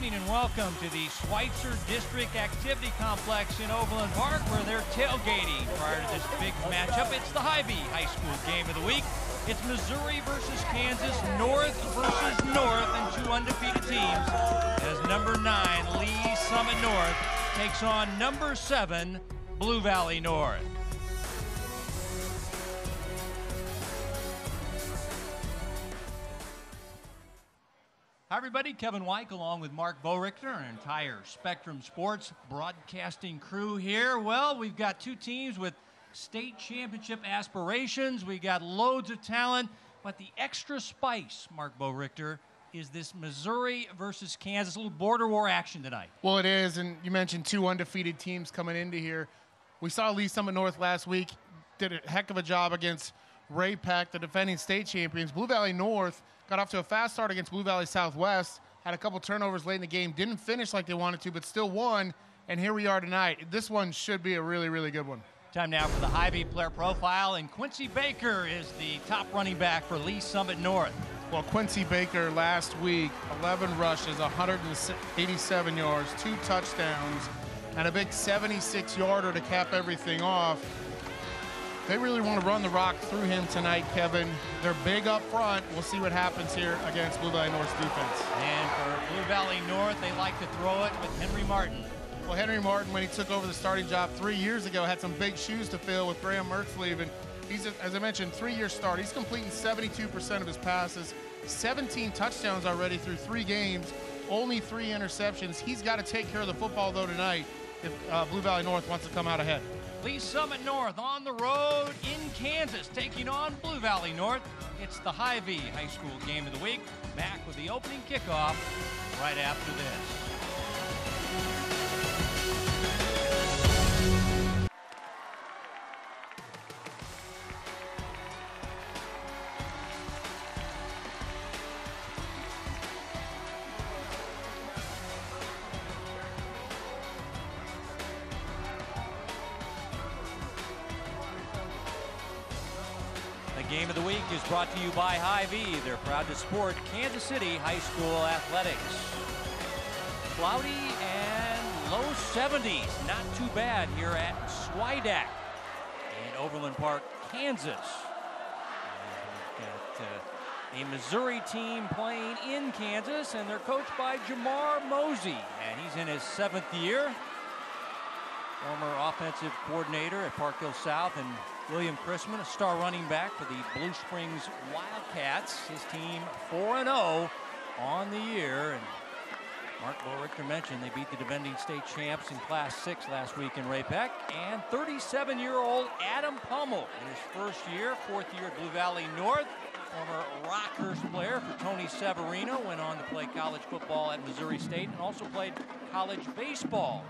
evening and welcome to the Schweitzer District Activity Complex in Overland Park, where they're tailgating prior to this big matchup. It's the Hy-Vee High School Game of the Week. It's Missouri versus Kansas, North versus North, and two undefeated teams, as number 9, Lee Summit North, takes on number 7, Blue Valley North. Hi everybody, Kevin Weik along with Mark Boerichter, our entire Spectrum Sports broadcasting crew here. Well, we've got two teams with state championship aspirations. We got loads of talent, but the extra spice, Mark Boerichter, is this Missouri versus Kansas, a little border war action tonight. Well, it is, and you mentioned two undefeated teams coming into here. We saw Lee Summit North last week, did a heck of a job against Ray Peck, the defending state champions. Blue Valley North got off to a fast start against Blue Valley Southwest, had a couple turnovers late in the game, didn't finish like they wanted to, but still won, and here we are tonight. This one should be a really, really good one. Time now for the Hy-Vee player profile, and Quincy Baker is the top running back for Lee Summit North. Well, Quincy Baker last week, 11 rushes, 187 yards, 2 touchdowns, and a big 76-yarder to cap everything off. They really want to run the rock through him tonight, Kevin. They're big up front. We'll see what happens here against Blue Valley North's defense. And for Blue Valley North, they like to throw it with Henry Martin. Well, Henry Martin, when he took over the starting job 3 years ago, had some big shoes to fill with Graham Mertz leaving. He's, as I mentioned, 3-year start. He's completing 72% of his passes, 17 touchdowns already through 3 games, only 3 interceptions. He's got to take care of the football, though, tonight if Blue Valley North wants to come out ahead. Lee Summit North on the road in Kansas, taking on Blue Valley North. It's the Hy-Vee High School Game of the Week. Back with the opening kickoff right after this. Game of the Week is brought to you by Hy-Vee. They're proud to support Kansas City High School athletics. Cloudy and low 70s. Not too bad here at Schweitzer in Overland Park, Kansas. We've got a Missouri team playing in Kansas, and they're coached by Jamar Mosey, and he's in his 7th year. Former offensive coordinator at Park Hill South, and William Chrisman, a star running back for the Blue Springs Wildcats. His team 4-0 on the year. And Mark Boerichter mentioned they beat the defending state champs in Class 6 last week in Ray Peck. And 37-year-old Adam Pummel in his first year, 4th year at Blue Valley North. Former Rockhurst player for Tony Severino, went on to play college football at Missouri State and also played college baseball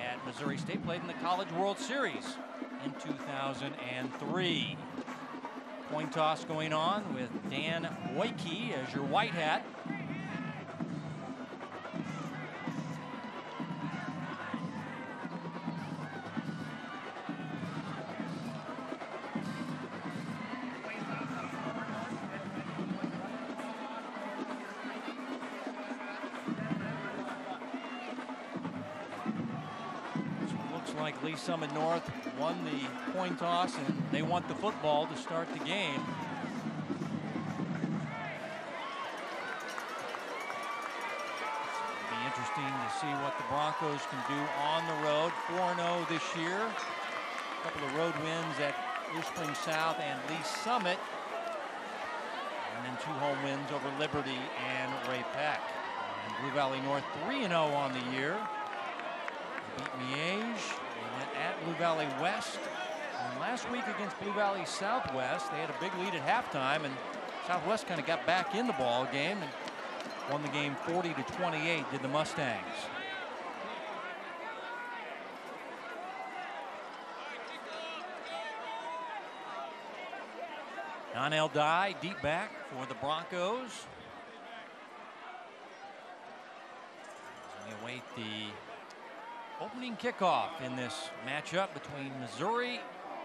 at Missouri State, played in the College World Series in 2003. Coin toss going on with Dan Boyke as your white hat. Like Lee Summit North won the coin toss, and they want the football to start the game. It'll be interesting to see what the Broncos can do on the road. 4-0 this year. A couple of road wins at Blue Springs South and Lee Summit. And then 2 home wins over Liberty and Ray Peck. And Blue Valley North 3-0 on the year. They beat Miege. They went at Blue Valley West. And last week against Blue Valley Southwest, they had a big lead at halftime, and Southwest kind of got back in the ball game and won the game 40-28, did the Mustangs. Donnell Dye deep back for the Broncos. As we await the opening kickoff in this matchup between Missouri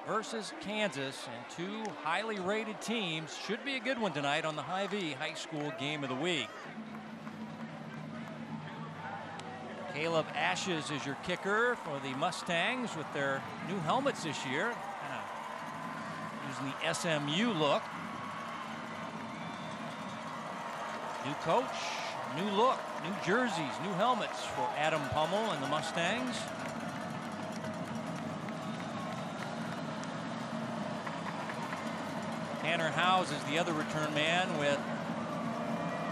versus Kansas, and 2 highly rated teams. Should be a good one tonight on the Hy-Vee High School Game of the Week. Caleb Ashes is your kicker for the Mustangs with their new helmets this year. Using the SMU look. New coach, new look, new jerseys, new helmets for Adam Pummel and the Mustangs. Tanner Howes is the other return man with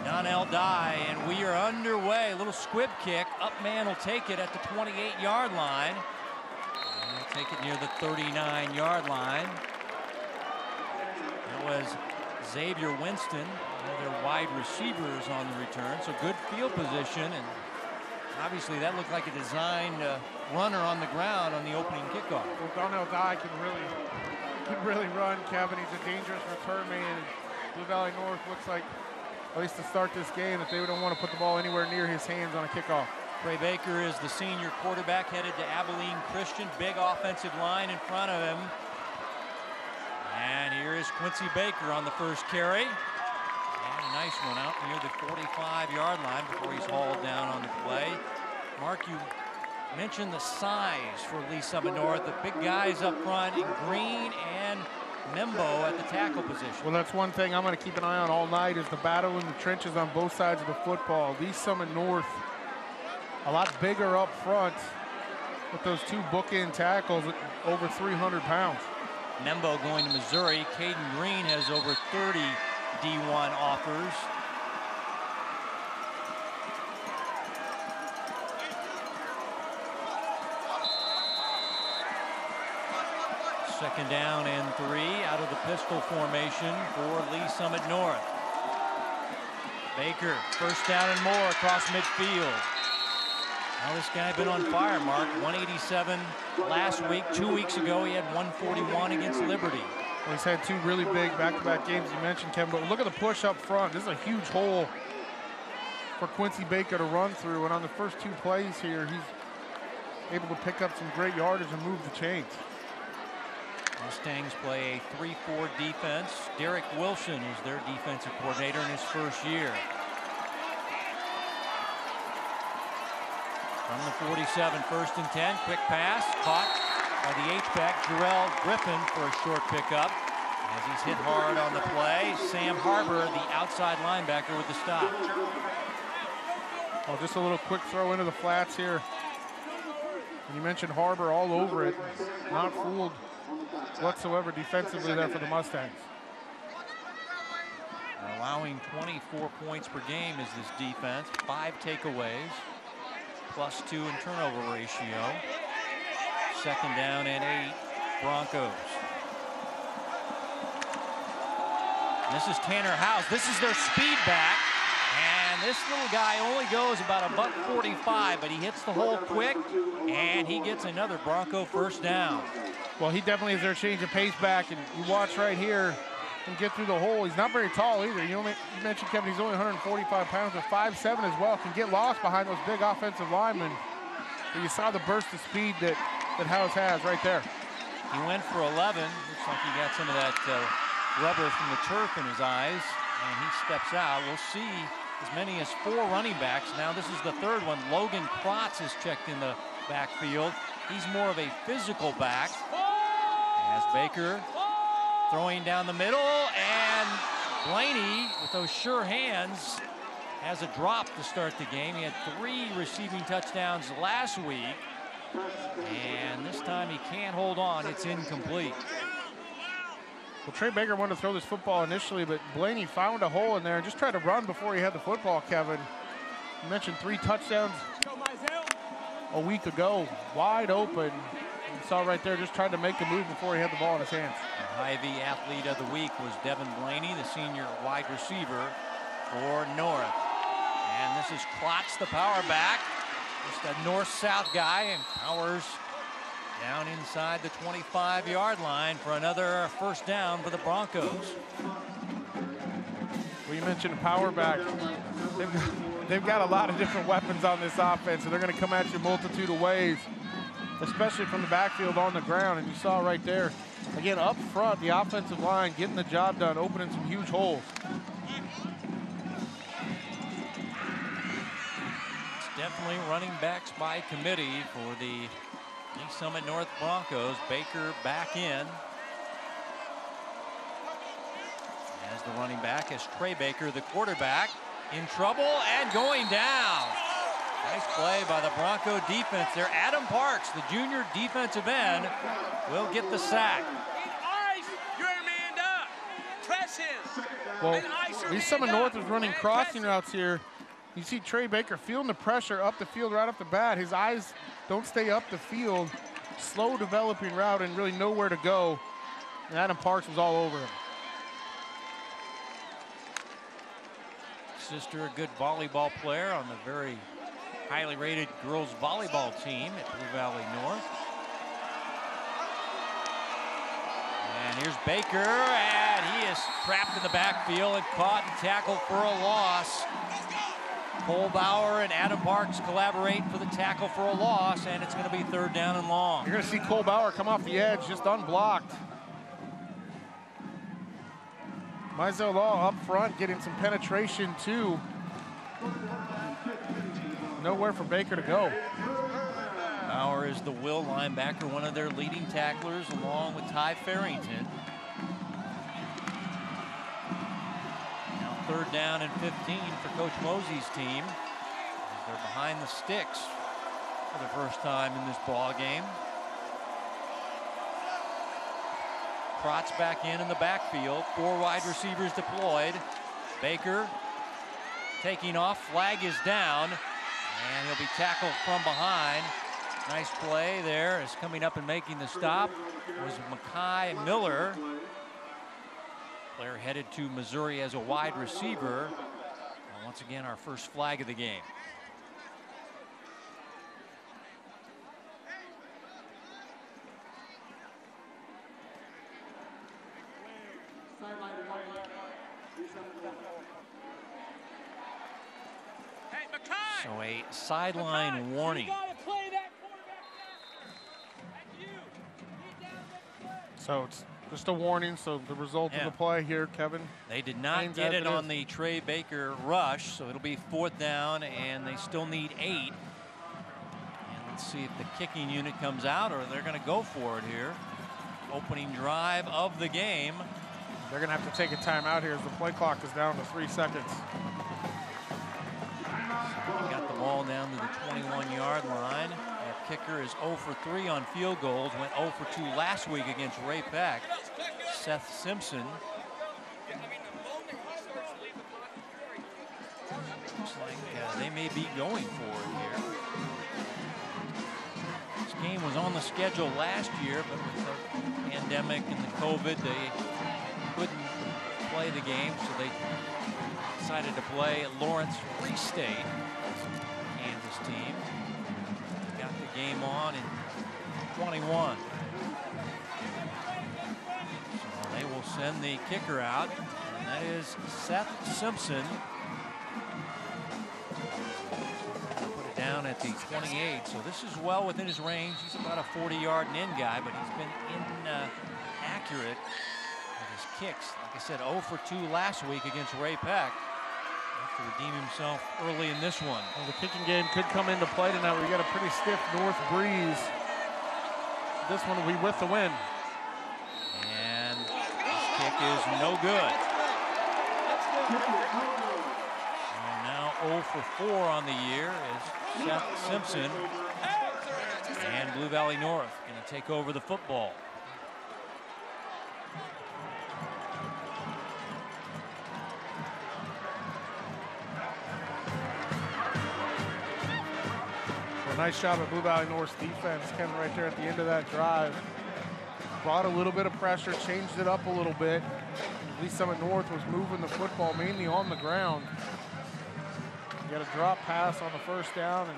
Donnell Dye, and we are underway. A little squib kick. Up man will take it at the 28-yard line. And he'll take it near the 39-yard line. It was Xavier Winston, one of their wide receivers on the return. So good field position, and obviously that looked like a designed runner on the ground on the opening kickoff. Well, Donnell Dye can really run, Kevin. He's a dangerous return man. Blue Valley North looks like, at least to start this game, that they don't want to put the ball anywhere near his hands on a kickoff. Trey Baker is the senior quarterback headed to Abilene Christian. Big offensive line in front of him. And here is Quincy Baker on the first carry. And a nice one out near the 45-yard line before he's hauled down on the play. Mark, you mentioned the size for Lee Summit North. The big guys up front in Green and Membo at the tackle position. Well, that's one thing I'm going to keep an eye on all night is the battle in the trenches on both sides of the football. Lee Summit North a lot bigger up front with those two bookend tackles at over 300 pounds. Membo going to Missouri. Caden Green has over 30 D1 offers. Second down and 3 out of the pistol formation for Lee Summit North. Baker, first down and more across midfield. Now this guy been on fire, Mark. 187 last week. 2 weeks ago, he had 141 against Liberty. Well, he's had two really big back-to-back games, you mentioned, Kevin. But look at the push up front. This is a huge hole for Quincy Baker to run through. And on the first two plays here, he's able to pick up some great yardage and move the chains. Mustangs play a 3-4 defense. Derek Wilson is their defensive coordinator in his first year. From the 47, first and 10, quick pass, caught by the H-back, Jarrell Griffin for a short pickup. As he's hit hard on the play, Sam Harbor, the outside linebacker, with the stop. Well, just a little quick throw into the flats here. And you mentioned Harbor all over it. Not fooled whatsoever defensively there for the Mustangs. Allowing 24 points per game is this defense. 5 takeaways, +2 in turnover ratio. Second down and 8, Broncos. This is Tanner Howes. This is their speed back. And this little guy only goes about a $145, but he hits the hole quick, and he gets another Bronco first down. Well, he definitely is their change of pace back, and you watch right here him get through the hole. He's not very tall either. You mentioned, Kevin, he's only 145 pounds, but 5'7" as well. Can get lost behind those big offensive linemen. But you saw the burst of speed that Howes has right there. He went for 11. Looks like he got some of that rubber from the turf in his eyes, and he steps out. We'll see as many as 4 running backs. Now this is the third one. Logan Krotz is checked in the backfield. He's more of a physical back. As Baker throwing down the middle, and Blaney with those sure hands has a drop to start the game. He had 3 receiving touchdowns last week, and this time he can't hold on. It's incomplete. Well, Trey Baker wanted to throw this football initially, but Blaney found a hole in there and just tried to run before he had the football, Kevin. You mentioned 3 touchdowns a week ago, wide open. You saw right there, just tried to make the move before he had the ball in his hands. The Hy-Vee athlete of the week was Devin Blaney, the senior wide receiver for North. And this is Klotz, the power back. Just a north-south guy, and powers down inside the 25-yard line for another first down for the Broncos. Well, you mentioned power back. They've got a lot of different weapons on this offense, and they're going to come at you a multitude of ways, especially from the backfield on the ground. And you saw right there, again, up front, the offensive line getting the job done, opening some huge holes. It's definitely family running backs by committee for the Lee Summit North Broncos. Baker back in as the running back, as Trey Baker, the quarterback, in trouble and going down. Nice play by the Bronco defense there. Adam Parks, the junior defensive end, will get the sack. Well, Lee Summit North is running crossing routes here. You see Trey Baker feeling the pressure up the field right off the bat. His eyes don't stay up the field. Slow developing route and really nowhere to go. And Adam Parks was all over him. Sister, a good volleyball player on the very highly rated girls volleyball team at Blue Valley North. And here's Baker, and he is trapped in the backfield and caught and tackled for a loss. Cole Bauer and Adam Parks collaborate for the tackle for a loss, and it's going to be 3rd down and long. You're going to see Cole Bauer come off the edge, just unblocked. Mizell Law up front, getting some penetration too. Nowhere for Baker to go. Bauer is the will linebacker, one of their leading tacklers, along with Ty Farrington. Now 3rd down and 15 for Coach Mosey's team, as they're behind the sticks for the first time in this ball game. Trotz back in the backfield. 4 wide receivers deployed. Baker taking off. Flag is down, and he'll be tackled from behind. Nice play there, as coming up and making the stop was Makai Miller. Player headed to Missouri as a wide receiver. And once again, our first flag of the game. So a sideline warning. So it's just a warning, so the result of the play here, Kevin. They did not get it on the Trey Baker rush, so it'll be 4th down, and they still need 8. And let's see if the kicking unit comes out, or they're going to go for it here. Opening drive of the game. They're going to have to take a timeout here as the play clock is down to 3 seconds. Got the ball down to the 21-yard line. Our kicker is 0 for 3 on field goals. Went 0 for 2 last week against Ray Peck. Seth Simpson. Looks like they may be going for it here. This game was on the schedule last year, but with the pandemic and the COVID, they couldn't play the game, so they decided to play at Lawrence Free State. Kansas team got the game on in 21. So they will send the kicker out, and that is Seth Simpson. Put it down at the 28. So this is well within his range. He's about a 40-yard and in guy, but he's been inaccurate with his kicks. Like I said, 0 for 2 last week against Ray Peck. To redeem himself early in this one. Well, the kicking game could come into play tonight. We got a pretty stiff north breeze. This one will be with the win. And this kick is no good. And now 0 for 4 on the year is Seth Simpson. And Blue Valley North going to take over the football. Nice job at Blue Valley North's defense, Kevin, right there at the end of that drive. Brought a little bit of pressure, changed it up a little bit. Lee Summit North was moving the football mainly on the ground. You got a drop pass on the 1st down, and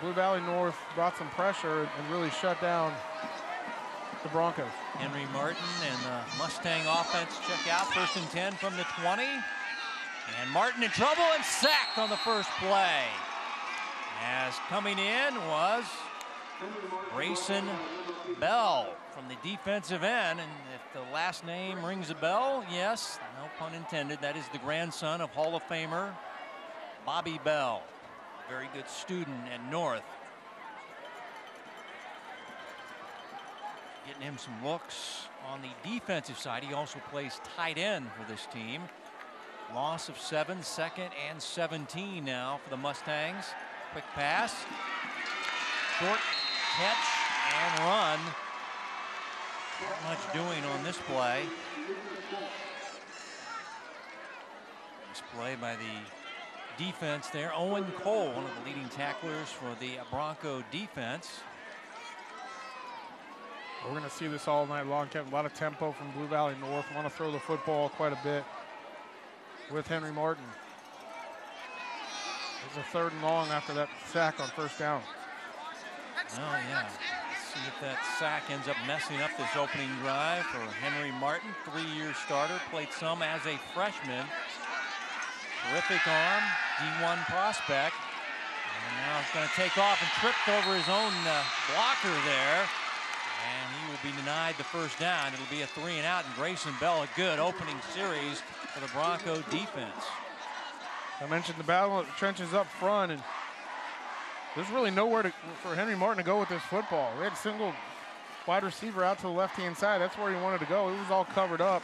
Blue Valley North brought some pressure and really shut down the Broncos. Henry Martin and the Mustang offense check out. 1st and 10 from the 20. And Martin in trouble and sacked on the first play. As coming in was Grayson Bell from the defensive end. And if the last name rings a bell, yes, no pun intended, that is the grandson of Hall of Famer Bobby Bell. very good student at North. Getting him some looks on the defensive side. He also plays tight end for this team. Loss of 7, 2nd and 17 now for the Mustangs. Quick pass. Short catch and run. Not much doing on this play. Nice play by the defense there. Owen Cole, one of the leading tacklers for the Bronco defense. We're going to see this all night long, Kevin. A lot of tempo from Blue Valley North. Want to throw the football quite a bit with Henry Martin. There's a 3rd and long after that sack on 1st down. Oh, yeah. Let's see if that sack ends up messing up this opening drive for Henry Martin. 3-year starter, played some as a freshman. Terrific arm, D1 prospect. And now it's going to take off and tripped over his own blocker there. And he will be denied the 1st down. It'll be a 3 and out, and Grayson Bell, a good opening series for the Bronco defense. I mentioned the battle of the trenches up front, and there's really nowhere for Henry Martin to go with this football. They had a single wide receiver out to the left-hand side. That's where he wanted to go. It was all covered up,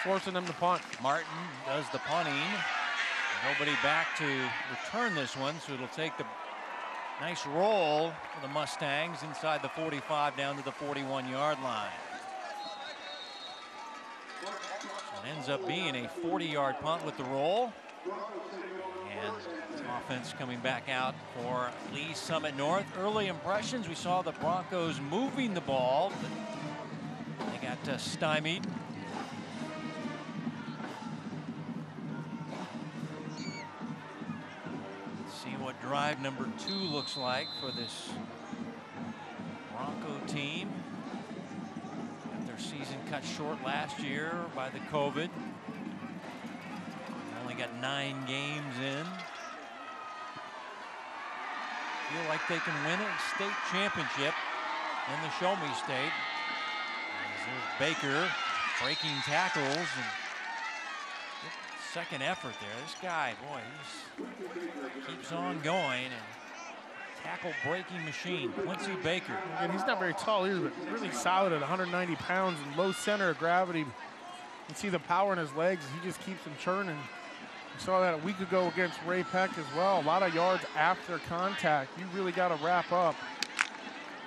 forcing them to punt. Martin does the punting. Nobody back to return this one, so it'll take the nice roll for the Mustangs inside the 45 down to the 41-yard line. So it ends up being a 40-yard punt with the roll. And offense coming back out for Lee Summit North. Early impressions, we saw the Broncos moving the ball, but they got stymied. Drive number 2 looks like for this Bronco team. Got their season cut short last year by the COVID. Only got 9 games in. Feel like they can win a state championship in the Show Me State. As there's Baker breaking tackles and second effort there. This guy, boy, he keeps on going, and tackle breaking machine. Quincy Baker. And he's not very tall either, but really solid at 190 pounds and low center of gravity. You can see the power in his legs. He just keeps them churning. We saw that a week ago against Ray Peck as well. A lot of yards after contact. You really got to wrap up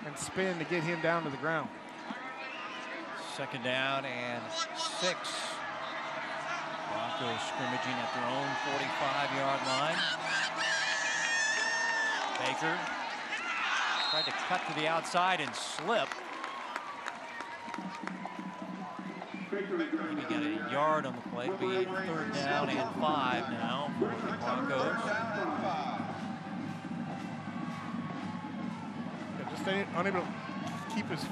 and spin to get him down to the ground. 2nd down and 6. Broncos scrimmaging at their own 45-yard line. Baker tried to cut to the outside and slip. Maybe got a yard on the play. It'll be 3rd down and 5 now for the Broncos. Yeah, just unable to keep his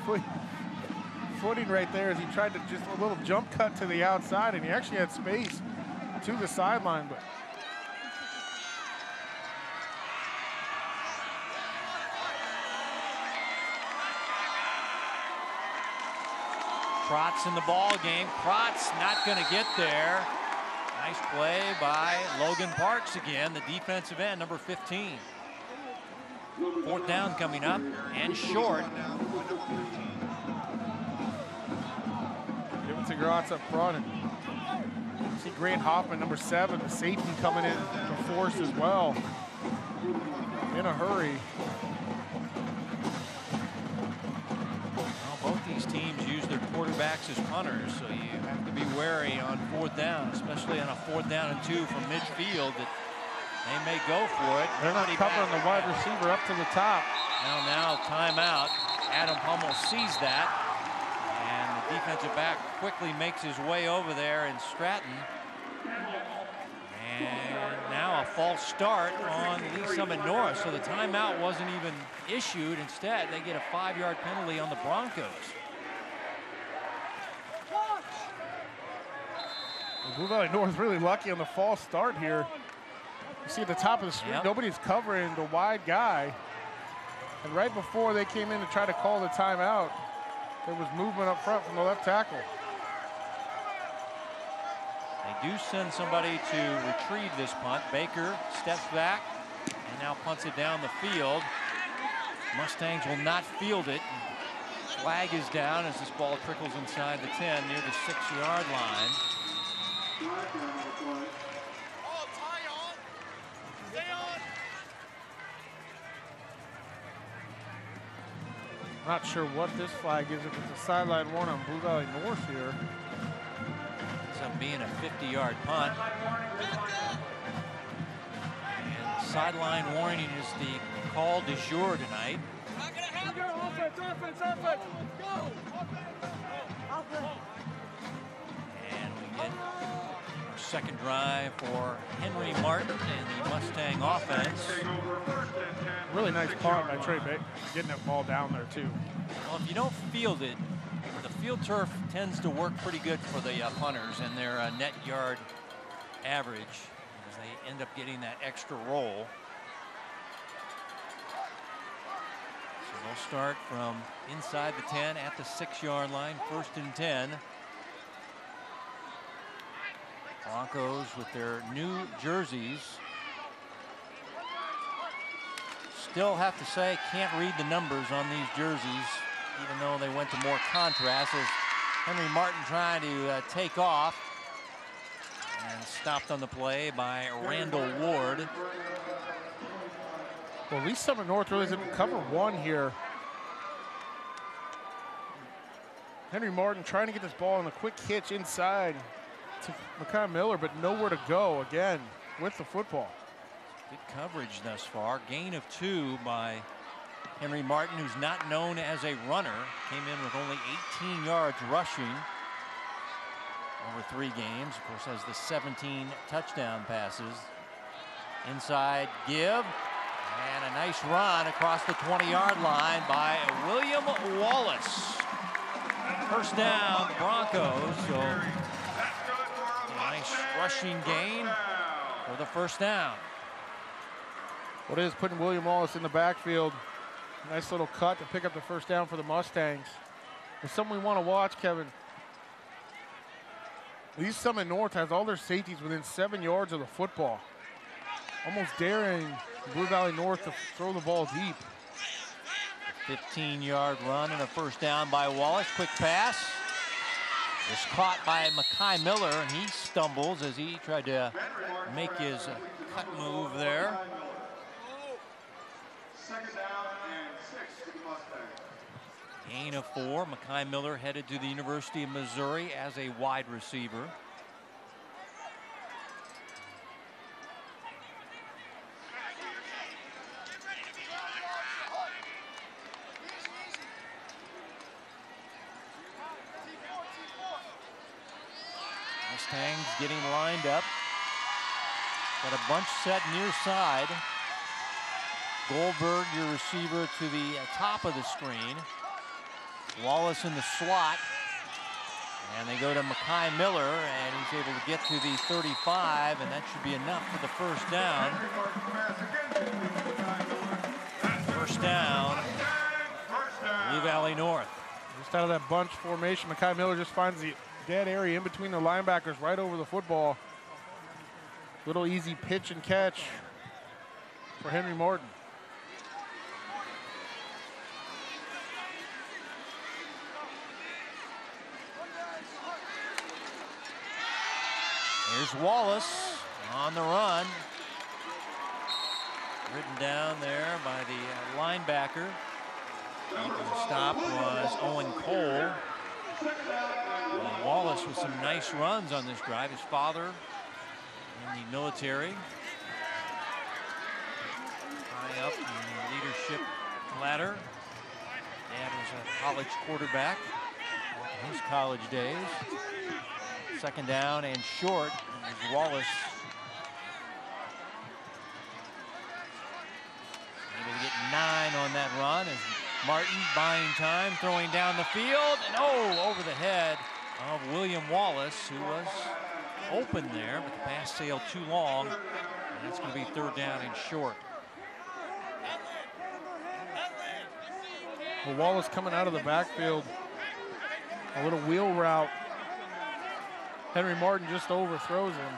footing right there as he tried to just a little jump cut to the outside, and he actually had space to the sideline, but Prott's in the ball game. Prott's not going to get there. Nice play by Logan Parks again, the defensive end, number 15. 4th down coming up and short. Give it to Gratz up front. And see Grant Hoffman, number 7, the safety coming in to force as well. In a hurry. Well, both these teams use their quarterbacks as punters, so you have to be wary on 4th down, especially on a 4th down and 2 from midfield that they may go for it. They're not covering the wide receiver up to the top. Now timeout. Adam Hummel sees that. And the defensive back quickly makes his way over there in Stratton. And now a false start on Lee Summit North. So the timeout wasn't even issued. Instead, they get a 5-yard penalty on the Broncos. Blue Valley North really lucky on the false start here. You see at the top of the screen, nobody's covering the wide guy. And right before they came in to try to call the timeout, there was movement up front from the left tackle. They do send somebody to retrieve this punt. Baker steps back and now punts it down the field. Mustangs will not field it. Flag is down as this ball trickles inside the 10 near the 6-yard line. Not sure what this flag is, if it's a sideline one on Blue Valley North here. Ends up being a 50-yard punt. And sideline warning is the call du jour tonight. And we get our second drive for Henry Martin and the Mustang offense. Really nice punt by Trey Baker, getting that ball down there too. Well, if you don't field it, the field turf tends to work pretty good for the punters and their net yard average as they end up getting that extra roll. So they'll start from inside the 10 at the 6-yard line, 1st and 10. Broncos with their new jerseys. Still have to say, can't read the numbers on these jerseys, even though they went to more contrast, as Henry Martin trying to take off and stopped on the play by Randall Ward. Well, at least Summit North really isn't cover one here. Henry Martin trying to get this ball on a quick hitch inside to Makai Miller, but nowhere to go again with the football. Good coverage thus far. Gain of 2 by Henry Martin, who's not known as a runner. Came in with only 18 yards rushing over 3 games. Of course, has the 17 touchdown passes. Inside give. And a nice run across the 20-yard line by William Wallace. First down, the Broncos. So nice rushing gain for the first down. What is putting William Wallace in the backfield. Nice little cut to pick up the first down for the Mustangs. It's something we want to watch, Kevin. East Summit North has all their safeties within 7 yards of the football. Almost daring Blue Valley North to throw the ball deep. 15-yard run and a first down by Wallace. Quick pass. Was caught by Makai Miller, and he stumbles as he tried to make his cut move there. Second down and 6 for the Mustangs. Gain of 4. Makai Miller headed to the University of Missouri as a wide receiver. Mustangs getting lined up. Got a bunch set near side. Goldberg, your receiver, to the top of the screen. Wallace in the slot. And they go to Makai Miller, and he's able to get to the 35, and that should be enough for the first down. First down, Blue Valley North. Just out of that bunch formation, Makai Miller just finds the dead area in between the linebackers right over the football. Little easy pitch and catch for Henry Martin. Here's Wallace on the run. Ridden down there by the linebacker. The stop was Owen Cole. Wallace with some nice runs on this drive. His father in the military. High up in the leadership ladder. Dad was a college quarterback in his college days. Second down and short is Wallace. Able to get 9 on that run as Martin buying time, throwing down the field, and over the head of William Wallace, who was open there, but the pass sailed too long, and it's going to be third down and short. Well, Wallace coming out of the backfield, a little wheel route. Henry Martin just overthrows him.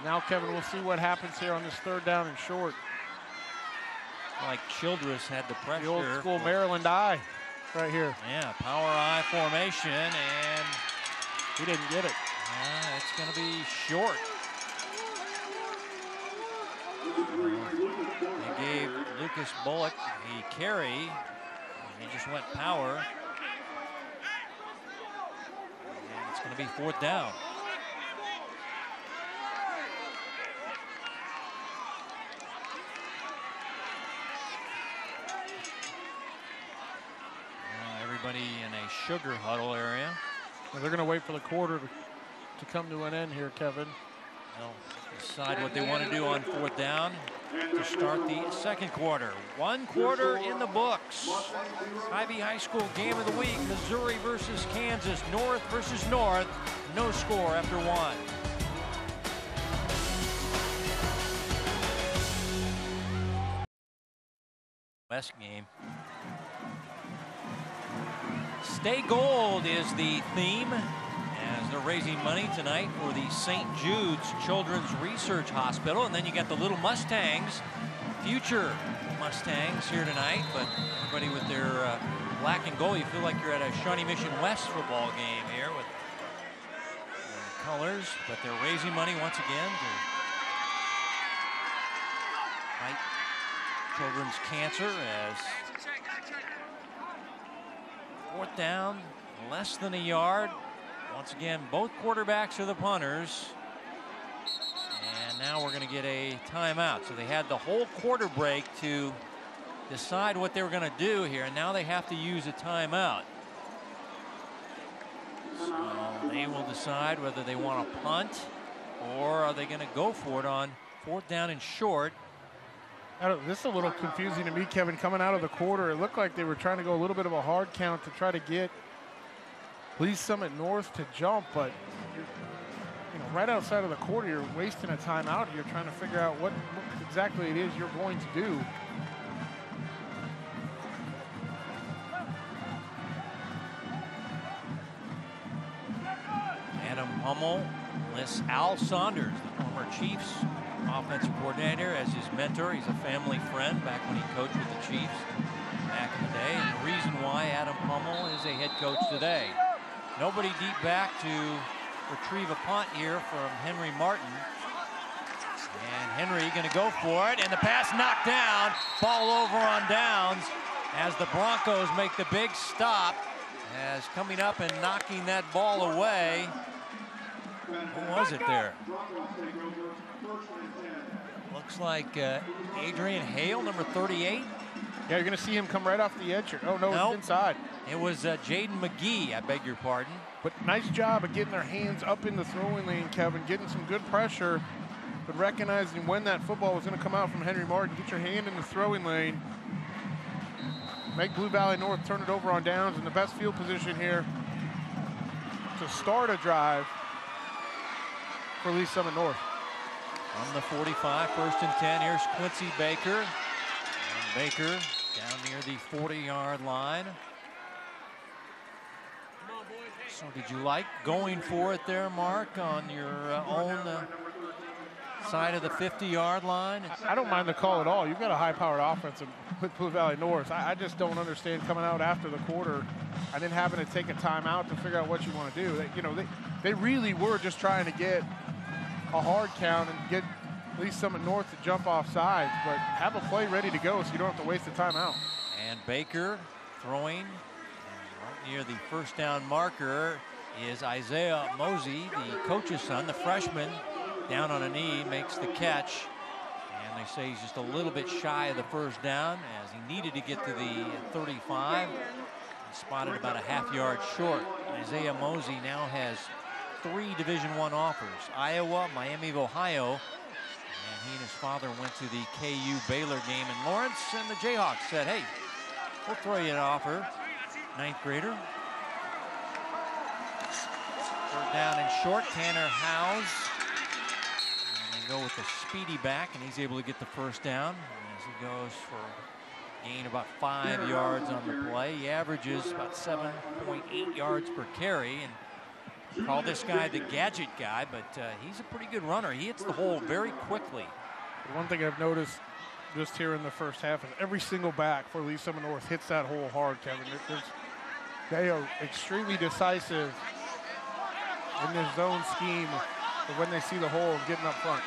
Now, Kevin, we'll see what happens here on this 3rd down and short. Like Childress had the pressure. The old school Maryland eye right here. Yeah, power I formation, and he didn't get it. It's going to be short. They gave Lucas Bullock the carry. He just went power. And it's going to be 4th down. Everybody in a sugar huddle area. Well, they're going to wait for the quarter to come to an end here, Kevin. They'll decide what they want to do on 4th down to start the 2nd quarter. 1 quarter in the books. Ivy High School game of the week, Missouri versus Kansas, North versus North. No score after 1. West game. Stay Gold is the theme, as they're raising money tonight for the St. Jude's Children's Research Hospital. And then you got the Little Mustangs, future Mustangs here tonight, but everybody with their black and gold. You feel like you're at a Shawnee Mission West football game here with colors, but they're raising money once again to fight children's cancer, as 4th down, less than a yard. Once again, both quarterbacks are the punters. And now we're going to get a timeout. So they had the whole quarter break to decide what they were going to do here, and now they have to use a timeout. So they will decide whether they want to punt or are they going to go for it on 4th down and short. This is a little confusing to me, Kevin. Coming out of the quarter, it looked like they were trying to go a little bit of a hard count to try to get Lee Summit North to jump, but right outside of the quarter, you're wasting a timeout. You're trying to figure out what exactly it is you're going to do. Adam Hummel lists Al Saunders, the former Chiefs offensive coordinator, as his mentor. He's a family friend back when he coached with the Chiefs back in the day. And the reason why Adam Hummel is a head coach today. Nobody deep back to retrieve a punt here from Henry Martin. And Henry going to go for it, and the pass knocked down. Ball over on downs as the Broncos make the big stop, as coming up and knocking that ball away. Who was it there? Looks like Adrian Hale, number 38. Yeah, you're going to see him come right off the edge here. Oh, no, it's inside. It was Jaden McGee, I beg your pardon. But nice job of getting their hands up in the throwing lane, Kevin, getting some good pressure, but recognizing when that football was going to come out from Henry Martin. Get your hand in the throwing lane. Make Blue Valley North turn it over on downs in the best field position here to start a drive for Lee Summit North. On the 45, 1st and 10, here's Quincy Baker. And Baker down near the 40-yard line. So did you like going for it there, Mark, on your own side of the 50-yard line? I don't mind the call at all. You've got a high-powered offense with Blue Valley North. I just don't understand coming out after the quarter and then having to take a timeout to figure out what you want to do. They really were just trying to get a hard count and get Lee Summit North to jump off sides, but have a play ready to go so you don't have to waste a timeout. And Baker throwing, and right near the 1st down marker is Isaiah Mosey, the coach's son, the freshman, down on a knee, makes the catch. And they say he's just a little bit shy of the 1st down, as he needed to get to the 35. Spotted about a half-yard short. Isaiah Mosey now has 3 Division I offers: Iowa, Miami of Ohio, and he and his father went to the KU Baylor game in Lawrence, and the Jayhawks said, hey, we'll throw you an offer, 9th grader. 3rd down and short, Tanner Howes. And they go with the speedy back, and he's able to get the 1st down as he goes for gain about 5 yards on the play. He averages about 7.8 yards per carry, and Call this guy the gadget guy, but he's a pretty good runner. He hits the hole very quickly. One thing I've noticed just here in the first half is every single back for Lee Summit North hits that hole hard, Kevin. They are extremely decisive in this zone scheme when they see the hole and getting up front.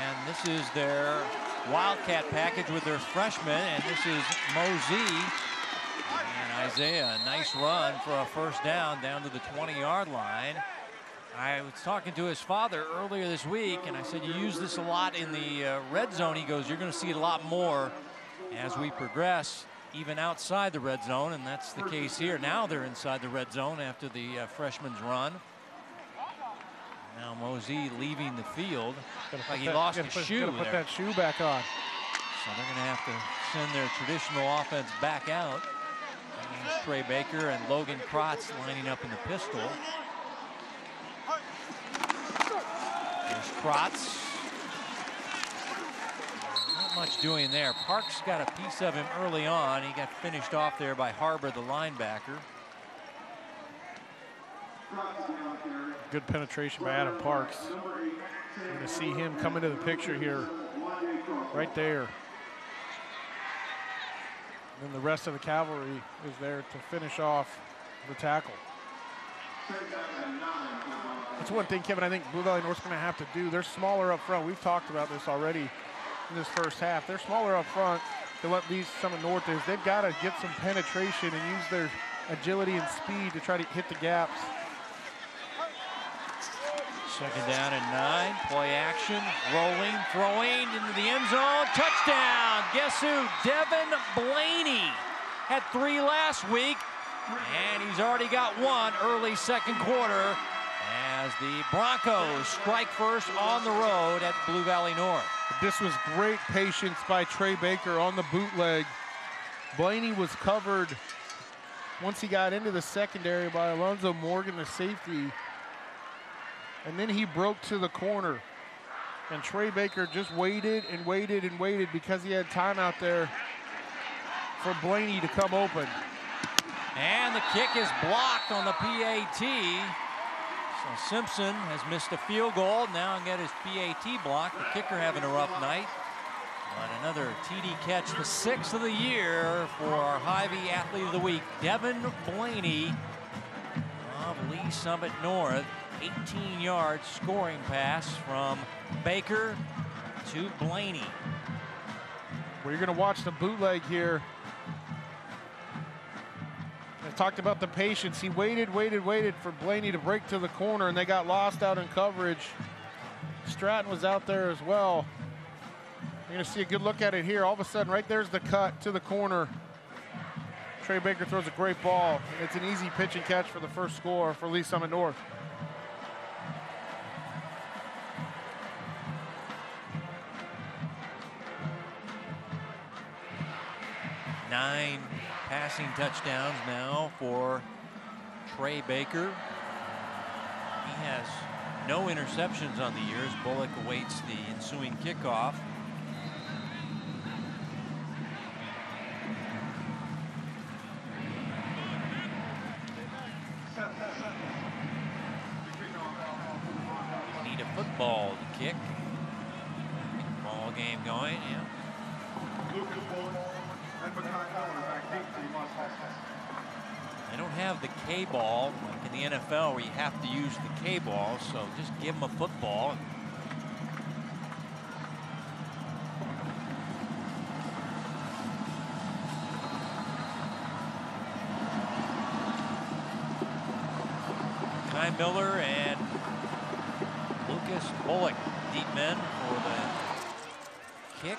And this is their Wildcat package with their freshmen, and this is Mosey. And Isaiah, a nice run for a first down to the 20-yard line. I was talking to his father earlier this week, and I said, you use this a lot in the red zone. He goes, you're going to see it a lot more as we progress, even outside the red zone, and that's the case here. Now they're inside the red zone after the freshman's run. Now Mosey leaving the field. Like he lost his shoe. Gotta put that shoe back on. So they're going to have to send their traditional offense back out. That means Trey Baker and Logan Krotz lining up in the pistol. There's Krotz. Not much doing there. Parks got a piece of him early on. He got finished off there by Harbor, the linebacker. Good penetration by Adam Parks. You're going to see him come into the picture here, right there. And then the rest of the cavalry is there to finish off the tackle. That's one thing, Kevin, I think Blue Valley North's going to have to do. They're smaller up front. We've talked about this already in this first half. They're smaller up front than what Lee Summit North is. They've got to get some penetration and use their agility and speed to try to hit the gaps. Second down and 9. Play action. Rolling, throwing into the end zone. Touchdown. Guess who? Devin Blaney had 3 last week, and he's already got 1 early second quarter as the Broncos strike first on the road at Blue Valley North. This was great patience by Trey Baker on the bootleg. Blaney was covered once he got into the secondary by Alonzo Morgan, the safety. And then he broke to the corner. And Trey Baker just waited and waited and waited because he had time out there for Blaney to come open. And the kick is blocked on the PAT. So Simpson has missed a field goal. Now he got his PAT blocked. The kicker having a rough night. But another TD catch, the 6th of the year for our Hy-Vee Athlete of the Week, Devin Blaney of Lee Summit North. 18 yards scoring pass from Baker to Blaney. Well, you're going to watch the bootleg here. I talked about the patience. He waited for Blaney to break to the corner, and they got lost out in coverage. Stratton was out there as well. You're going to see a good look at it here. All of a sudden, right there's the cut to the corner. Trey Baker throws a great ball. It's an easy pitch and catch for the first score for Lee Summit North. Nine passing touchdowns now for Trey Baker. He has no interceptions on the year as Bullock awaits the ensuing kickoff. Need a football to kick. Ball game going, yeah. They don't have the K-ball like in the NFL where you have to use the K-ball, so just give them a football. Ty Miller and Lucas Bullock, deep men for the kick.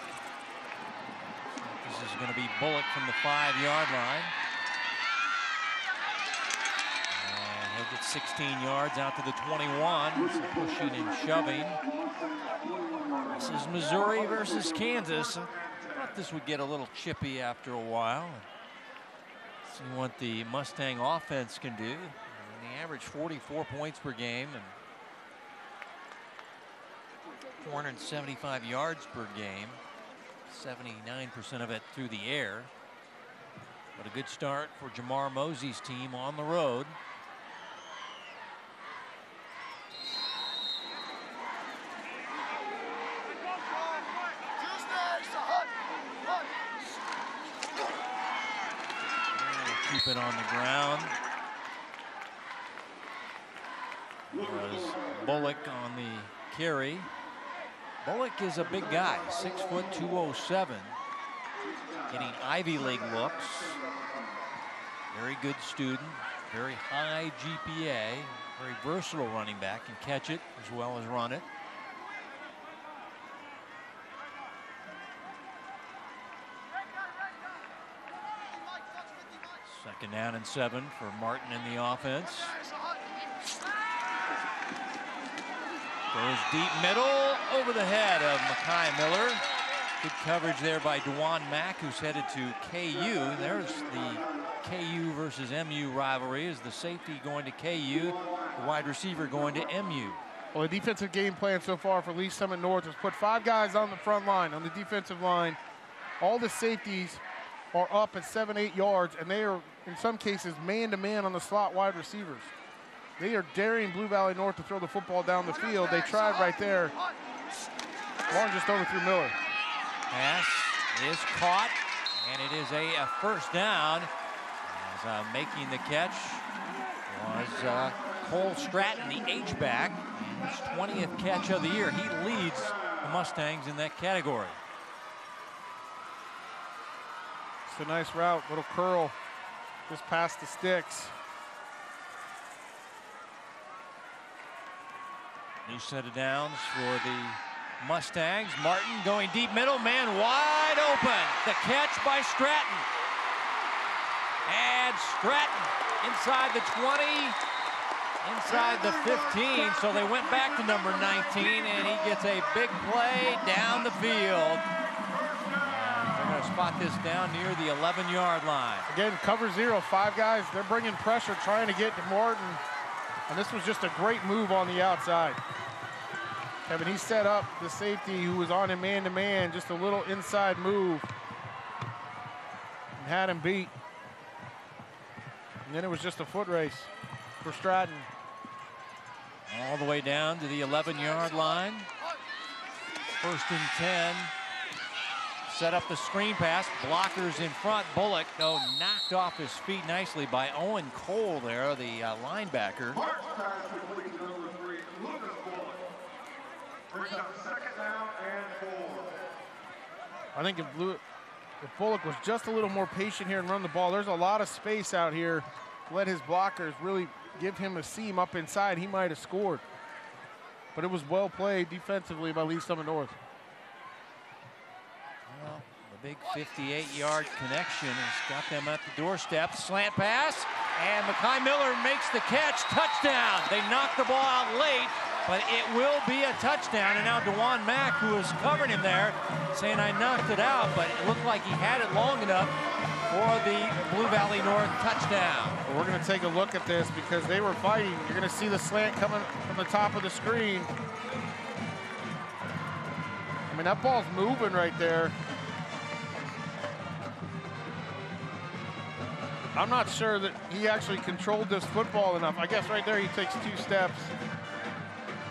This is going to be Bullock from the 5-yard line. And he'll get 16 yards out to the 21. So pushing and shoving. This is Missouri versus Kansas. I thought this would get a little chippy after a while. See what the Mustang offense can do. And they average 44 points per game and 475 yards per game. 79% of it through the air. But a good start for Jamar Mosey's team on the road. keep it on the ground. Was Bullock on the carry. Bullock is a big guy, 6 foot 207, getting Ivy League looks. Very good student, very high GPA, very versatile running back, can catch it as well as run it. Second down and 7 for Martin in the offense. Goes deep middle over the head of Makai Miller. Good coverage there by Dewan Mack, who's headed to KU. There's the KU versus MU rivalry. Is the safety going to KU, the wide receiver going to MU. Well, the defensive game plan so far for Lee Summit North has put 5 guys on the front line, on the defensive line. All the safeties are up at 7-8 yards, and they are, in some cases, man-to-man on the slot wide receivers. They are daring Blue Valley North to throw the football down the field. They tried right there. Warren just overthrew Miller. Pass is caught, and it is a first down. As making the catch was Cole Stratton, the H-back, his 20th catch of the year. He leads the Mustangs in that category. It's a nice route, little curl, just past the sticks. New set of downs for the Mustangs. Martin going deep middle, man wide open. The catch by Stratton. And Stratton inside the 20, inside the 15. So they went back to number 19, and he gets a big play down the field. And they're going to spot this down near the 11-yard line. Again, cover 0, 5 guys. They're bringing pressure, trying to get to Martin. And this was just a great move on the outside. Kevin, he set up the safety who was on him man-to-man, just a little inside move, and had him beat. And then it was just a foot race for Stratton. All the way down to the 11-yard line. First and 10. Set up the screen pass. Blockers in front. Bullock, though, knocked off his feet nicely by Owen Cole there, the linebacker. I think if Bullock was just a little more patient here and run the ball, there's a lot of space out here. Let his blockers really give him a seam up inside, he might have scored. But it was well played defensively by Lee Summit North. Well, the big 58-yard connection has got them at the doorstep. Slant pass, and Makai Miller makes the catch. Touchdown. They knocked the ball out late, but it will be a touchdown. And now Dewan Mack, who was covering him there, saying I knocked it out, but it looked like he had it long enough for the Blue Valley North touchdown. Well, we're going to take a look at this because they were fighting. You're going to see the slant coming from the top of the screen. I mean, that ball's moving right there. I'm not sure that he actually controlled this football enough. I guess right there he takes 2 steps.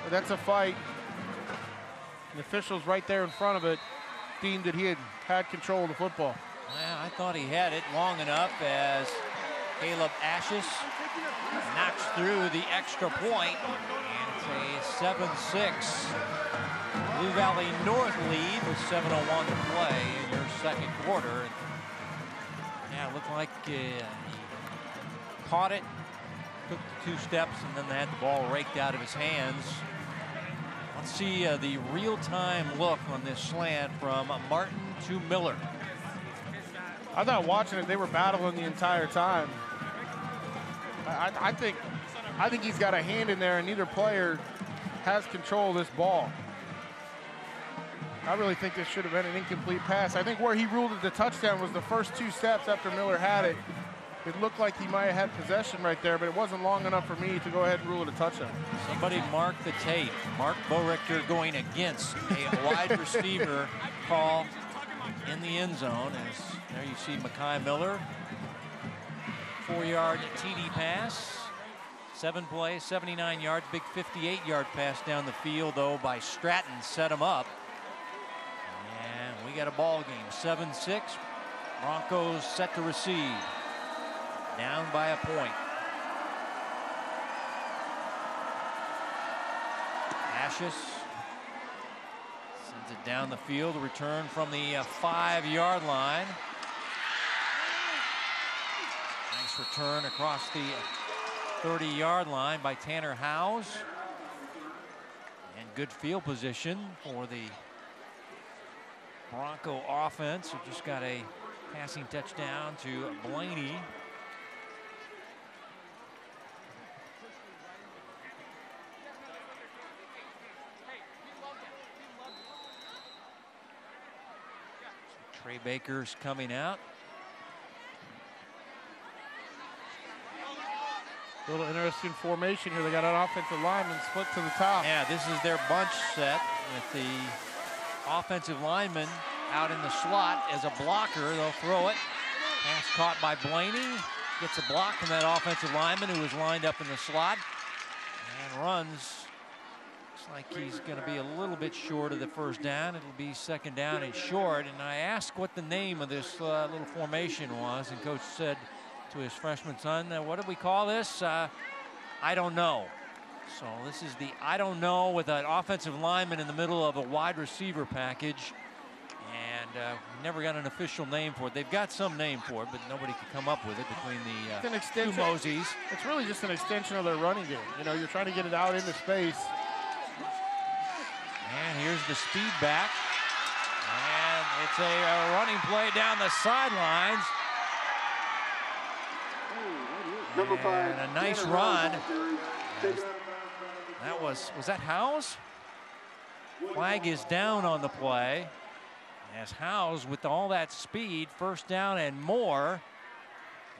But that's a fight. The officials right there in front of it deemed that he had control of the football. Well, I thought he had it long enough as Caleb Ashes knocks through the extra point, and it's a 7-6 Blue Valley North lead with 7:01 to play in your second quarter. Yeah, it looked like he caught it, took the 2 steps, and then they had the ball raked out of his hands. Let's see the real-time look on this slant from Martin to Miller. I thought watching it, they were battling the entire time. I think he's got a hand in there, and neither player has control of this ball. I really think this should have been an incomplete pass. I think where he ruled it the touchdown was the first 2 steps after Miller had it. It looked like he might have had possession right there, but it wasn't long enough for me to go ahead and rule it a touchdown. Somebody mark the tape. Mark Borichter going against a wide receiver call in the end zone. As there you see Makai Miller, 4-yard TD pass. 7 plays, 79 yards, big 58-yard pass down the field, though, by Stratton, set him up. And we got a ball game, 7-6. Broncos set to receive. down by a point. Ashes sends it down the field, a return from the 5-yard line. Nice return across the 30-yard line by Tanner Howes. And good field position for the Bronco offense, who just got a passing touchdown to Blaney. So Trey Baker's coming out. A little interesting formation here. They got an offensive lineman split to the top. Yeah, this is their bunch set with the offensive lineman out in the slot as a blocker. They'll throw it. Pass caught by Blaney. Gets a block from that offensive lineman who was lined up in the slot and runs. Looks like he's going to be a little bit short of the first down. It'll be second down and short. And I asked what the name of this little formation was, and Coach said to his freshman son, what do we call this? I don't know. So this is the I don't know with an offensive lineman in the middle of a wide receiver package. And we never got an official name for it. They've got some name for it, but nobody could come up with it between the two Moseys. It's really just an extension of their running game. You know, you're trying to get it out into space. And here's the speed back. And it's a running play down the sidelines. And a nice run. That was that Howes? Flag is down on the play. As Howes, with all that speed, first down and more.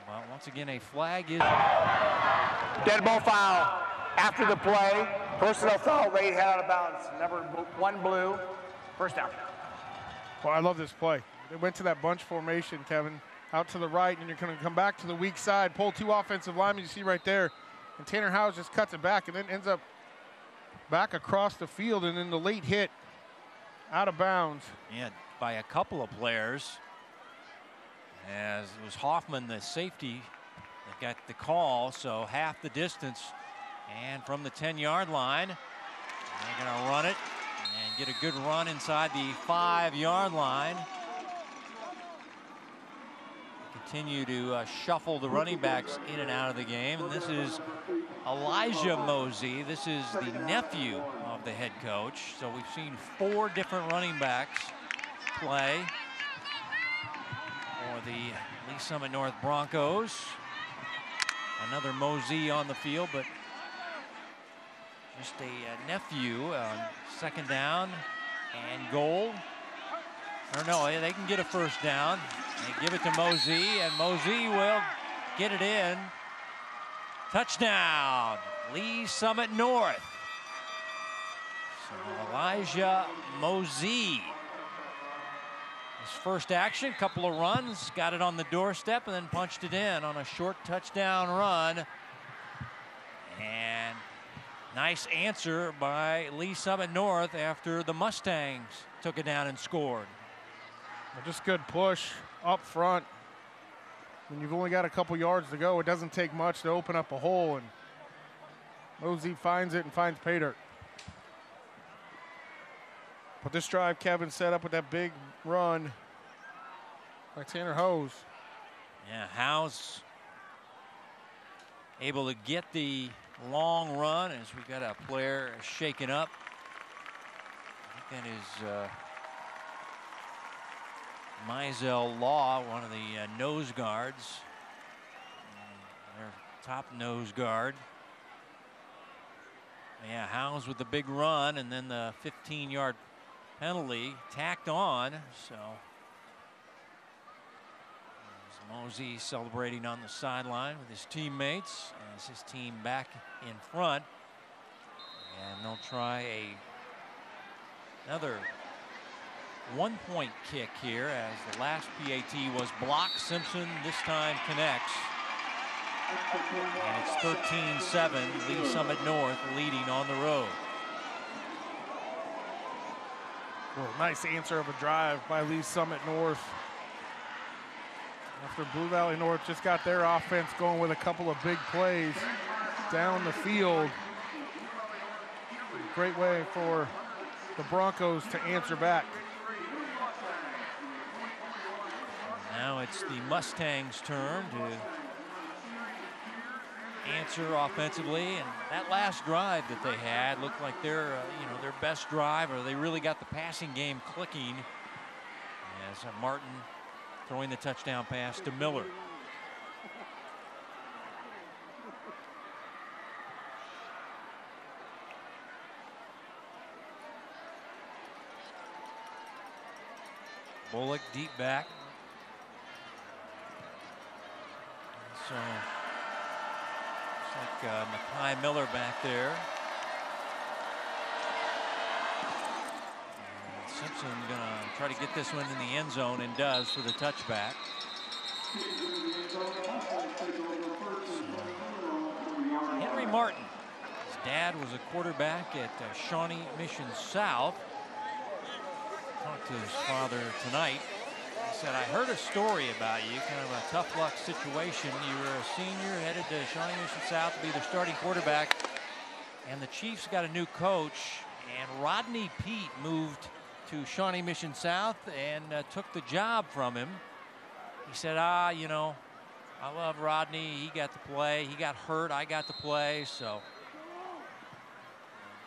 Well, once again, a flag is. Dead ball foul after the play. Personal foul, late head out of bounds. Number 1 blue. First down. Well, I love this play. They went to that bunch formation, Kevin, out to the right, and you're going to come back to the weak side, pull 2 offensive linemen, you see right there, and Tanner Howes just cuts it back and then ends up back across the field, and then the late hit out of bounds. Yeah, by a couple of players, as it was Hoffman, the safety, that got the call, so half the distance. And from the 10-yard line, they're going to run it and get a good run inside the 5-yard line. Continue to shuffle the running backs in and out of the game. And this is Elijah Mosey. This is the nephew of the head coach. So we've seen 4 different running backs play for the Lee Summit North Broncos. Another Mosey on the field, but just a nephew on second down and goal. Or no, they can get a first down. They give it to Mosey, and Mosey will get it in. Touchdown, Lee Summit North. So Elijah Mosey. His first action, couple of runs, got it on the doorstep, and then punched it in on a short touchdown run. And nice answer by Lee Summit North after the Mustangs took it down and scored. Just good push up front. When you've only got a couple yards to go, it doesn't take much to open up a hole, and Mosey finds it and finds pay dirt. But this drive, Kevin set up with that big run by Tanner Howes. Yeah, Howes able to get the long run as we got a player shaken up. I think that is Mizell Law, one of the nose guards, their top nose guard. Yeah, Howes with the big run, and then the 15-yard penalty tacked on. So Mosey celebrating on the sideline with his teammates as his team back in front, and they'll try another one-point kick here as the last PAT was blocked. Simpson this time connects. And it's 13-7, Lee Summit North leading on the road. Well, nice answer of a drive by Lee Summit North. After Blue Valley North just got their offense going with a couple of big plays down the field. Great way for the Broncos to answer back. Now it's the Mustangs' turn to answer offensively, and that last drive that they had looked like their their best drive, or they really got the passing game clicking. As Martin throwing the touchdown pass to Miller. Bullock deep back. So looks like Mackay Miller back there. And Simpson gonna try to get this one in the end zone, and does for the touchback. Henry Martin, his dad was a quarterback at Shawnee Mission South. Talked to his father tonight. He said, I heard a story about you, kind of a tough luck situation. You were a senior, headed to Shawnee Mission South to be their starting quarterback, and the Chiefs got a new coach, and Rodney Pete moved to Shawnee Mission South and took the job from him. He said, you know, I love Rodney. He got to play. He got hurt. I got to play. So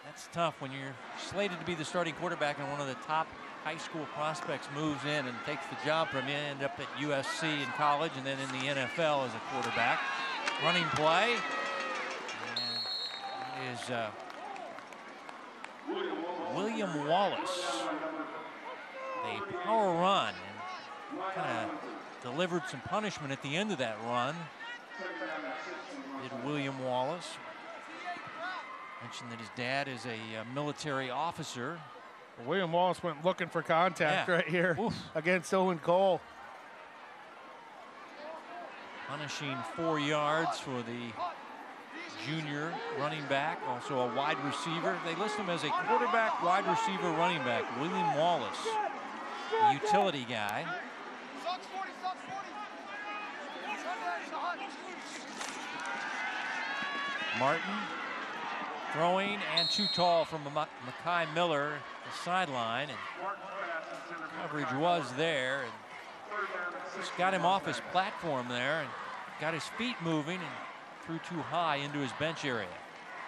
that's tough when you're slated to be the starting quarterback and one of the top high school prospects moves in and takes the job from you. End up at USC in college and then in the NFL as a quarterback. Running play. And is William Wallace. A power run, and kind of delivered some punishment at the end of that run. Did William Wallace. Mentioned that his dad is a military officer. William Wallace went looking for contact right here against Owen Cole. Punishing 4 yards for the junior running back, also a wide receiver. They list him as a quarterback, wide receiver, running back. William Wallace, the utility guy. Martin throwing, and too tall from Mackay Miller, the sideline, and coverage was there, and just got him off his platform there and got his feet moving and threw too high into his bench area.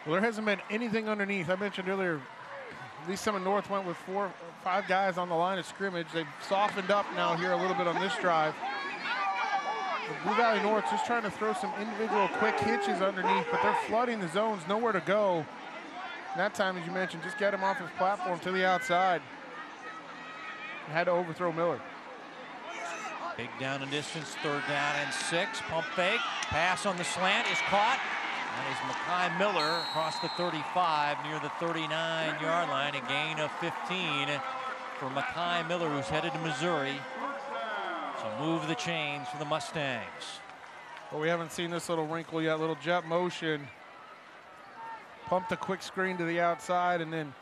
Well, there hasn't been anything underneath. I mentioned earlier, Lee Summit North went with 4 or 5 guys on the line of scrimmage. They've softened up now here a little bit on this drive. But Blue Valley North just trying to throw some individual quick hitches underneath, but they're flooding the zones, nowhere to go. And that time, as you mentioned, just get him off his platform to the outside. And had to overthrow Miller. Big down and distance, 3rd down and 6. Pump fake, pass on the slant is caught. That is Mackay Miller across the 35 near the 39-yard line. A gain of 15 for Mackay Miller, who's headed to Missouri. So move the chains for the Mustangs. Well, we haven't seen this little wrinkle yet, little jet motion. Pumped a quick screen to the outside and then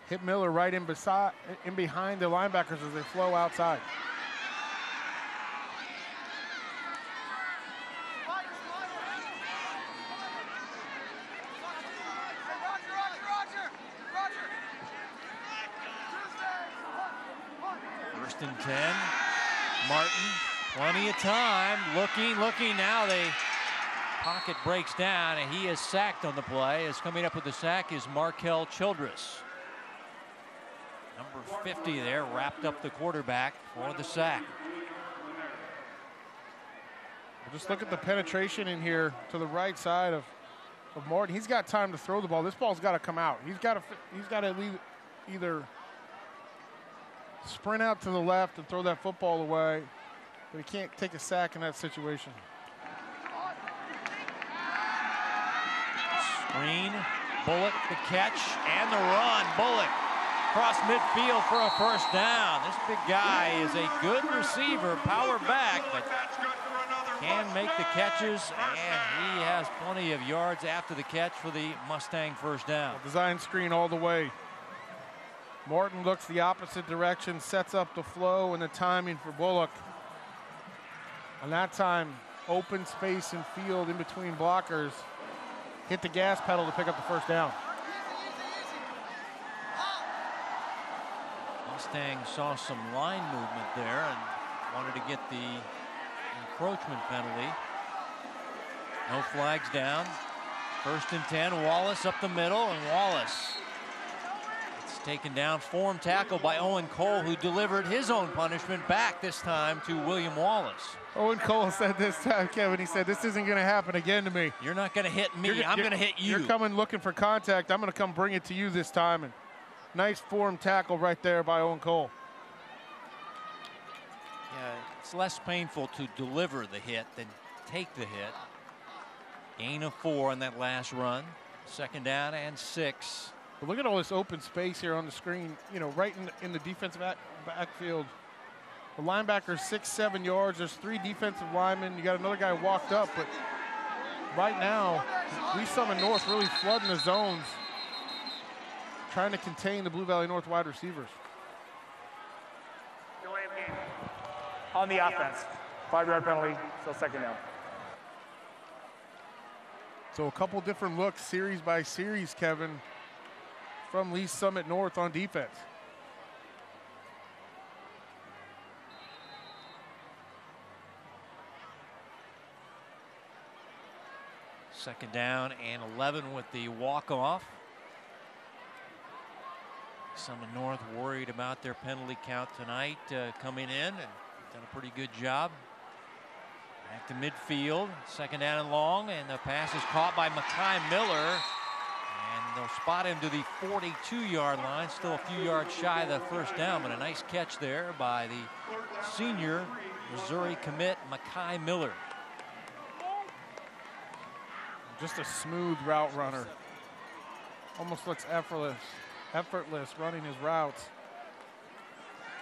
hit Miller right in behind the linebackers as they flow outside. First and 10. Martin, plenty of time. Looking now. The pocket breaks down, and he is sacked on the play. As coming up with the sack is Markel Childress. Number 50 there, wrapped up the quarterback for the sack. Just look at the penetration in here to the right side of Martin. He's got time to throw the ball. This ball's got to come out. He's got to either sprint out to the left and throw that football away, but he can't take a sack in that situation. Screen, Bullock the catch and the run. Bullock across midfield for a first down. This big guy is a good receiver, power back, but can make the catches, and he has plenty of yards after the catch for the Mustang first down. Design screen all the way. Martin looks the opposite direction, sets up the flow and the timing for Bullock. And that time, open space and field in between blockers. Hit the gas pedal to pick up the first down. Mustangs saw some line movement there and wanted to get the encroachment penalty. No flags down. 1st and 10. Wallace up the middle, and Wallace. It's taken down, form tackle by Owen Cole, who delivered his own punishment back this time to William Wallace. Owen Cole said this time, Kevin, he said, this isn't going to happen again to me. You're not going to hit me. I'm going to hit you. You're coming looking for contact. I'm going to come bring it to you this time. And nice form tackle right there by Owen Cole. Yeah, it's less painful to deliver the hit than take the hit. Gain of 4 on that last run. 2nd down and 6. But look at all this open space here on the screen, you know, right in the defensive backfield. The linebacker's 6-7 yards. There's 3 defensive linemen. You got another guy walked up, but right now, Lee Summit North really flooding the zones, trying to contain the Blue Valley North wide receivers. Delay of game on the offense. 5-yard penalty, still 2nd down. So a couple different looks, series by series, Kevin, from Lee Summit North on defense. Second down and 11 with the walk-off. Summit North worried about their penalty count tonight, coming in and done a pretty good job. Back to midfield, 2nd down and long, and the pass is caught by Mackay Miller, and they'll spot him to the 42-yard line, still a few yards shy of the first down, but a nice catch there by the senior Missouri commit Mackay Miller. Just a smooth route runner. Almost looks effortless running his routes.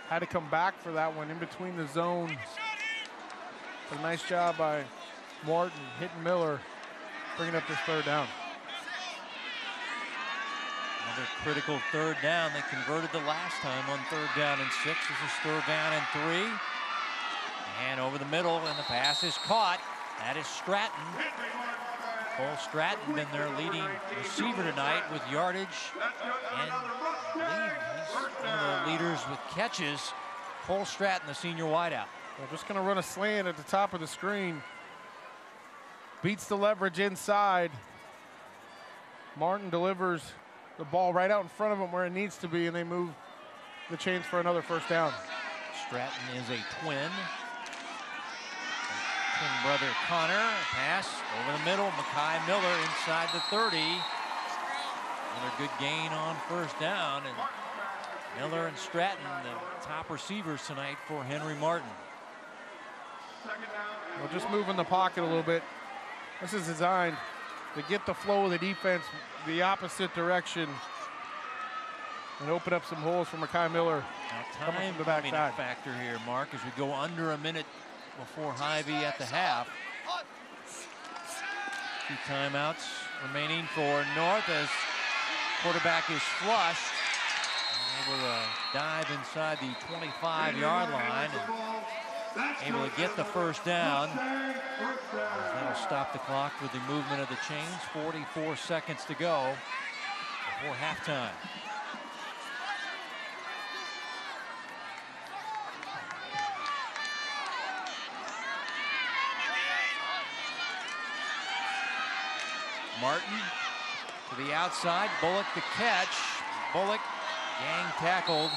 Had to come back for that one in between the zones. A nice job by Martin hitting Miller, bringing up this 3rd down. Another critical 3rd down. They converted the last time on 3rd down and 6. This is 3rd down and 3. And over the middle, and the pass is caught. That is Stratton. Cole Stratton been their leading receiver tonight with yardage, and I believe he's one of the leaders with catches. Cole Stratton, the senior wideout. They're just going to run a slant at the top of the screen. Beats the leverage inside. Martin delivers the ball right out in front of him where it needs to be, and they move the chains for another 1st down. Stratton is a twin. Twin brother Connor, pass over the middle. Mackay Miller inside the 30. Another good gain on 1st down, and Miller and Stratton, the top receivers tonight for Henry Martin. Well, just moving the pocket a little bit. This is designed to get the flow of the defense the opposite direction and open up some holes for Mackay Miller. Now, time the backside factor here, Mark, as we go under a minute before Hy-Vee at the half. 2 timeouts remaining for North as quarterback is flushed. Able to dive inside the 25-yard line and able to get the 1st down. That'll stop the clock with the movement of the chains. 44 seconds to go before halftime. Martin to the outside, Bullock the catch. Bullock gang tackled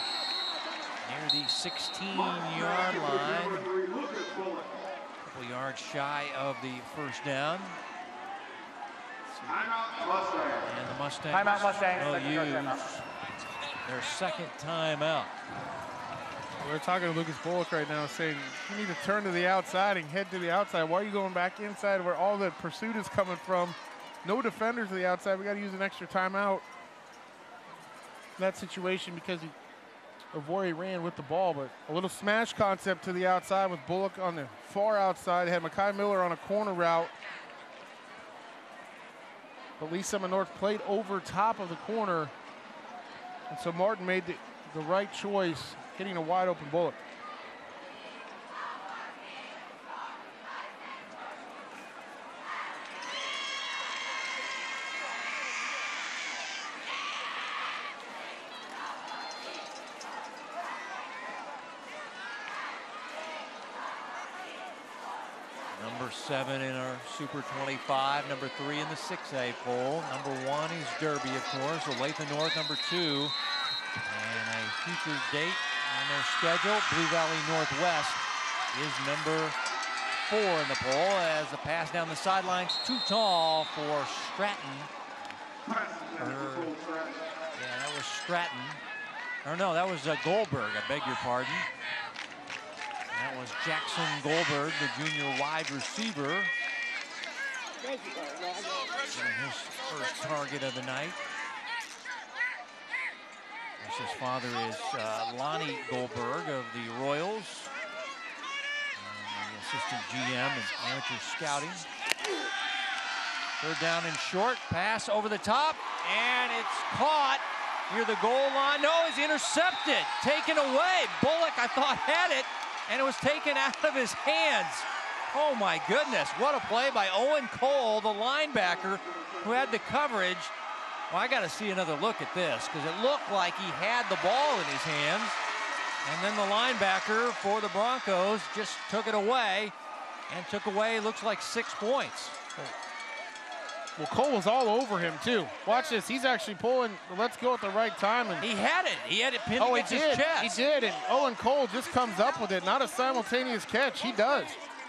near the 16-yard line. A couple yards shy of the 1st down. And the Mustangs will use their 2nd timeout. We're talking to Lucas Bullock right now saying, you need to turn to the outside and head to the outside. Why are you going back inside where all the pursuit is coming from? No defenders to the outside. We got to use an extra timeout in that situation because of where he ran with the ball. But a little smash concept to the outside with Bullock on the far outside. Had Mackay Miller on a corner route. But Lee Summit North played over top of the corner. And so Martin made the right choice, hitting a wide open Bullock. Number 7 in our Super 25, number 3 in the 6A poll. Number 1 is Derby, of course. Olathe North, number 2. And a future date on their schedule, Blue Valley Northwest is number 4 in the poll, as the pass down the sidelines too tall for Stratton. Yeah, that was Stratton. Or no, that was Goldberg, I beg your pardon. That was Jackson Goldberg, the junior wide receiver. His first target of the night. His father is Lonnie Goldberg of the Royals. The assistant GM and amateur scouting. Third down and short, pass over the top, and it's caught near the goal line. No, it's intercepted, taken away. Bullock, I thought, had it, and it was taken out of his hands. Oh my goodness, what a play by Owen Cole, the linebacker who had the coverage. Well, I got to see another look at this, because it looked like he had the ball in his hands, and then the linebacker for the Broncos just took it away, and took away, looks like 6 points. Well, Cole was all over him, too. Watch this. He's actually pulling the let's go at the right time. And he had it. He had it pinned against his chest. He did, and Owen Cole just comes up with it. Not a simultaneous catch. He does.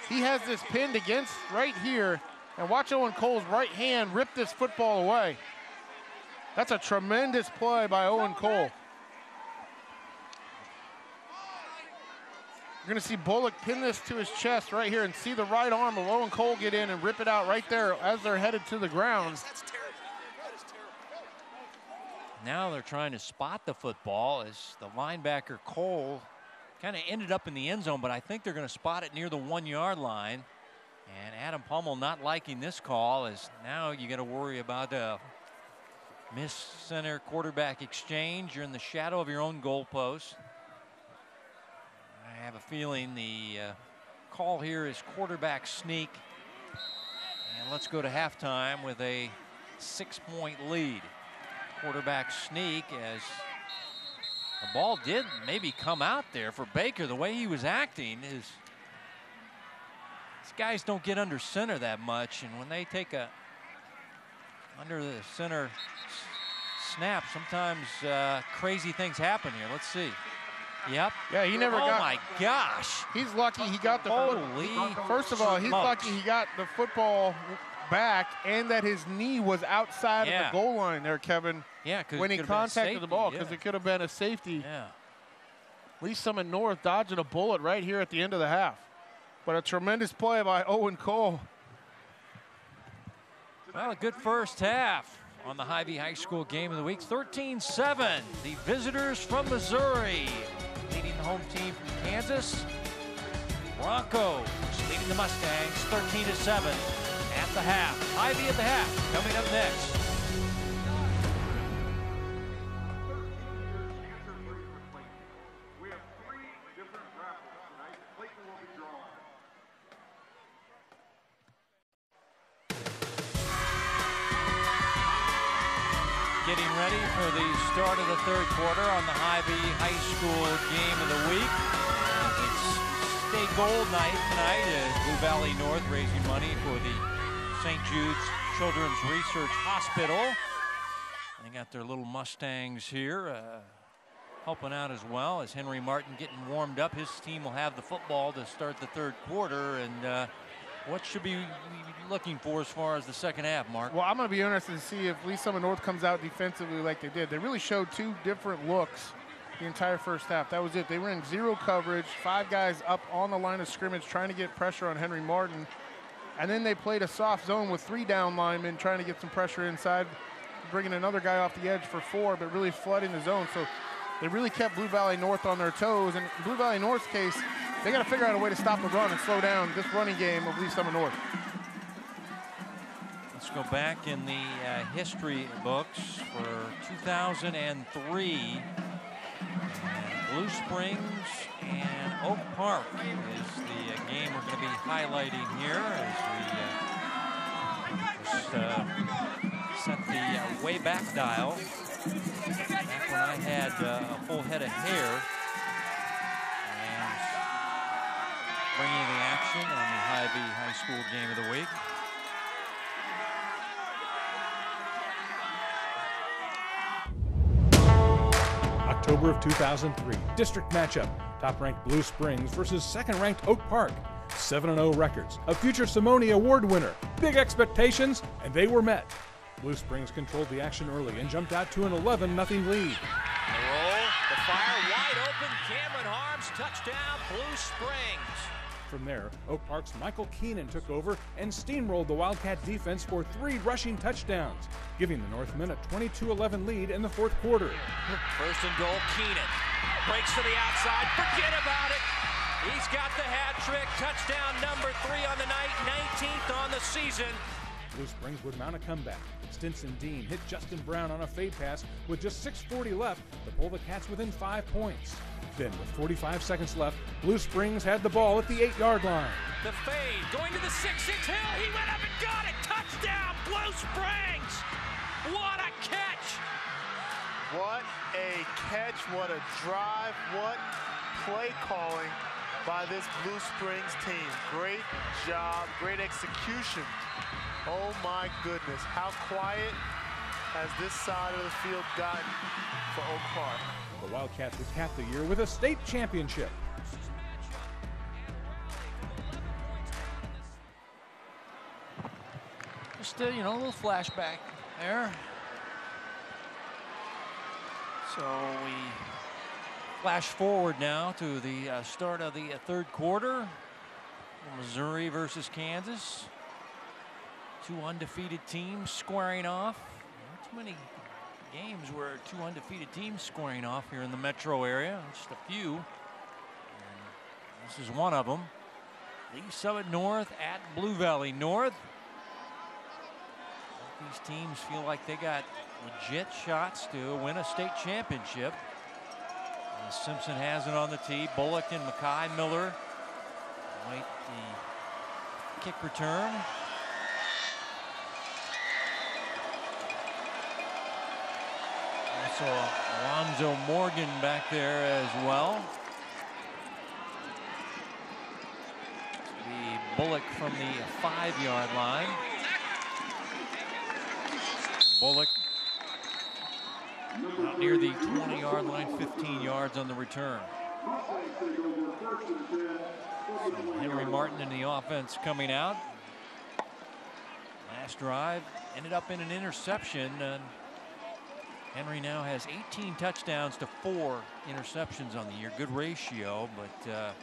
He has this pinned against right here, and watch Owen Cole's right hand rip this football away. That's a tremendous play by Owen Cole. You're going to see Bullock pin this to his chest right here and see the right arm of Owen Cole get in and rip it out right there as they're headed to the ground. Now they're trying to spot the football as the linebacker Cole kind of ended up in the end zone, but I think they're going to spot it near the 1-yard line. And Adam Pummel not liking this call, as now you got to worry about a missed center quarterback exchange. You're in the shadow of your own goalpost. I have a feeling the call here is quarterback sneak. And let's go to halftime with a 6-point lead. Quarterback sneak, as the ball did maybe come out there for Baker. The way he was acting is, these guys don't get under center that much, and when they take a under the center snap, sometimes crazy things happen here. Let's see. Yep. Yeah, he never got. Oh my gosh. He's lucky he got the football. First of all, he's lucky he got the football back and that his knee was outside of the goal line there, Kevin. Yeah, when he contacted the ball, because it could have been a safety. Yeah. Lee Summit North dodging a bullet right here at the end of the half. But a tremendous play by Owen Cole. Well, a good first half on the Hy-Vee High School Game of the Week. 13-7, the visitors from Missouri leading the home team from Kansas. Broncos leading the Mustangs 13-7 at the half. Hy-Vee at the half coming up next. We have 3 different raffles tonight. Clayton will be drawing. Getting ready for the start of the third quarter on the Hy-Vee High School Game of the Week. It's Stay Gold night tonight as Blue Valley North raising money for the St. Jude's Children's Research Hospital. They got their little Mustangs here helping out as well, as Henry Martin getting warmed up. His team will have the football to start the third quarter. And what should we be looking for as far as the second half, Mark? Well, I'm going to be interested to see if Lee Summit North comes out defensively like they did. They really showed 2 different looks the entire first half. That was it. They were in 0 coverage, 5 guys up on the line of scrimmage trying to get pressure on Henry Martin. And then they played a soft zone with 3 down linemen trying to get some pressure inside, bringing another guy off the edge for 4, but really flooding the zone. So they really kept Blue Valley North on their toes. And in Blue Valley North's case, they got to figure out a way to stop the run and slow down this running game of Lee Summit North. Let's go back in the history books for 2003. Blue Springs and Oak Park is the game we're going to be highlighting here as we just set the way back dial. Back when I had a full head of hair. And bringing you the action action on the Hy-Vee High School Game of the Week. October of 2003, district matchup. Top-ranked Blue Springs versus second-ranked Oak Park. 7-0 records, a future Simone Award winner, big expectations, and they were met. Blue Springs controlled the action early and jumped out to an 11-0 lead. The roll, the fire, wide open, Cameron Harms, touchdown, Blue Springs. From there, Oak Park's Michael Keenan took over and steamrolled the Wildcat defense for 3 rushing touchdowns, giving the Northmen a 22-11 lead in the fourth quarter. First and goal, Keenan breaks to the outside, forget about it. He's got the hat trick, touchdown number 3 on the night, 19th on the season. Blue Springs would mount a comeback. Stinson Dean hit Justin Brown on a fade pass with just 6:40 left to pull the Cats within 5 points. Then, with 45 seconds left, Blue Springs had the ball at the 8-yard line. The fade, going to the 6-6 hill, he went up and got it, touchdown, Blue Springs! What a catch! What a catch, what a drive, what play calling by this Blue Springs team. Great job, great execution. Oh my goodness, how quiet has this side of the field gotten for Oak Park. The Wildcats would cap the year with a state championship. Just a little flashback there. So we flash forward now to the start of the third quarter. Missouri versus Kansas. 2 undefeated teams squaring off. Not too many games where 2 undefeated teams squaring off here in the metro area. Just a few. And this is one of them. Lee Summit North at Blue Valley North. Both these teams feel like they got legit shots to win a state championship. And Simpson has it on the tee. Bullock and Mackay Miller wait the kick return. Also Alonzo Morgan back there as well. The Bullock from the 5-yard line. Bullock out near the 20-yard line, 15 yards on the return. So Henry Martin in the offense coming out. Last drive ended up in an interception. And Henry now has 18 touchdowns to 4 interceptions on the year. Good ratio, but that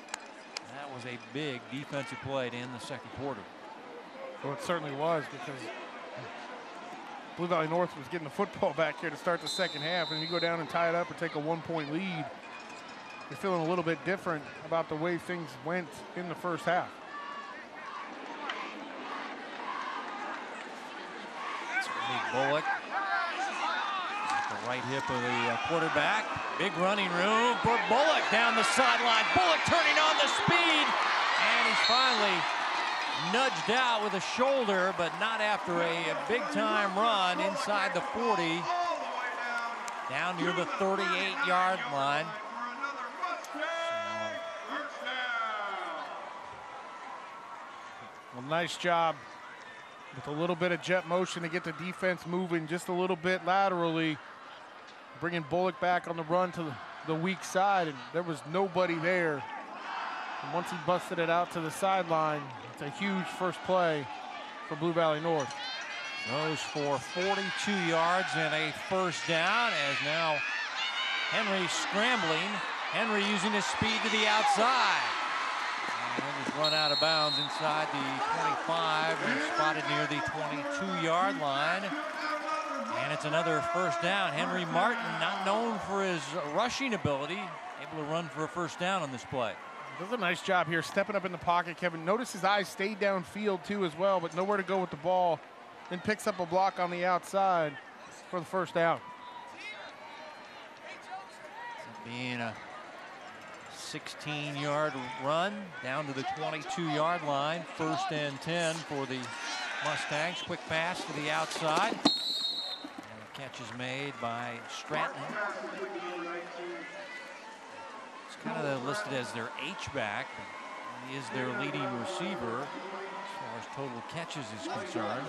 was a big defensive play to end the second quarter. Well, it certainly was, because Blue Valley North was getting the football back here to start the second half, and you go down and tie it up or take a 1-point lead, you're feeling a little bit different about the way things went in the first half. Bullock. The right hip of the quarterback. Big running room for Bullock down the sideline. Bullock turning on the speed, and he's finally nudged out with a shoulder, but not after a big-time run inside the 40, down near the 38-yard line. Well, nice job with a little bit of jet motion to get the defense moving just a little bit laterally, bringing Bullock back on the run to the weak side, and there was nobody there. And once he busted it out to the sideline, it's a huge first play for Blue Valley North. Goes for 42 yards and a first down, as now Henry scrambling. Henry using his speed to the outside. And Henry's run out of bounds inside the 25 and spotted near the 22-yard line. And it's another first down. Henry Martin, not known for his rushing ability, able to run for a first down on this play. Does a nice job here stepping up in the pocket, Kevin. Notice his eyes stayed downfield too as well, but nowhere to go with the ball. Then picks up a block on the outside for the first down. Being a 16-yard run down to the 22-yard line. First and 10 for the Mustangs. Quick pass to the outside. And the catch is made by Stratton. It's kind of listed as their H-back. He is their leading receiver as far as total catches is concerned.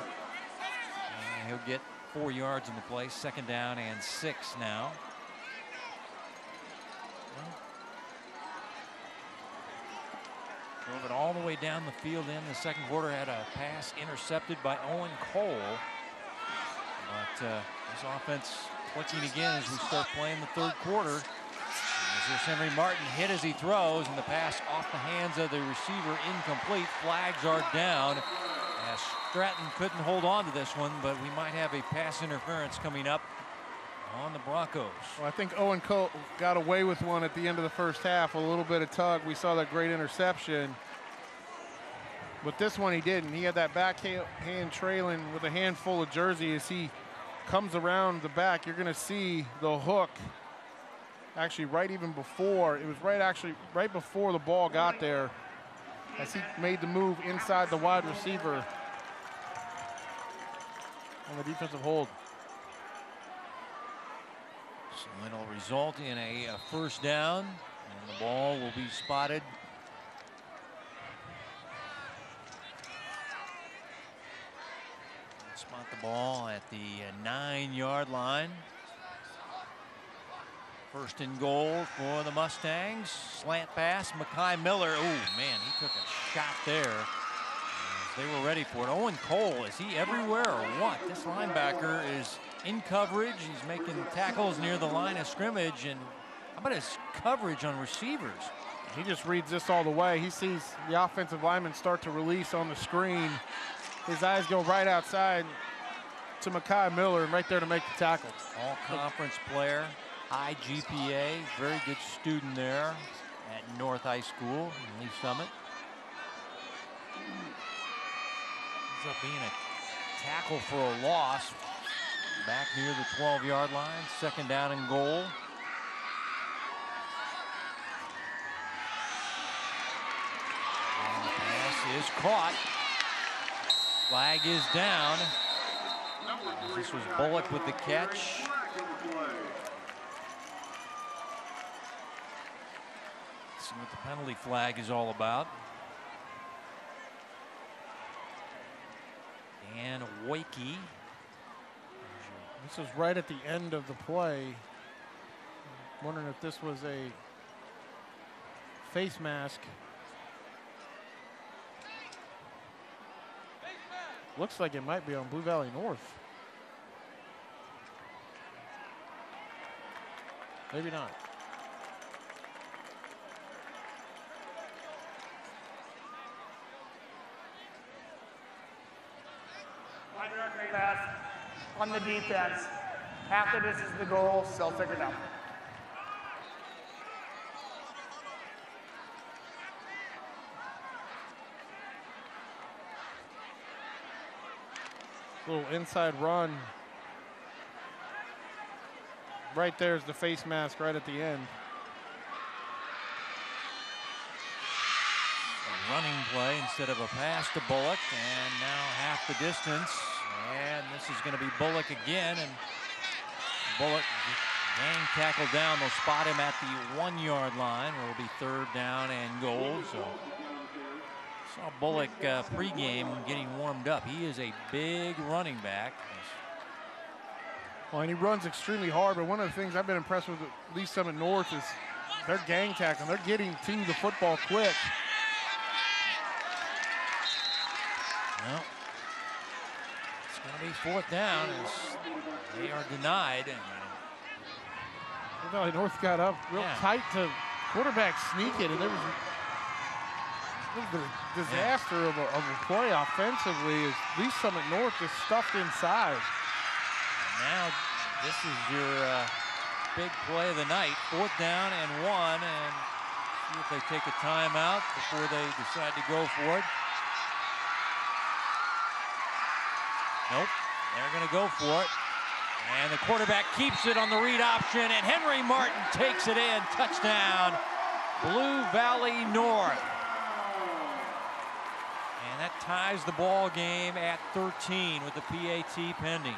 And he'll get 4 yards in the play. 2nd down and 6 now. Drove it all the way down the field in the 2nd quarter. Had a pass intercepted by Owen Cole. But this offense clicking again as we start playing the 3rd quarter. As here's Henry Martin hit as he throws, and the pass off the hands of the receiver incomplete. Flags are down as Stratton couldn't hold on to this one, but we might have a pass interference coming up on the Broncos. Well, I think Owen Cole got away with one at the end of the 1st half, a little bit of tug. We saw that great interception. But this one he didn't. He had that backhand trailing with a handful of jersey. As he comes around the back, you're going to see the hook actually right even before. It was right before the ball got there as he made the move inside the wide receiver on the defensive hold. So it'll result in a 1st down, and the ball will be spotted spot the ball at the 9-yard line. 1st and goal for the Mustangs. Slant pass, Mekhi Miller. Oh man, he took a shot there. They were ready for it. Owen Cole, is he everywhere or what? This linebacker is in coverage. He's making tackles near the line of scrimmage. And how about his coverage on receivers? He just reads this all the way. He sees the offensive lineman start to release on the screen. His eyes go right outside to Mekhi Miller and right there to make the tackle. All-conference player, high GPA, very good student there at North High School in Lee Summit. Ends up being a tackle for a loss back near the 12-yard line. 2nd down and goal. And the pass is caught. Flag is down. This was Bullock with the catch. Let's see what the penalty flag is all about. Dan Wakey. This was right at the end of the play. I'm wondering if this was a face mask. Looks like it might be on Blue Valley North. Maybe not. Pass on the defense. After this is the goal, they'll figure it out. Little inside run. Right there's the face mask right at the end. A running play instead of a pass to Bullock, and now half the distance. And this is going to be Bullock again, and Bullock gang tackle down. They'll spot him at the 1-yard line, where it'll be 3rd down and goal. So saw Bullock pregame getting warmed up. He is a big running back. Well, and he runs extremely hard, but one of the things I've been impressed with at Lee Summit North is their gang tackling. They're getting to the football quick. Well, it's going to be 4th down as they are denied. Blue Valley North got up real tight to quarterback sneak it, and there was a disaster of a play offensively as Lee Summit North just stuffed inside. Now this is your big play of the night. 4th down and 1, and see if they take a timeout before they decide to go for it. Nope, they're going to go for it. And the quarterback keeps it on the read option, and Henry Martin takes it in. Touchdown, Blue Valley North. And that ties the ball game at 13 with the PAT pending.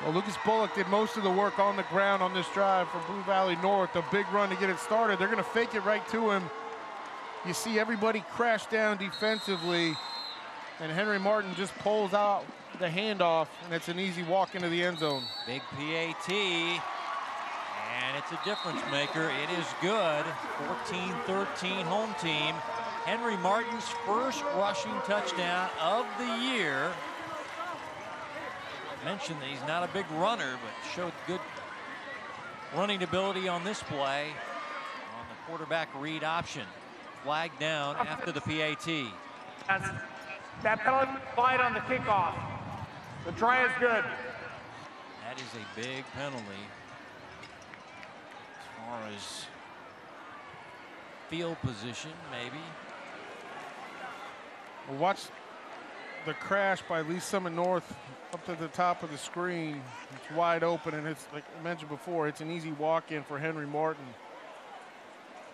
Well, Lucas Bullock did most of the work on the ground on this drive for Blue Valley North. A big run to get it started. They're going to fake it right to him. You see everybody crash down defensively, and Henry Martin just pulls out the handoff, and it's an easy walk into the end zone. Big PAT, and it's a difference maker. It is good. 14-13 home team. Henry Martin's first rushing touchdown of the year. Mentioned that he's not a big runner, but showed good running ability on this play on the quarterback read option. Flag down after the PAT. That penalty applied on the kickoff. The try is good. That is a big penalty as far as field position, maybe. We'll watch the crash by Lee Summit North up to the top of the screen. It's wide open, and it's, like I mentioned before, it's an easy walk-in for Henry Martin.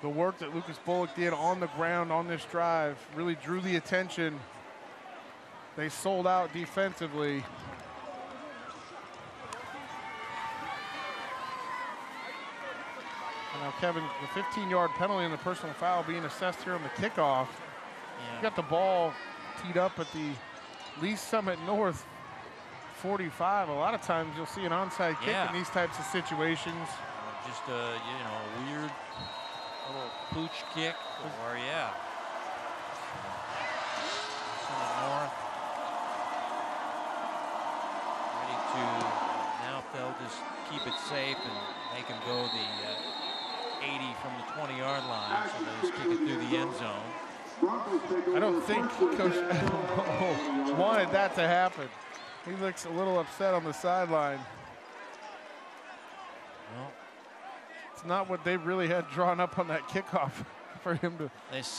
The work that Lucas Bullock did on the ground on this drive really drew the attention. They sold out defensively. And now, Kevin, the 15-yard penalty and the personal foul being assessed here on the kickoff. Yeah. You got the ball teed up at the Lee Summit North 45. A lot of times you'll see an onside kick in these types of situations. Just a weird little pooch kick, or Summit North ready to, now if they'll just keep it safe and make him go the 80 from the 20-yard line, so they'll just kick it through the end zone. I don't think Coach wanted that to happen. He looks a little upset on the sideline. Well, it's not what they really had drawn up on that kickoff for him to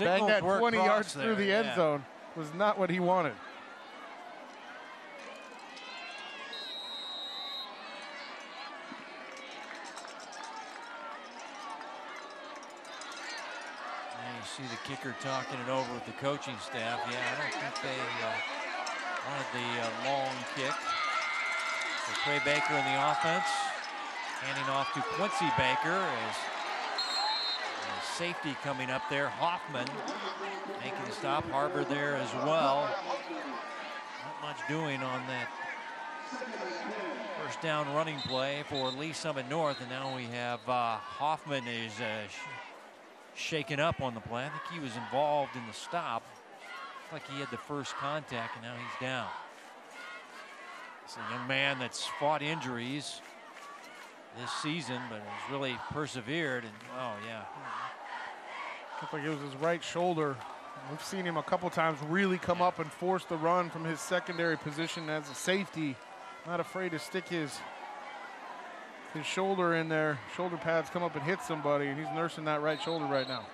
bang that 20 yards through the end zone. Was not what he wanted. You see the kicker talking it over with the coaching staff. Yeah, I don't think they wanted the long kick. So Trey Baker in the offense, handing off to Quincy Baker as safety coming up there. Hoffman making the stop. Harbor there as well. Not much doing on that first down running play for Lee Summit North, and now we have Hoffman is shaken up on the play. I think he was involved in the stop. Looked like he had the first contact, and now he's down. It's a young man that's fought injuries this season, but has really persevered. And Looked like it was his right shoulder. We've seen him a couple times really come up and force the run from his secondary position as a safety. Not afraid to stick his shoulder in there. Shoulder pads come up and hit somebody, and he's nursing that right shoulder right now.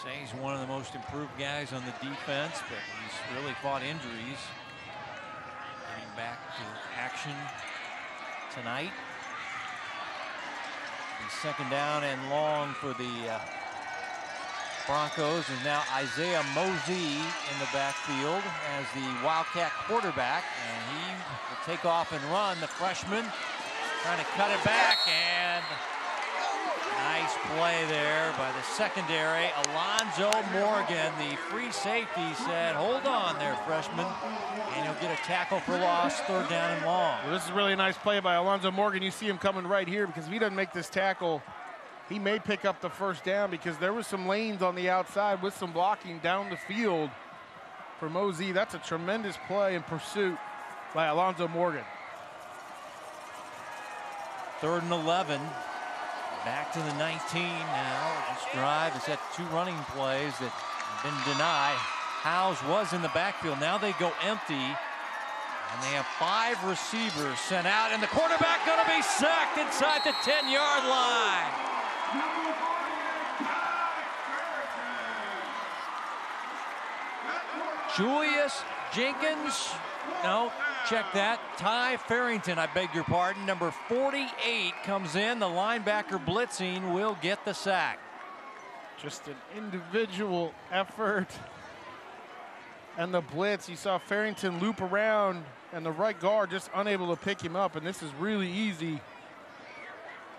Say he's one of the most improved guys on the defense, but he's really fought injuries. Getting back to action tonight. Second down and long for the Broncos, and now Isaiah Mosey in the backfield as the Wildcat quarterback, and he will take off and run. The freshman trying to cut it back, and nice play there by the secondary. Alonzo Morgan, the free safety, said, hold on there, freshman, and he'll get a tackle for loss, third down and long. Well, this is really a nice play by Alonzo Morgan. You see him coming right here, because if he doesn't make this tackle, he may pick up the first down, because there was some lanes on the outside with some blocking down the field for Mosey. That's a tremendous play in pursuit by Alonzo Morgan. 3rd and 11. Back to the 19 now. This drive has had 2 running plays that have been denied. Howes was in the backfield. Now they go empty, and they have 5 receivers sent out, and the quarterback going to be sacked inside the 10-yard line. Julius Jenkins, no, check that. Ty Farrington, I beg your pardon. Number 48 comes in. The linebacker blitzing will get the sack. Just an individual effort. and the blitz. You saw Farrington loop around, and the right guard just unable to pick him up, and this is really easy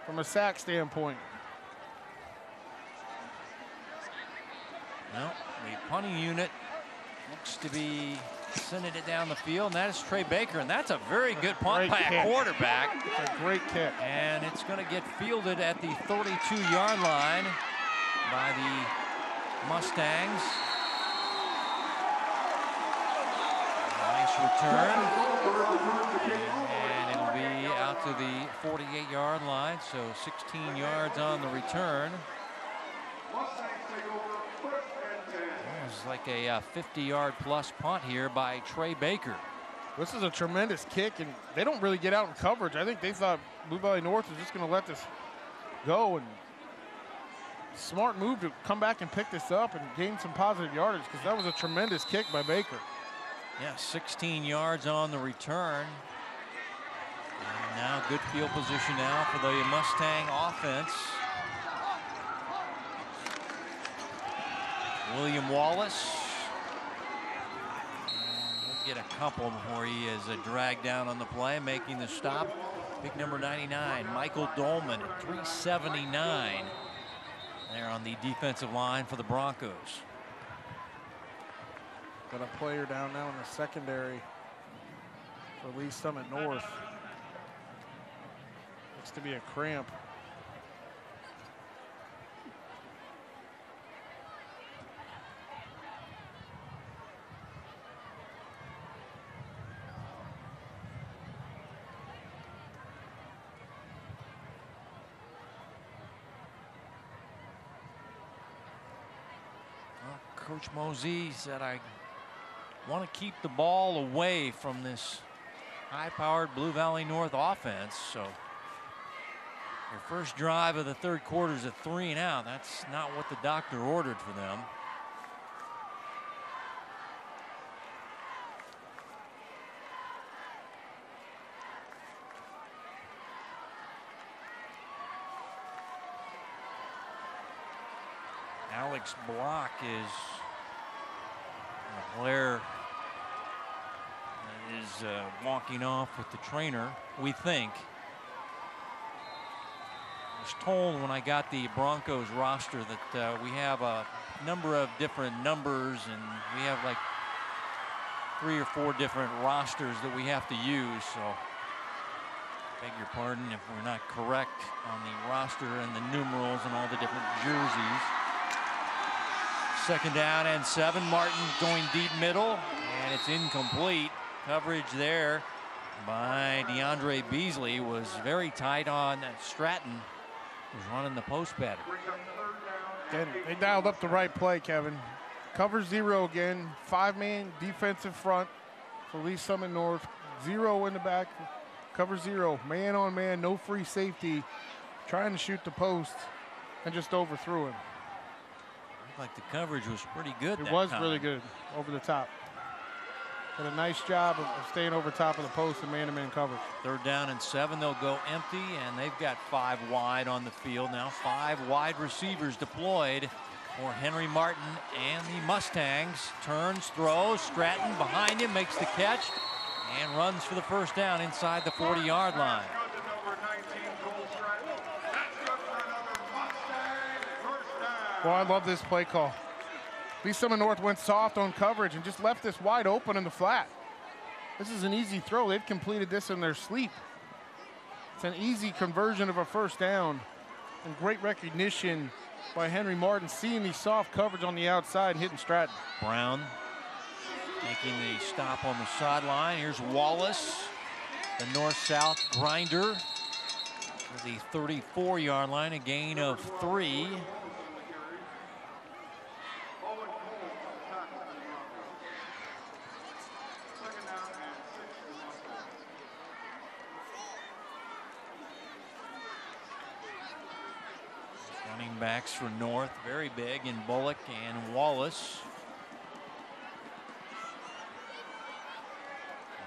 from a sack standpoint. Well, the punting unit looks to be sending it down the field, and that is Trey Baker, and that's a very good punt by a quarterback. It's a great kick. And it's going to get fielded at the 32-yard line by the Mustangs. Nice return. And it'll be out to the 48-yard line, so 16 yards on the return. It was like a 50-yard plus punt here by Trey Baker. This is a tremendous kick, and they don't really get out in coverage. I think they thought Blue Valley North was just going to let this go, and smart move to come back and pick this up and gain some positive yardage, because that was a tremendous kick by Baker. Yeah, 16 yards on the return. And now good field position now for the Mustang offense. William Wallace. And we'll get a couple before he is dragged down on the play, making the stop. Pick number 99, Michael Dolman at 379. There on the defensive line for the Broncos. Got a player down now in the secondary for Lee Summit North. Looks to be a cramp. Coach Mosey said, I want to keep the ball away from this high-powered Blue Valley North offense. So their first drive of the third quarter is a 3 and out. That's not what the doctor ordered for them. Alex Block is a player that is walking off with the trainer, we think. I was told when I got the Broncos roster that we have a number of different numbers, and we have like 3 or 4 different rosters that we have to use. So beg your pardon if we're not correct on the roster and the numerals and all the different jerseys. Second down and 7. Martin going deep middle, and it's incomplete. Coverage there by DeAndre Beasley was very tight on Stratton, who's running the post better. And they dialed up the right play, Kevin. Cover 0 again. 5-man defensive front for Lee Summit North. 0 in the back. Cover 0. Man on man, no free safety. Trying to shoot the post and just overthrew him. Like the coverage was pretty good. It was really good over the top. Did a nice job of staying over top of the post and man-to-man coverage. Third down and 7. They'll go empty, and they've got 5 wide on the field now. 5 wide receivers deployed for Henry Martin and the Mustangs. Turns, throws, Stratton behind him, makes the catch, and runs for the first down inside the 40-yard line. Well, I love this play call. Lee Summit North went soft on coverage and just left this wide open in the flat. This is an easy throw. They've completed this in their sleep. It's an easy conversion of a first down, and great recognition by Henry Martin, seeing the soft coverage on the outside, hitting Stratton. Brown making the stop on the sideline. Here's Wallace, the north-south grinder, to the 34-yard line, a gain of 3. Backs for North, very big in Bullock and Wallace.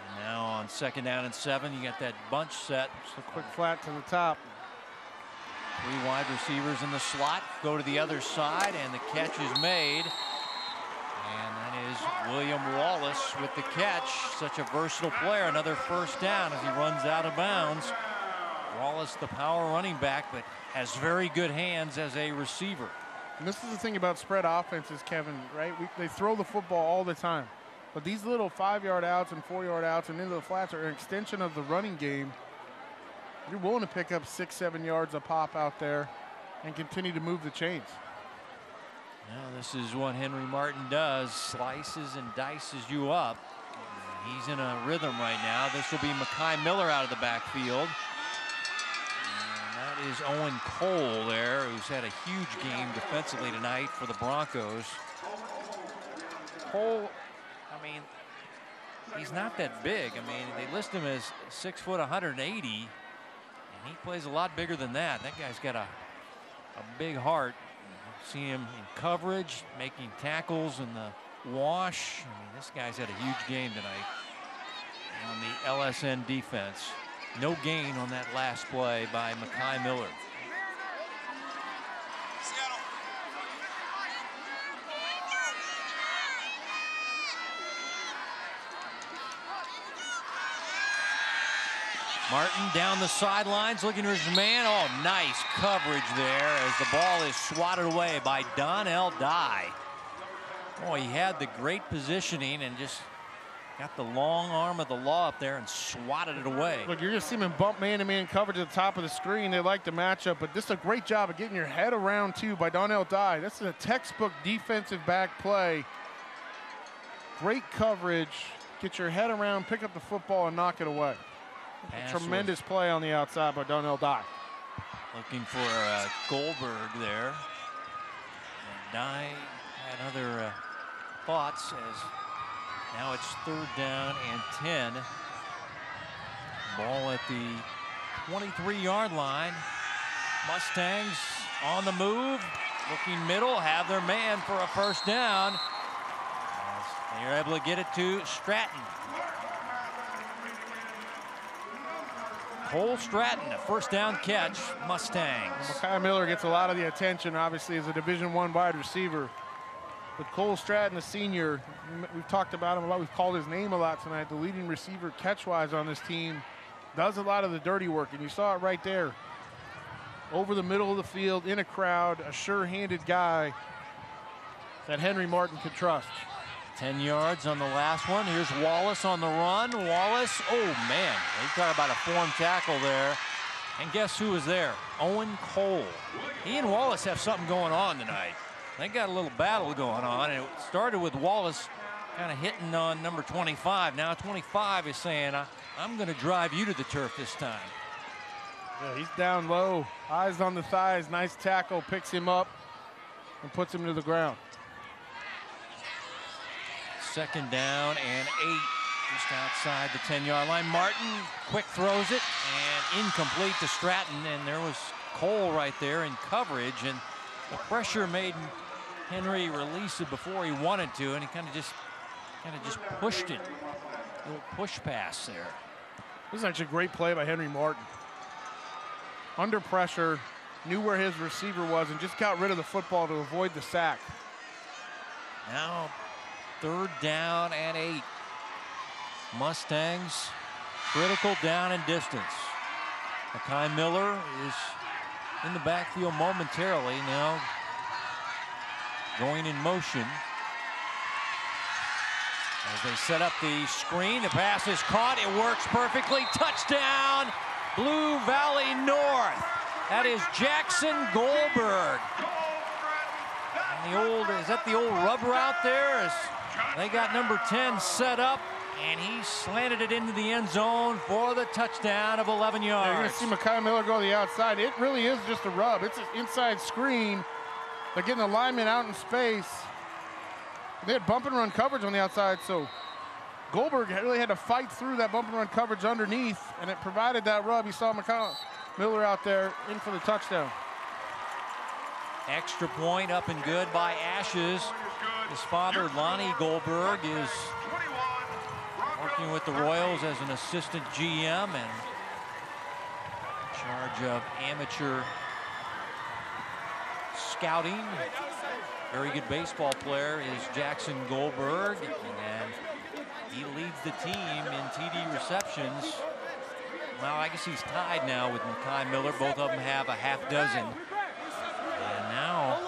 And now on second down and 7, you got that bunch set. Just a quick flat to the top. 3 wide receivers in the slot, go to the other side, and the catch is made. And that is William Wallace with the catch. Such a versatile player. Another first down as he runs out of bounds. Wallace, the power running back, but has very good hands as a receiver. And this is the thing about spread offenses, Kevin, right? They throw the football all the time. But these little 5-yard outs and 4-yard outs and into the flats are an extension of the running game. You're willing to pick up 6-7 yards a pop out there and continue to move the chains. Now this is what Henry Martin does. Slices and dices you up. He's in a rhythm right now. This will be Mekhi Miller out of the backfield. And that is Owen Cole there, who's had a huge game defensively tonight for the Broncos. Cole, I mean, he's not that big. I mean, they list him as 6 foot 180, and he plays a lot bigger than that. That guy's got a big heart. See him in coverage, making tackles in the wash. I mean, this guy's had a huge game tonight on the LSN defense. No gain on that last play by Mekhi Miller. Martin down the sidelines looking for his man. Oh, nice coverage there as the ball is swatted away by Donnell Dye. Boy, he had the great positioning and just got the long arm of the law up there and swatted it away. Look, you're just seeing him bump man-to-man coverage at the top of the screen. They like the matchup, but this is a great job of getting your head around, too, by Donnell Dye. This is a textbook defensive back play. Great coverage. Get your head around, pick up the football, and knock it away. Tremendous play on the outside by Donnell Dye. Looking for Goldberg there. And Dye had other thoughts as now it's 3rd down and 10. Ball at the 23-yard line. Mustangs on the move, looking middle, have their man for a first down. As they're able to get it to Stratton. Cole Stratton, a first down catch, Mustangs. Mekhi Miller gets a lot of the attention, obviously, as a Division I wide receiver. But Cole Stratton, the senior, we've talked about him a lot. We've called his name a lot tonight. The leading receiver catch-wise on this team does a lot of the dirty work, and you saw it right there. Over the middle of the field, in a crowd, a sure-handed guy that Henry Martin could trust. 10 yards on the last one. Here's Wallace on the run. Wallace, oh man, they talk about a form tackle there. And guess who was there? Owen Cole. He and Wallace have something going on tonight. They got a little battle going on, and it started with Wallace kind of hitting on number 25. Now 25 is saying, I'm going to drive you to the turf this time. Yeah, he's down low, eyes on the thighs, nice tackle, picks him up and puts him to the ground. 2nd down and 8, just outside the 10-yard line. Martin quick throws it and incomplete to Stratton, and there was Cole right there in coverage, and the pressure made Henry release it before he wanted to, and he kind of just pushed it. A little push pass there. This is actually a great play by Henry Martin. Under pressure, knew where his receiver was, and just got rid of the football to avoid the sack. Now 3rd down and 8. Mustangs critical down and distance. Mekhi Miller is in the backfield momentarily now, going in motion. As they set up the screen, the pass is caught. It works perfectly. Touchdown, Blue Valley North. That is Jackson Goldberg. And is that the old rub route there? As they got number 10 set up, and he slanted it into the end zone for the touchdown of 11 yards. You're going to see Mekhi Miller go to the outside. It really is just a rub. It's an inside screen. They're getting the lineman out in space. They had bump and run coverage on the outside, so Goldberg really had to fight through that bump and run coverage underneath, and it provided that rub. You saw Mekhi Miller out there in for the touchdown. Extra point up and good by Ashes. His father, Lonnie Goldberg, is working with the Royals as an assistant GM and in charge of amateur scouting. Very good baseball player is Jackson Goldberg, and he leads the team in TD receptions. Well, I guess he's tied now with Makai Miller. Both of them have a half dozen. And now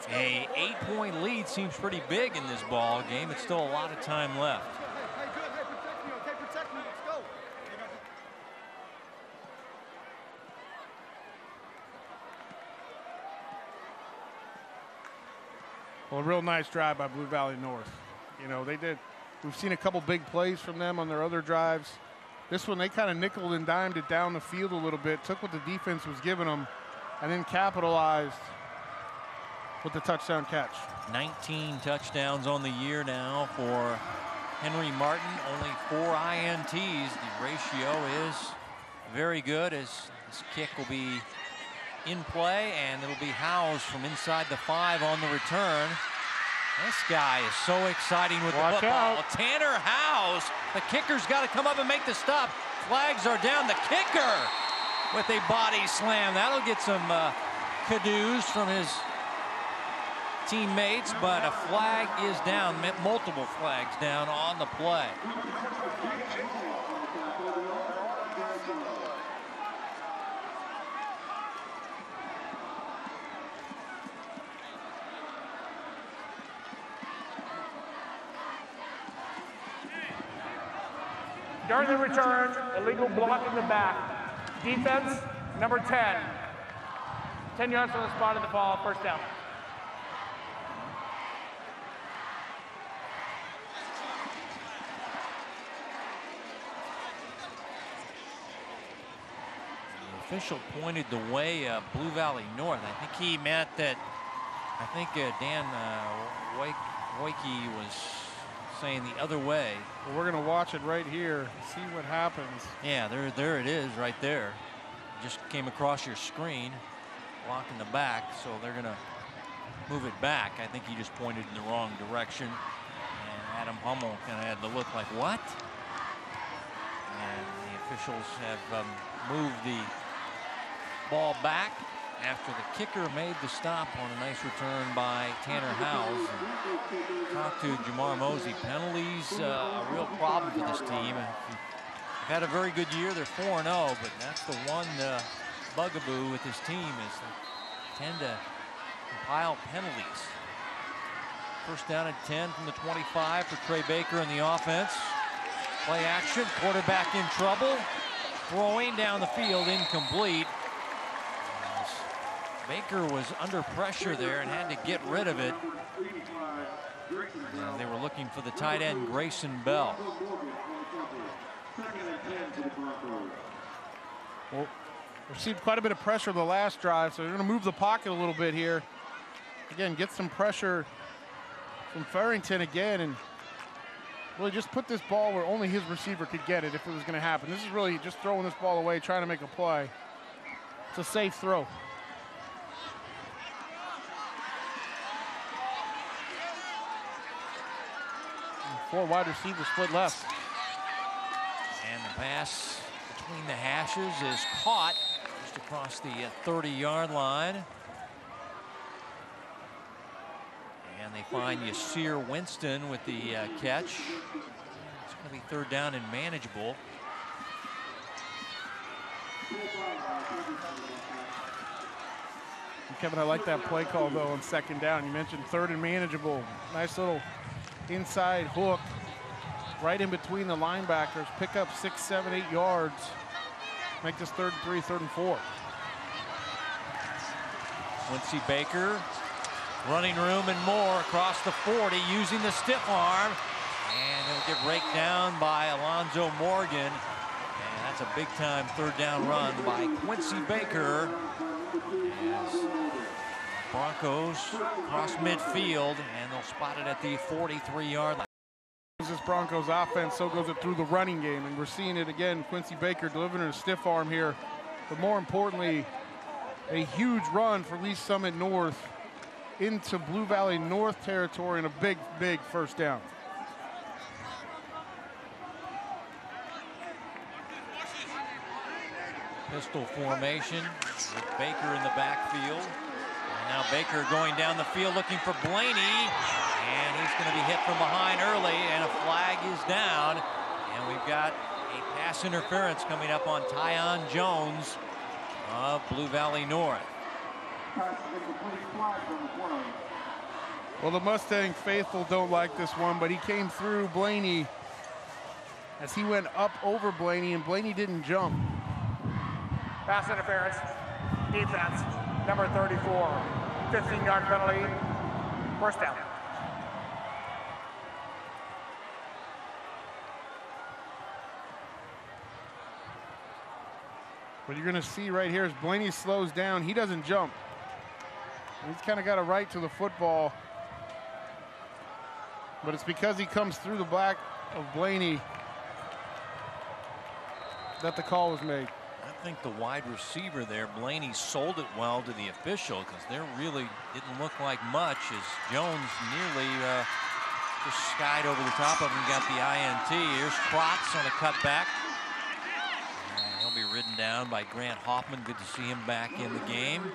a 8-point lead seems pretty big in this ball game. It's still a lot of time left. Well, a real nice drive by Blue Valley North. You know, we've seen a couple big plays from them on their other drives. This one, they kind of nickeled and dimed it down the field a little bit, took what the defense was giving them, and then capitalized with the touchdown catch. 19 touchdowns on the year now for Henry Martin, only 4 INTs. The ratio is very good as this kick will be in play, and it'll be Howes from inside the 5 on the return. This guy is so exciting with the football. Tanner Howes, the kicker's got to come up and make the stop. Flags are down. The kicker with a body slam. That'll get some cadoos from his teammates, but a flag is down, multiple flags down on the play. During the return, illegal block in the back. Defense, number 10. 10 yards from the spot of the ball, first down. The official pointed the way Blue Valley North. I think he meant that, Dan Wakey was saying the other way. Well, we're going to watch it right here, see what happens. Yeah, there it is right there. Just came across your screen, blocking the back, so they're going to move it back. I think he just pointed in the wrong direction, and Adam Hummel kind of had the look like, what? And the officials have moved the ball back after the kicker made the stop on a nice return by Tanner Howes. Talk to Jamar Mosey. Penalties a real problem for this team. They've had a very good year. They're 4-0, but that's the one bugaboo with this team is they tend to compile penalties. First down and 10 from the 25 for Trey Baker in the offense. Play action, quarterback in trouble. Throwing down the field, incomplete. Baker was under pressure there and had to get rid of it. And they were looking for the tight end, Grayson Bell. Well, received quite a bit of pressure the last drive, so they're going to move the pocket a little bit here. Again, get some pressure from Farrington again, and really just put this ball where only his receiver could get it if it was going to happen. This is really just throwing this ball away, trying to make a play. It's a safe throw. Four wide receivers split left. And the pass between the hashes is caught just across the 30-yard line. And they find Yasir Winston with the catch. It's going to be third down and manageable. Kevin, I like that play call, though, on second down. You mentioned third and manageable. Nice little inside hook right in between the linebackers. Pick up 6, 7, 8 yards. Make this 3rd and 3, 3rd and 4. Quincy Baker, running room and more across the 40 using the stiff arm. And it'll get raked down by Alonzo Morgan. And that's a big-time third down run by Quincy Baker. As Broncos cross midfield, and they'll spot it at the 43-yard line. This Broncos offense, so goes it through the running game, and we're seeing it again. Quincy Baker delivering a stiff arm here, but more importantly, a huge run for Lee Summit North into Blue Valley North territory and a big, big first down. Pistol formation with Baker in the backfield. And now Baker going down the field looking for Blaney. And he's going to be hit from behind early, and a flag is down. And we've got a pass interference coming up on Tyon Jones of Blue Valley North. Well, the Mustang faithful don't like this one, but he came through Blaney as he went up over Blaney, and Blaney didn't jump. Pass interference. Defense. Number 34. 15-yard penalty. First down. What you're going to see right here is Blaney slows down. He doesn't jump. He's kind of got a right to the football. But it's because he comes through the back of Blaney that the call was made. I think the wide receiver there, Blaney, sold it well to the official, because there really didn't look like much as Jones nearly just skied over the top of him and got the INT. Here's Trotz on a cutback. And he'll be ridden down by Grant Hoffman. Good to see him back in the game,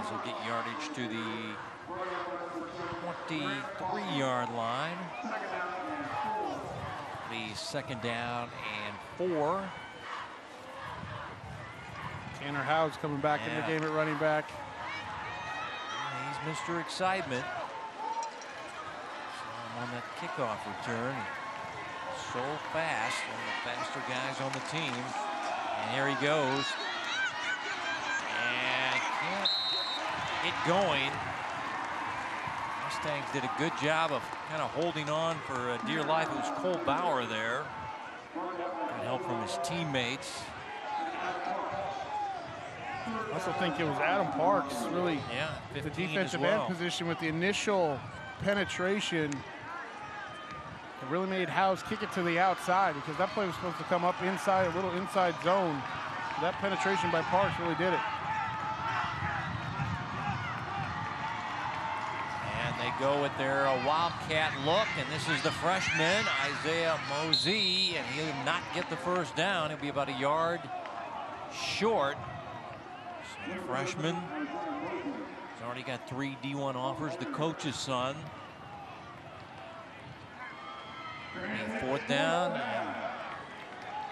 as he'll get yardage to the 23-yard line. The second down and 4. Tanner Howard's coming back in the game at running back. He's Mr. Excitement. So on that kickoff return. So fast, one of the faster guys on the team. And here he goes. And can't get going. Mustangs did a good job of kind of holding on for dear life. It was Cole Bauer there. Good help from his teammates. I also think it was Adam Parks, really, the 15 defensive as well. end position with the initial penetration. It really made Howes kick it to the outside, because that play was supposed to come up inside, a little inside zone. That penetration by Parks really did it. And they go with their Wildcat look, and this is the freshman, Isaiah Mosey, and he'll not get the first down. He'll be about a yard short. So the freshman has already got 3 D1 offers, the coach's son. And 4th down, and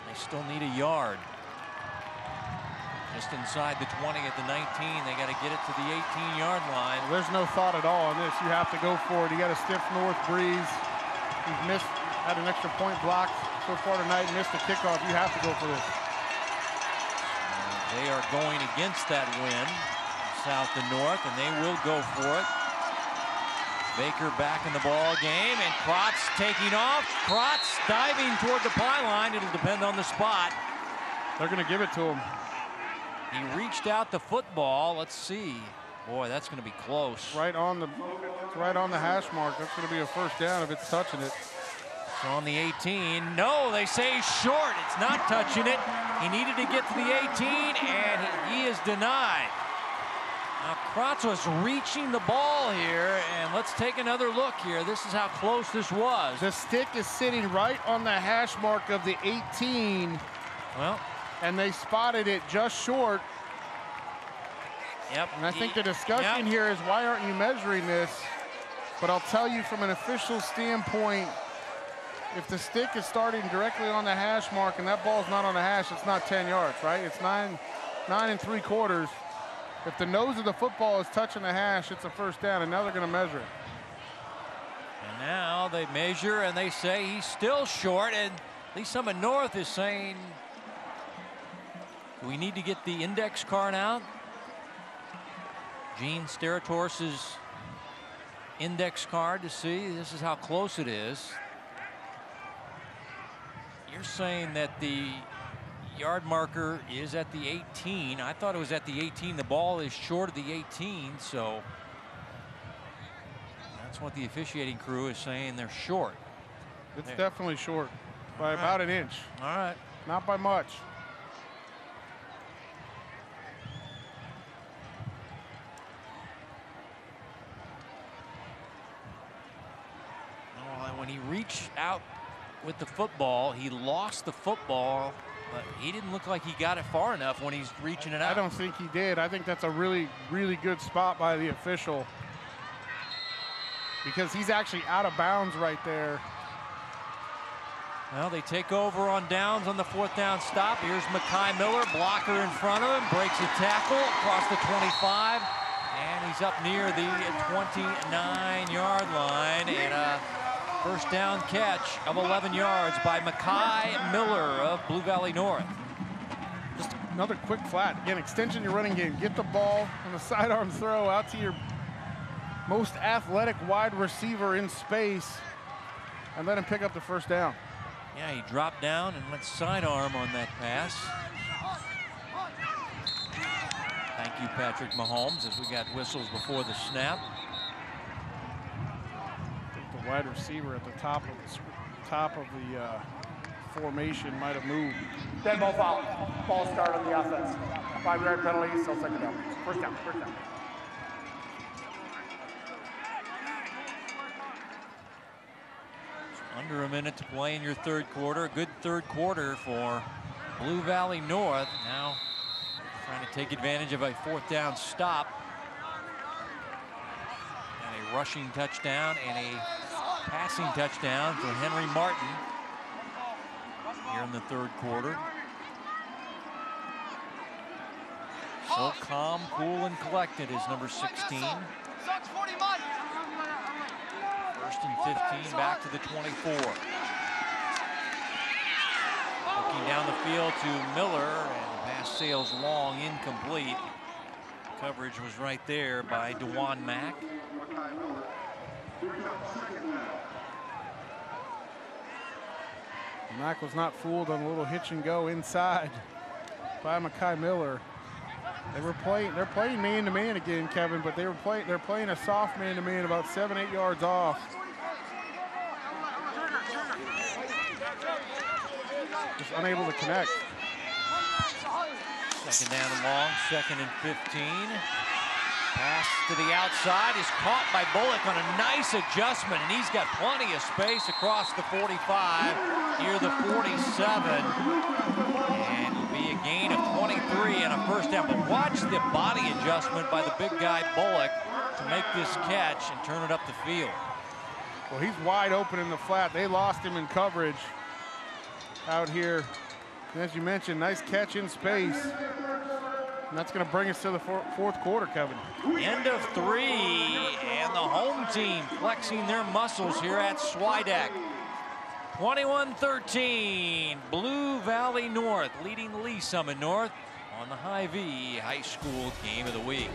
they still need a yard. Just inside the 20 at the 19, they got to get it to the 18-yard line. Well, there's no thought at all on this. You have to go for it. You got a stiff north breeze. You've missed, had an extra point blocked so far tonight, missed the kickoff. You have to go for this. They are going against that wind, south to north, and they will go for it. Baker back in the ball game, and Trotz taking off. Trotz diving toward the pylon. It'll depend on the spot. They're going to give it to him. He reached out the football. Let's see. Boy, that's going to be close. Right on the hash mark. That's going to be a first down if it's touching it. So on the 18. No, they say short. It's not touching it. He needed to get to the 18, and he is denied. Now, Trotz was reaching the ball here, and let's take another look here. This is how close this was. The stick is sitting right on the hash mark of the 18. Well, and they spotted it just short. Yep. And I think the discussion here is, why aren't you measuring this? But I'll tell you, from an official standpoint, if the stick is starting directly on the hash mark and that ball's not on the hash, it's not 10 yards, right? It's 9 3/4. If the nose of the football is touching the hash, it's a first down, and now they're going to measure it. And now they measure, and they say he's still short, and at least some at North is saying, do we need to get the index card out? Gene Sterators's index card to see. This is how close it is. You're saying that the yard marker is at the 18. I thought it was at the 18. The ball is short of the 18, so that's what the officiating crew is saying. They're short. It's definitely short by about an inch. All right. Not by much. When he reached out with the football, he lost the football But he didn't look like he got it far enough when he's reaching it out. I don't think he did. I think that's a really, really good spot by the official, because he's actually out of bounds right there. Well, they take over on downs on the 4th down stop. Here's Makai Miller, blocker in front of him, breaks a tackle across the 25, and he's up near the 29-yard line, and a first down catch of 11 yards by Makai Miller of Blue Valley North. Just another quick flat. Again, extension your running game. Get the ball on the sidearm throw out to your most athletic wide receiver in space and let him pick up the first down. Yeah, he dropped down and went sidearm on that pass. Thank you, Patrick Mahomes, as we got whistles before the snap. I think the wide receiver at the top of the formation might have moved. Dead ball foul. Ball start on the offense. 5-yard penalty, still second down. First down, first down. Under a minute to play in your third quarter. Good third quarter for Blue Valley North. Now trying to take advantage of a 4th down stop. And a rushing touchdown and a passing touchdown for Henry Martin here in the third quarter. So calm, cool, and collected is number 16. First and 15, back to the 24. Looking down the field to Miller, and the pass sails long, incomplete. Coverage was right there by DeJuan Mack. Mack was not fooled on a little hitch and go inside by Makai Miller. They're playing man-to-man again, Kevin, but they're playing a soft man-to-man about 7-8 yards off. Just unable to connect. Second down and long, 2nd and 15. Pass to the outside is caught by Bullock on a nice adjustment, and he's got plenty of space across the 45, near the 47. And it'll be a gain of 23 and a first down. But watch the body adjustment by the big guy Bullock to make this catch and turn it up the field. Well, he's wide open in the flat. They lost him in coverage out here. And as you mentioned, nice catch in space. And that's going to bring us to the fourth quarter, Kevin. End of 3, and the home team flexing their muscles here at Swideck. 21-13, Blue Valley North leading Lee Summit North on the Hy-Vee High School Game of the Week.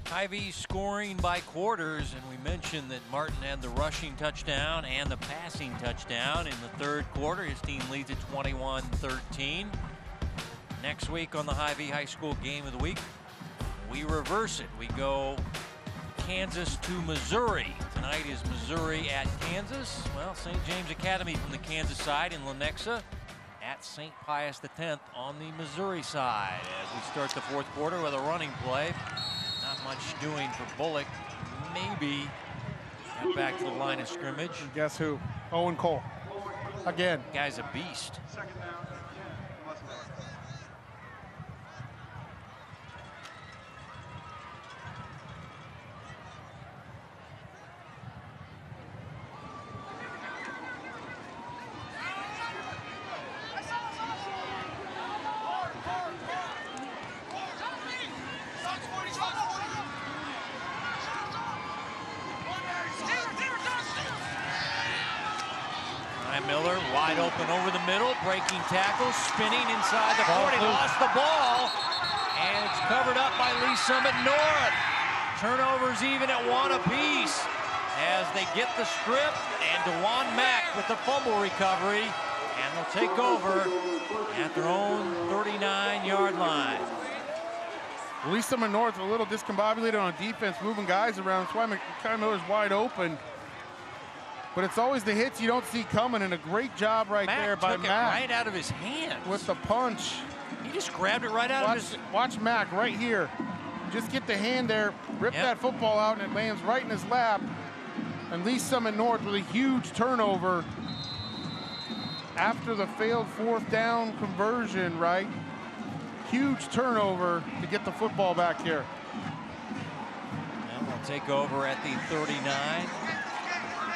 Hy-Vee scoring by quarters, and we mentioned that Martin had the rushing touchdown and the passing touchdown in the third quarter. His team leads at 21-13. Next week on the Hy-Vee High School Game of the Week, we reverse it. We go Kansas to Missouri. Tonight is Missouri at Kansas. Well, St. James Academy from the Kansas side in Lenexa at St. Pius X on the Missouri side. As we start the fourth quarter with a running play. Not much doing for Bullock. Maybe get back to the line of scrimmage. And guess who? Owen Cole. Again. Guy's a beast. Miller wide open over the middle, breaking tackle, spinning inside the 40, lost the ball, and it's covered up by Lee Summit North. Turnovers even at 1 apiece as they get the strip, and DeJuan Mack with the fumble recovery, and they'll take over at their own 39-yard line. Lee Summit North a little discombobulated on defense, moving guys around. That's why Makai Miller's wide open. But it's always the hits you don't see coming, and a great job right there by Mack. Mack. Right out of his hands. With the punch. He just grabbed it right out of his... Watch Mack right here. just get the hand there, rip that football out, and it lands right in his lap. And Lee Summit North with a huge turnover after the failed 4th down conversion, right? Huge turnover to get the football back here. And we'll take over at the 39.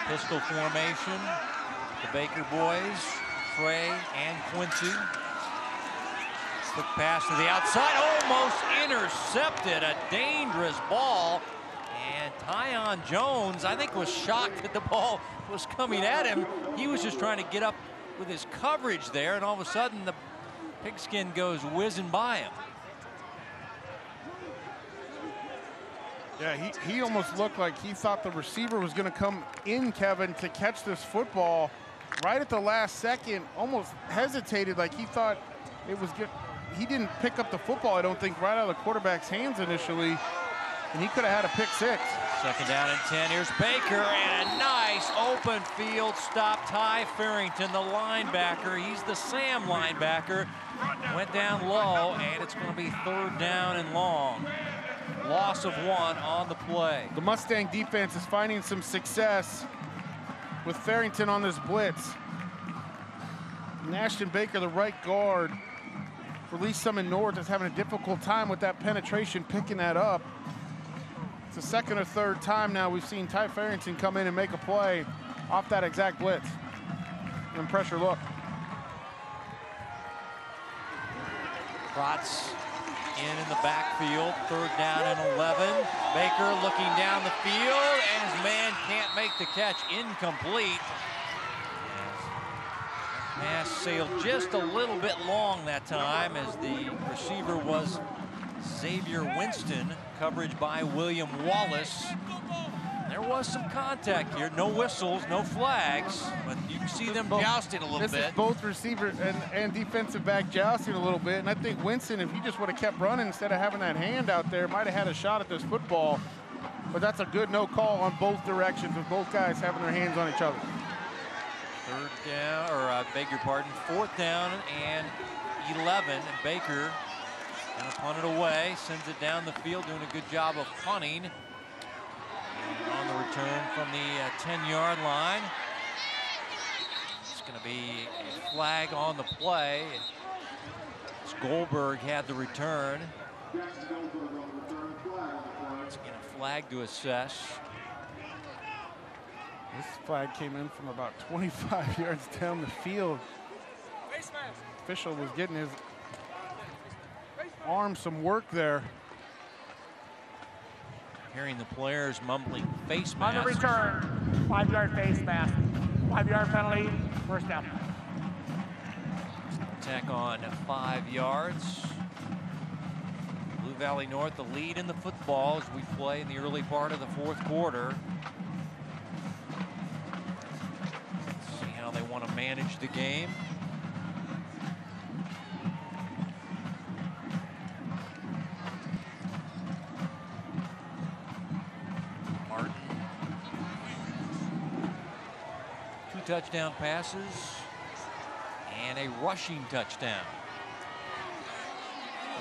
Pistol formation. The Baker boys, Trey and Quincy. Quick pass to the outside, almost intercepted. A dangerous ball. And Tyon Jones, I think, was shocked that the ball was coming at him. He was just trying to get up with his coverage there, and all of a sudden the pigskin goes whizzing by him. Yeah, he almost looked like he thought the receiver was going to come in, Kevin, to catch this football right at the last second. Almost hesitated, like he thought it was good. He didn't pick up the football, I don't think, right out of the quarterback's hands initially, and he could have had a pick 6. 2nd down and 10. Here's Baker, and a nice open field stop. Ty Farrington, the linebacker. He's the Sam linebacker. Went down low, and it's going to be 3rd down and long. Loss of 1 on the play. The Mustang defense is finding some success with Farrington on this blitz. And Ashton Baker, the right guard for Lee Summit North, is having a difficult time with that penetration, picking that up. It's the 2nd or 3rd time now we've seen Ty Farrington come in and make a play off that exact blitz. And pressure look. Trotz in the backfield, 3rd down and 11. Baker looking down the field, and his man can't make the catch. Incomplete. Pass sailed just a little bit long that time, as the receiver was Xavier Winston. Coverage by William Wallace. There was some contact here. No whistles, no flags, but you can see them jousting a little bit. This is both receiver and defensive back jousting a little bit, and I think Winston, if he just would have kept running instead of having that hand out there, might have had a shot at this football. But that's a good no call on both directions, with both guys having their hands on each other. 3rd down, or beg your pardon, 4th down and 11, and Baker gonna punt it away, sends it down the field, doing a good job of punting. And on the return from the 10-yard line, it's going to be a flag on the play. Goldberg had the return. It's again a flag to assess. This flag came in from about 25 yards down the field. Official was getting his arm some work there. Hearing the players mumbling face mask. On the return, 5-yard face mask. 5-yard penalty, 1st down. Attack on 5 yards. Blue Valley North the lead in the football as we play in the early part of the 4th quarter. Let's see how they want to manage the game. Touchdown passes and a rushing touchdown.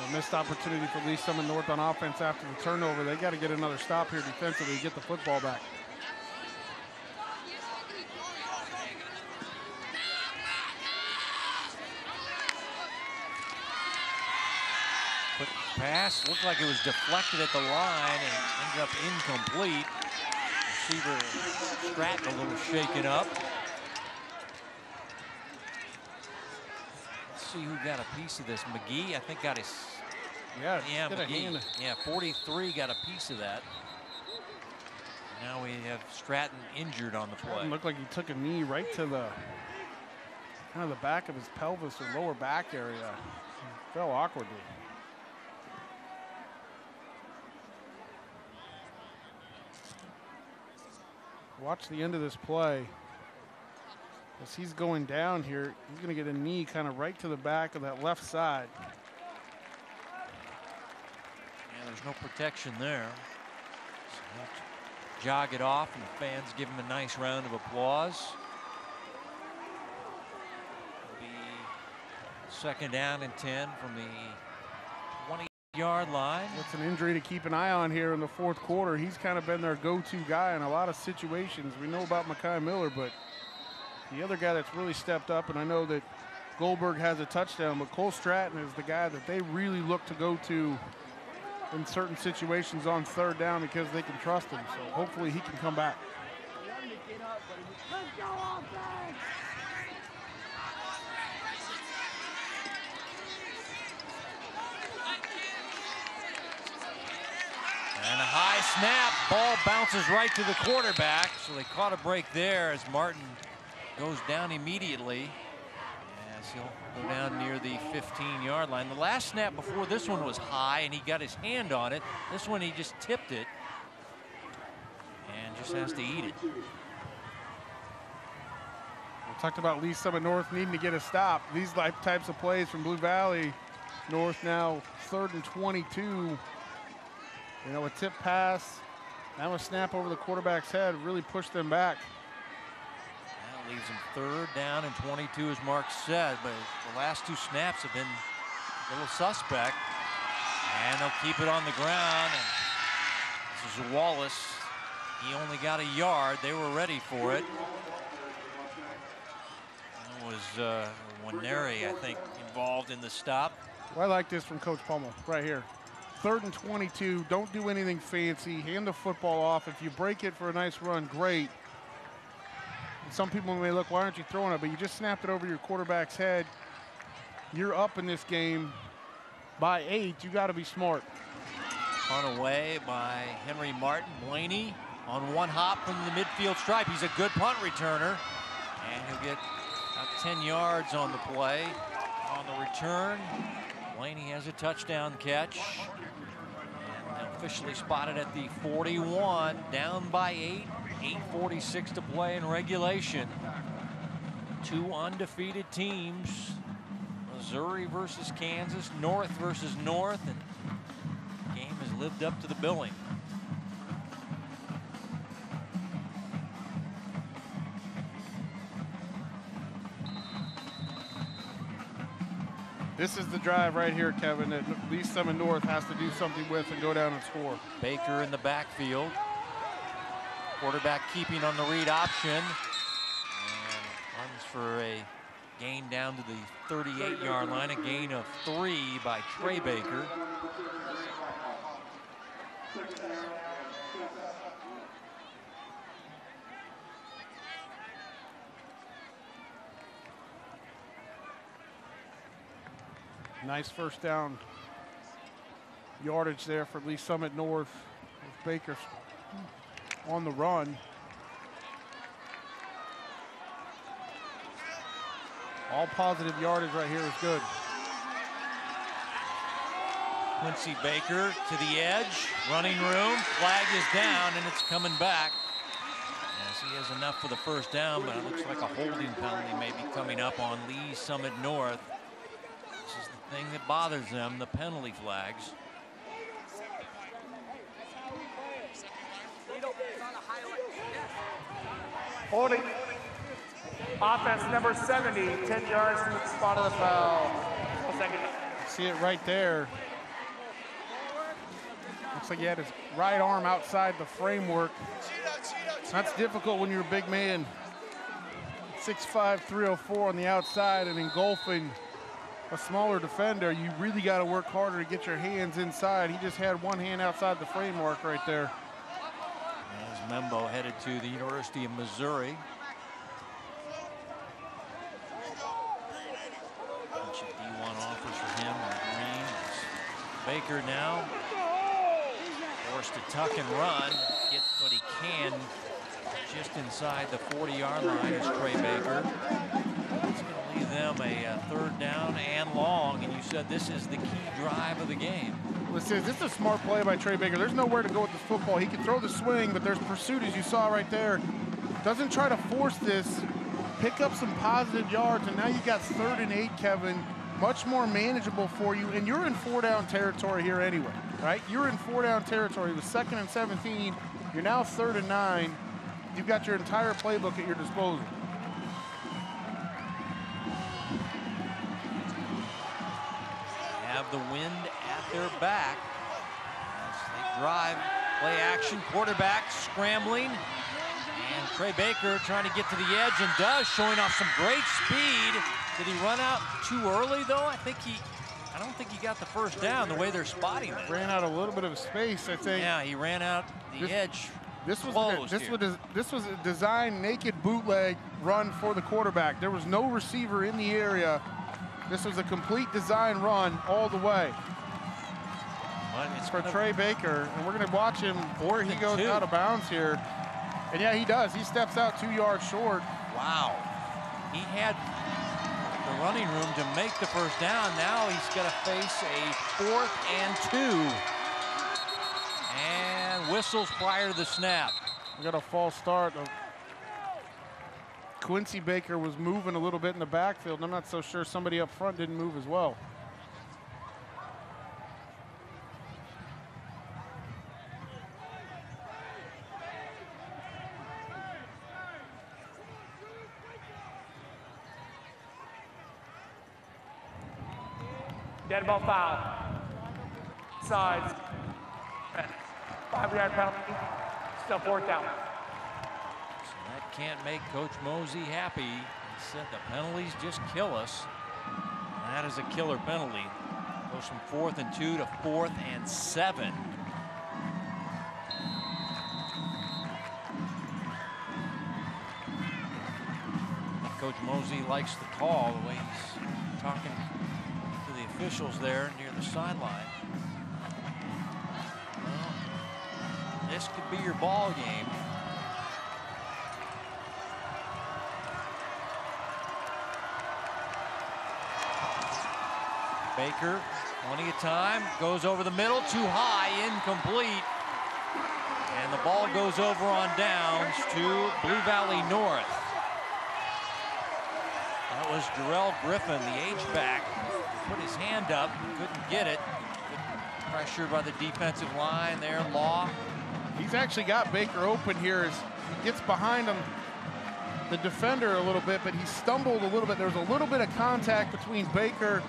A missed opportunity for Lee Summit North on offense after the turnover. They got to get another stop here defensively to get the football back. Quick pass, looked like it was deflected at the line and ended up incomplete. Receiver Stratton a little shaken up. See who got a piece of this. McGee, I think, got his. Yeah, McGee. Yeah, 43 got a piece of that. Now we have Stratton injured on the play. It looked like he took a knee right to the kind of the back of his pelvis or lower back area. He fell awkwardly. Watch the end of this play. As he's going down here, he's going to get a knee kind of right to the back of that left side. Yeah, there's no protection there. So he'll jog it off, and the fans give him a nice round of applause. It'll be 2nd down and 10 from the Yard line. That's an injury to keep an eye on here in the fourth quarter. He's kind of been their go-to guy in a lot of situations. We know about Mekhi Miller, but the other guy that's really stepped up, and I know that Goldberg has a touchdown, but Cole Stratton is the guy that they really look to go to in certain situations on third down because they can trust him. So hopefully he can come back. And a high snap, ball bounces right to the quarterback. So they caught a break there as Martin goes down immediately. As he'll go down near the 15-yard line. The last snap before this one was high and he got his hand on it. This one he just tipped it and just has to eat it. We talked about Lee Summit North needing to get a stop. These types of plays from Blue Valley North now 3rd and 22. You know, a tip pass, now a snap over the quarterback's head really pushed them back. That leaves them 3rd down and 22, as Mark said, but the last 2 snaps have been a little suspect. And they'll keep it on the ground. And this is Wallace. He only got a yard. They were ready for it. That was Waneri, I think, involved in the stop. Well, I like this from Coach Pummel right here. 3rd and 22, don't do anything fancy, hand the football off. If you break it for a nice run, great. And some people may look, why aren't you throwing it? But you just snapped it over your quarterback's head. You're up in this game by 8. You got to be smart. Punt away by Henry Martin. Blaney on one hop from the midfield stripe. He's a good punt returner. And he'll get about 10 yards on the play. On the return, Blaney has a touchdown catch. And officially spotted at the 41, down by 8. 8:46 to play in regulation. 2 undefeated teams. Missouri versus Kansas, North versus North, and the game has lived up to the billing. This is the drive right here, Kevin, that Lee Summit North has to do something with and go down and score. Baker in the backfield. Quarterback keeping on the read option. And runs for a gain down to the 38-yard line, a gain of 3 by Trey Baker. Nice first down yardage there for Lee Summit North with Baker on the run. All positive yardage right here is good. Quincy Baker to the edge, running room, flag is down, and it's coming back. Yes, he has enough for the first down, but it looks like a holding penalty may be coming up on Lee Summit North. This is the thing that bothers them, the penalty flags. Holding. Offense number 70, 10 yards from the spot of the foul. See it right there. Looks like he had his right arm outside the framework. That's difficult when you're a big man. 6'5", 304 on the outside and engulfing a smaller defender. You really got to work harder to get your hands inside. He just had one hand outside the framework right there. As Membo headed to the University of Missouri. Bunch of D1 offers for him on green. Baker now forced to tuck and run, get what he can just inside the 40-yard line is Trey Baker. It's going to leave them a 3rd down and long, and you said this is the key drive of the game. Listen, this is a smart play by Trey Baker. There's nowhere to go with this football. He can throw the swing, but there's pursuit, as you saw right there. Doesn't try to force this. Pick up some positive yards, and now you got 3rd and 8, Kevin. Much more manageable for you, and you're in 4-down territory here anyway, right? You're in 4-down territory. It was 2nd and 17. You're now 3rd and 9. You've got your entire playbook at your disposal. Have the wind at their back as they drive, play action, quarterback scrambling, and Trey Baker trying to get to the edge and does, showing off some great speed. Did he run out too early though? I don't think he got the first down the way they're spotting it. Ran out a little bit of space, I think. Yeah, he ran out the edge. This was a designed naked bootleg run for the quarterback. There was no receiver in the area. This was a complete design run all the way. But it's for Trey Baker, and we're going to watch him or he goes out of bounds here. And yeah, he does. He steps out 2 yards short. Wow. He had the running room to make the first down. Now he's got to face a 4th and 2. And whistles prior to the snap. We got a false start. Quincy Baker was moving a little bit in the backfield, and I'm not so sure somebody up front didn't move as well. Dead ball foul. Sides. 5-yard penalty. Still 4th down. So that can't make Coach Mosey happy. He said the penalties just kill us. And that is a killer penalty. Goes from 4th and 2 to 4th and 7. Coach Mosey likes the call, the way he's talking to the officials there near the sideline. Well, this could be your ball game. Baker, plenty of time, goes over the middle, too high, incomplete. And the ball goes over on downs to Blue Valley North. That was Jarrell Griffin, the H-back, put his hand up, couldn't get it. Pressured by the defensive line there, Law. He's actually got Baker open here as he gets behind him, the defender a little bit, but he stumbled a little bit. There was a little bit of contact between Baker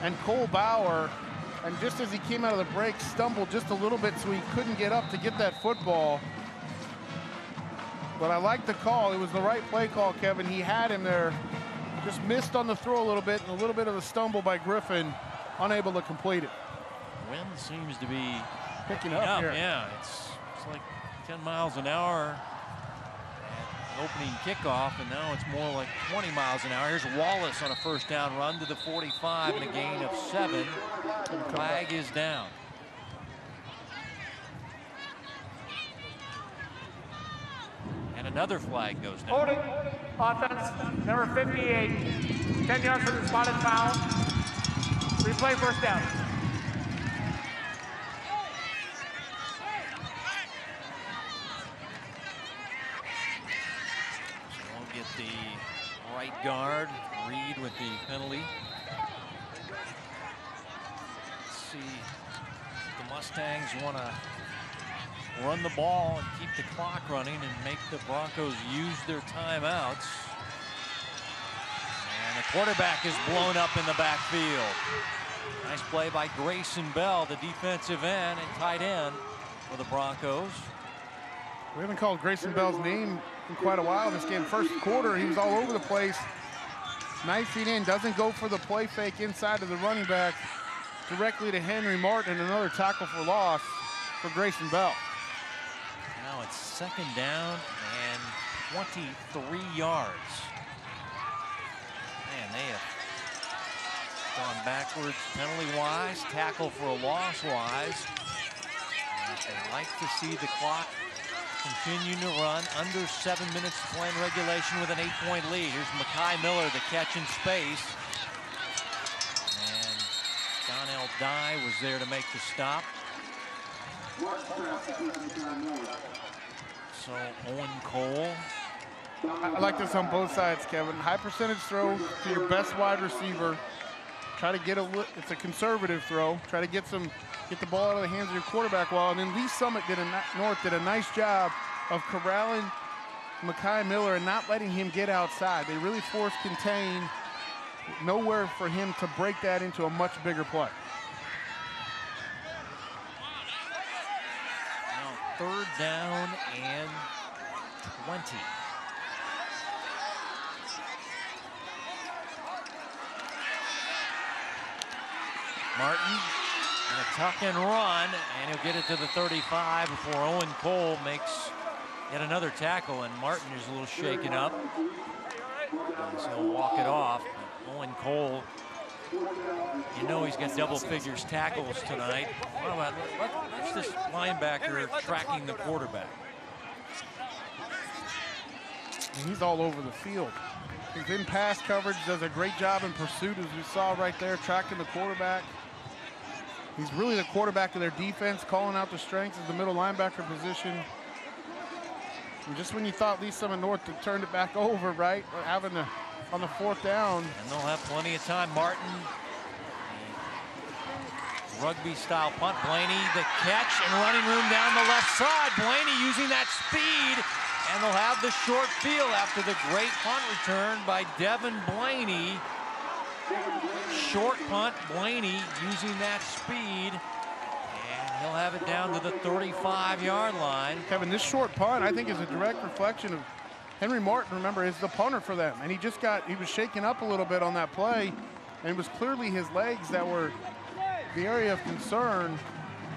and Cole Bauer, and just as he came out of the break, stumbled just a little bit so he couldn't get up to get that football. But I like the call. It was the right play call, Kevin. He had him there. Just missed on the throw a little bit, and a little bit of a stumble by Griffin, unable to complete it. Wind seems to be picking up here. Yeah, it's like 10 miles an hour at opening kickoff, and now it's more like 20 miles an hour. Here's Wallace on a first down run to the 45 and a gain of 7. Flag is down. And another flag goes down. Holding, offense, number 58, 10 yards for the spotted foul. Replay, first down. So we'll get the right guard, Reed with the penalty. Let's see if the Mustangs want to run the ball and keep the clock running and make the Broncos use their timeouts. And the quarterback is blown up in the backfield. Nice play by Grayson Bell, the defensive end and tight end for the Broncos. We haven't called Grayson Bell's name in quite a while in this game. First quarter, he was all over the place. Knifing in, doesn't go for the play fake inside of the running back, directly to Henry Martin, and another tackle for loss for Grayson Bell. Now it's second down and 23 yards. Man, they have gone backwards penalty-wise, tackle for a loss-wise. They like to see the clock continue to run. Under 7 minutes to play in regulation with an 8-point lead. Here's Mekhi Miller, the catch in space. And Donnell Dye was there to make the stop. So Owen Cole. I like this on both sides, Kevin. High percentage throw to your best wide receiver. Try to get it's a conservative throw. Try to get the ball out of the hands of your quarterback well. And then Lee Summit North did a nice job of corralling Mekhi Miller and not letting him get outside. They really force contain. Nowhere for him to break that into a much bigger play. down and 20. Martin gonna tuck and run, and he'll get it to the 35 before Owen Cole makes yet another tackle, and Martin is a little shaken up. So he'll walk it off. But Owen Cole, you know he's got double figures tackles tonight. How about watch this linebacker tracking the quarterback. He's all over the field. He's in pass coverage, does a great job in pursuit, as we saw right there, tracking the quarterback. He's really the quarterback of their defense, calling out the strengths of the middle linebacker position. And just when you thought Lee Summit North had turned it back over, right, having the on the 4th down. And they'll have plenty of time. Martin, rugby-style punt. Blaney, the catch and running room down the left side. Blaney using that speed, and they'll have the short field after the great punt return by Devin Blaney. Short punt, Blaney using that speed, and he'll have it down to the 35-yard line. Kevin, this short punt, I think, is a direct reflection of Henry Martin. Remember, is the punter for them, and he was shaken up a little bit on that play, and it was clearly his legs that were the area of concern.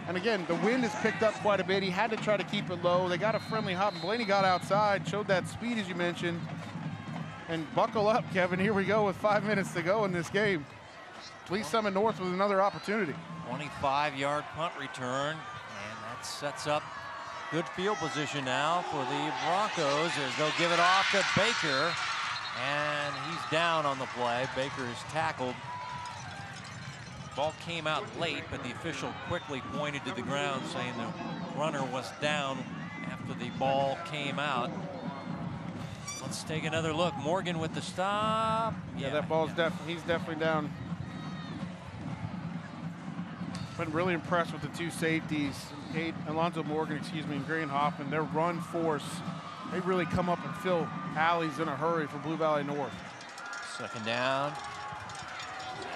And again, the wind has picked up quite a bit. He had to try to keep it low. They got a friendly hop, and Blaney got outside, showed that speed, as you mentioned. And buckle up, Kevin. Here we go with 5 minutes to go in this game. Lee Summit North with another opportunity. 25-yard punt return, and that sets up good field position now for the Broncos as they'll give it off to Baker, and he's down on the play. Baker is tackled. Ball came out late, but the official quickly pointed to the ground saying the runner was down after the ball came out. Let's take another look. Morgan with the stop. Yeah, that ball's he's definitely down. Been really impressed with the two safeties, Alonzo Morgan, and Grant Hoffman. Their run force, they really come up and fill alleys in a hurry for Blue Valley North. 2nd down.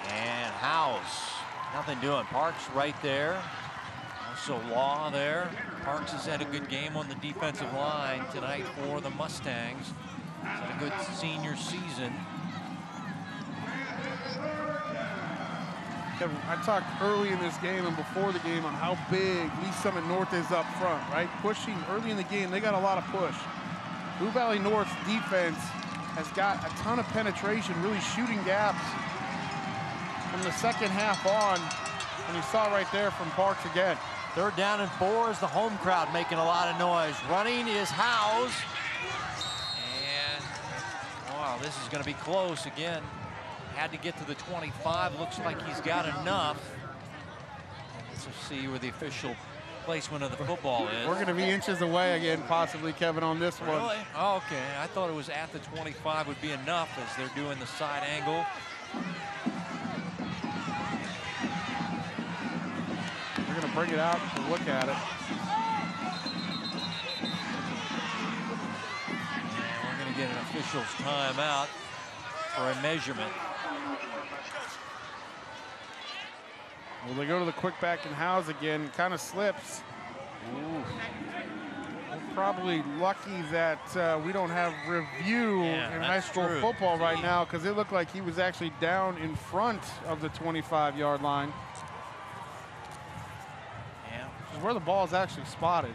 And House, nothing doing. Parks right there. Also Law there. Parks has had a good game on the defensive line tonight for the Mustangs. He's had a good senior season. Kevin, I talked early in this game and before the game on how big Lee Summit North is up front, right? Pushing early in the game, they got a lot of push. Blue Valley North's defense has got a ton of penetration, really shooting gaps from the second half on. And you saw right there from Parks again. 3rd down and 4 is the home crowd making a lot of noise. Running is Howes. And, wow, this is going to be close again. Had to get to the 25. Looks like he's got enough. Let's see where the official placement of the football is. We're going to be inches away again, possibly, Kevin, on this one. Really? Oh, okay. I thought it was at the 25 would be enough as they're doing the side angle. We're going to bring it out to look at it. And we're going to get an official's timeout for a measurement. Well, they go to the quick back and Howes again, kind of slips. Ooh. We're probably lucky that we don't have review in high school football right now, because it looked like he was actually down in front of the 25-yard line. Yeah. Which is where the ball is actually spotted.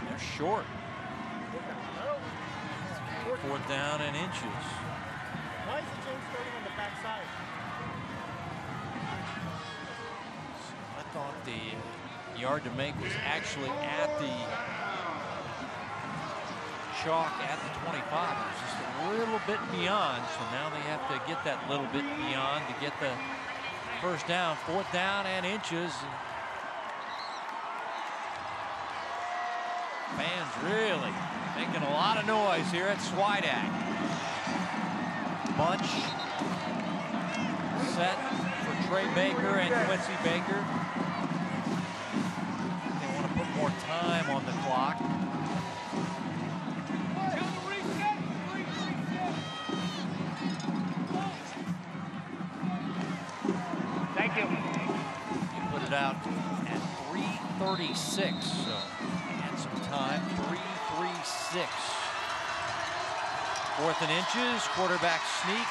They're short. 4th down and inches. Why is the James starting on the backside? I thought the yard to make was actually at the chalk at the 25. It was just a little bit beyond, so now they have to get that little bit beyond to get the 1st down. 4th down and inches. Fans really making a lot of noise here at Swidak. Bunch set for Trey Baker and Quincy Baker. They want to put more time on the clock. Thank you. You put it out at 3:36. So add some time. 3:36. 4th and inches. Quarterback sneak.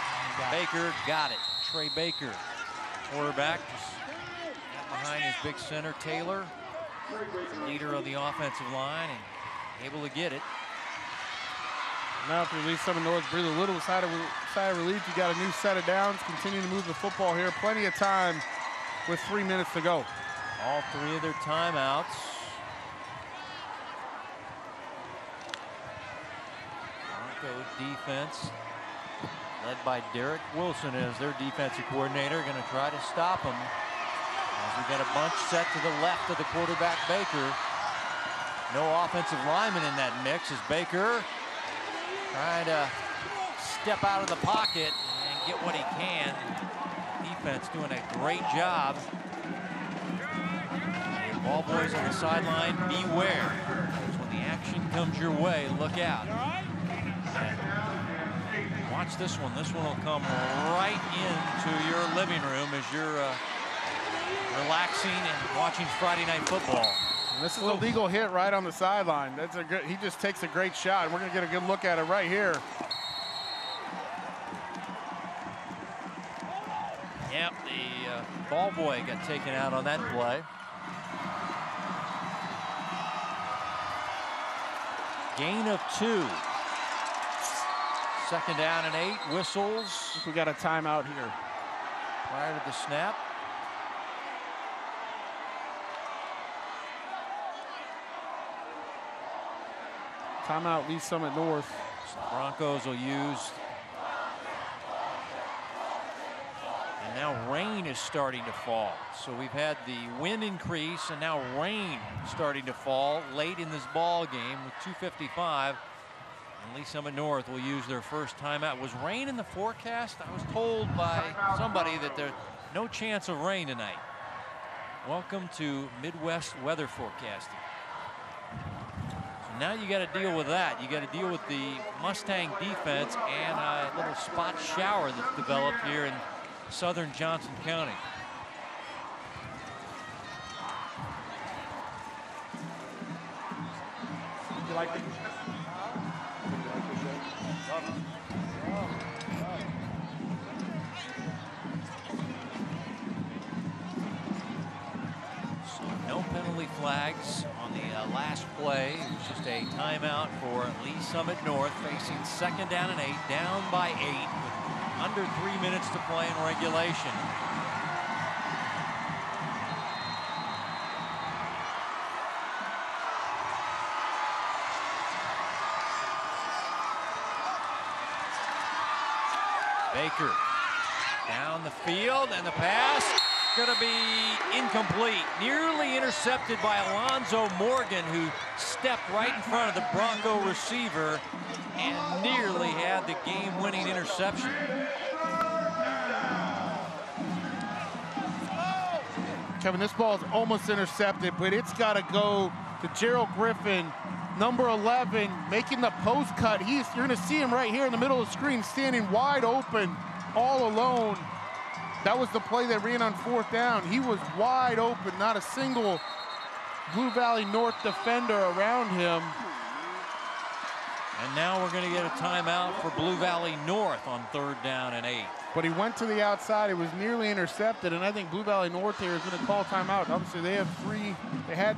Baker got it. Trey Baker, quarterback, just got behind his big center Taylor, leader of the offensive line, and able to get it. Now if you release Summit North, breathe a little sigh of relief. You got a new set of downs. Continue to move the football here. Plenty of time with 3 minutes to go. All 3 of their timeouts. Broncos defense, led by Derek Wilson as their defensive coordinator, going to try to stop him. As we got a bunch set to the left of the quarterback, Baker. No offensive lineman in that mix as Baker trying to step out of the pocket and get what he can. Defense doing a great job. And ball boys on the sideline, beware. Because when the action comes your way, look out. And watch this one. This one will come right into your living room as you're relaxing and watching Friday Night Football. And this is a legal hit right on the sideline. That's a good. He just takes a great shot, and we're going to get a good look at it right here. Yep, the ball boy got taken out on that play. Gain of 2. 2nd down and 8. Whistles. We got a timeout here. Prior to the snap. Timeout, Lee Summit North. So the Broncos will use. And now rain is starting to fall. So we've had the wind increase and now rain starting to fall late in this ball game with 2:55. And Lee Summit North will use their first timeout. Was rain in the forecast? I was told by somebody that there's no chance of rain tonight. Welcome to Midwest weather forecasting. So now you got to deal with that. You got to deal with the Mustang defense and a little spot shower that's developed here in southern Johnson County. Would you like to? So no penalty flags on the last play. It was just a timeout for Lee Summit North, facing 2nd down and 8, down by 8 with under 3 minutes to play in regulation. Baker down the field, and the pass going to be incomplete. Nearly intercepted by Alonzo Morgan, who stepped right in front of the Bronco receiver and nearly had the game-winning interception. Kevin, this ball is almost intercepted, but it's got to go to Gerald Griffin, number 11, making the post cut. You're going to see him right here in the middle of the screen, standing wide open, all alone. That was the play they ran on 4th down. He was wide open, not a single Blue Valley North defender around him. And now we're going to get a timeout for Blue Valley North on 3rd down and 8. But he went to the outside. It was nearly intercepted, and I think Blue Valley North here is going to call timeout. Obviously, they had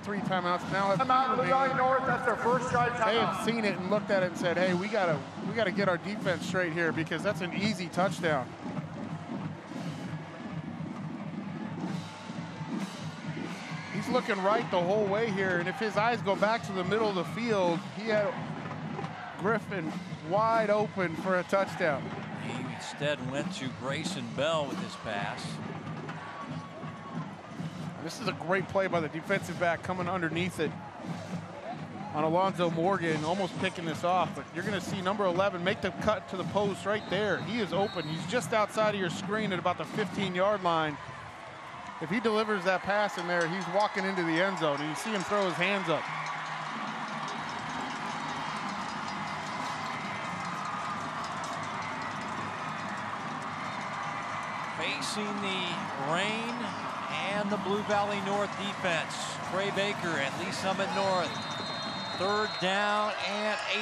3 timeouts. Now have Timeout, Blue Valley North. That's their first drive timeout. They have seen it and looked at it and said, "Hey, we gotta get our defense straight here because that's an easy touchdown." He's looking right the whole way here, and if his eyes go back to the middle of the field, he had Griffin wide open for a touchdown. He instead went to Grayson Bell with his pass. This is a great play by the defensive back coming underneath it on Alonzo Morgan, almost picking this off. But you're going to see number 11 make the cut to the post right there. He is open. He's just outside of your screen at about the 15-yard line. If he delivers that pass in there, he's walking into the end zone, and you see him throw his hands up. Facing the rain and the Blue Valley North defense. Trey Baker and Lee Summit North. 3rd down and 8.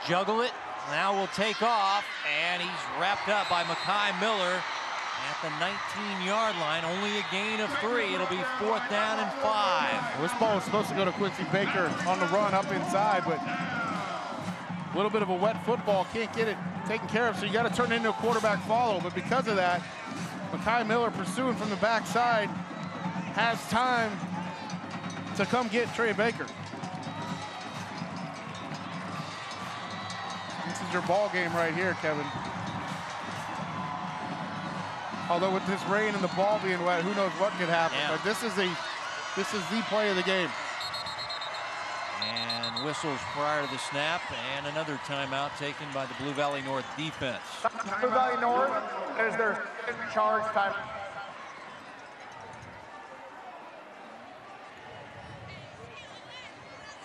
Juggle it. Now will take off, and he's wrapped up by Mekhi Miller at the 19-yard line. Only a gain of 3. It'll be 4th down and 5. Well, this ball was supposed to go to Quincy Baker on the run up inside, but a little bit of a wet football. Can't get it taken care of, so you got to turn it into a quarterback follow. But because of that, Mekhi Miller pursuing from the backside has time to come get Trey Baker. This is your ball game right here, Kevin. Although with this rain and the ball being wet, who knows what could happen. Yeah. But this is the play of the game. And whistles prior to the snap, and another timeout taken by the Blue Valley North defense. Blue Valley North is their charge time.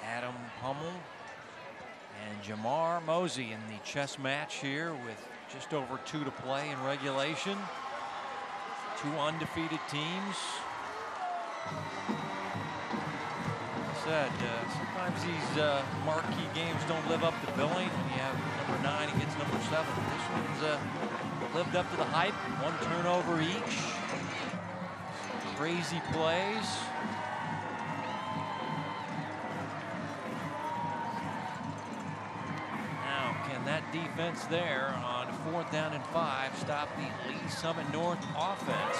Adam Hummel and Jamar Mosey in the chess match here with just over 2 to play in regulation. 2 undefeated teams. Said sometimes these marquee games don't live up to billing. When you have number 9 against number 7. This one's lived up to the hype. 1 turnover each. Crazy plays. Now, can that defense there on 4th down and 5 stop the Lee Summit North offense?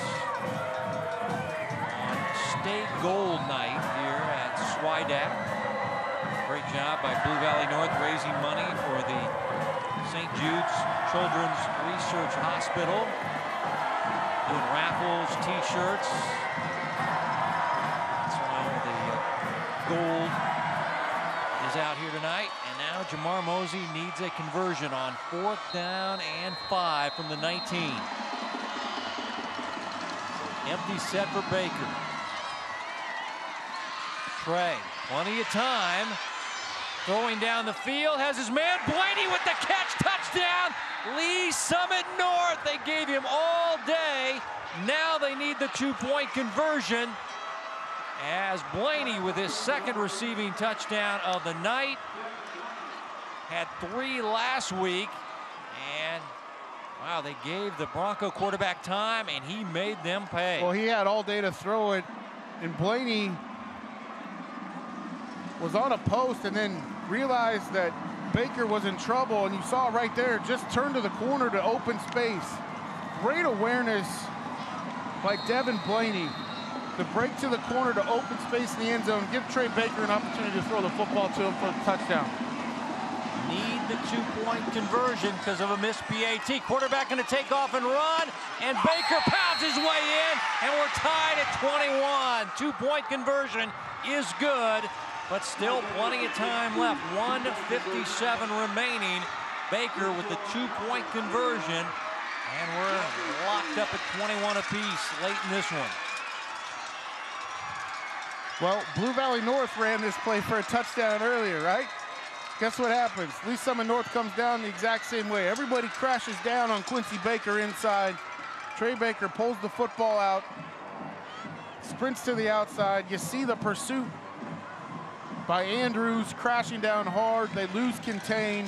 State Gold night here at Swidak. Great job by Blue Valley North raising money for the St. Jude's Children's Research Hospital. Doing raffles, t-shirts. That's why the gold is out here tonight. And now Jamar Mosey needs a conversion on 4th down and 5 from the 19. Empty set for Baker. Trey, plenty of time. Throwing down the field, has his man Blaney with the catch, touchdown. Lee Summit North, they gave him all day. Now they need the 2-point conversion. As Blaney with his 2nd receiving touchdown of the night. Had 3 last week. And wow, they gave the Bronco quarterback time and he made them pay. Well, he had all day to throw it, and Blaney was on a post and then realized that Baker was in trouble, and you saw right there, just turned to the corner to open space. Great awareness by Devin Blaney to break to the corner to open space in the end zone, give Trey Baker an opportunity to throw the football to him for the touchdown. Need the 2-point conversion because of a missed PAT. Quarterback going to take off and run, and Baker pounds his way in, and we're tied at 21. 2-point conversion is good, but still plenty of time left. 1:57 remaining. Baker with the 2-point conversion, and we're locked up at 21 apiece late in this one. Well, Blue Valley North ran this play for a touchdown earlier, right? Guess what happens? Lee Summit North comes down the exact same way. Everybody crashes down on Quincy Baker inside. Trey Baker pulls the football out, sprints to the outside. You see the pursuit by Andrews crashing down hard. They lose contain,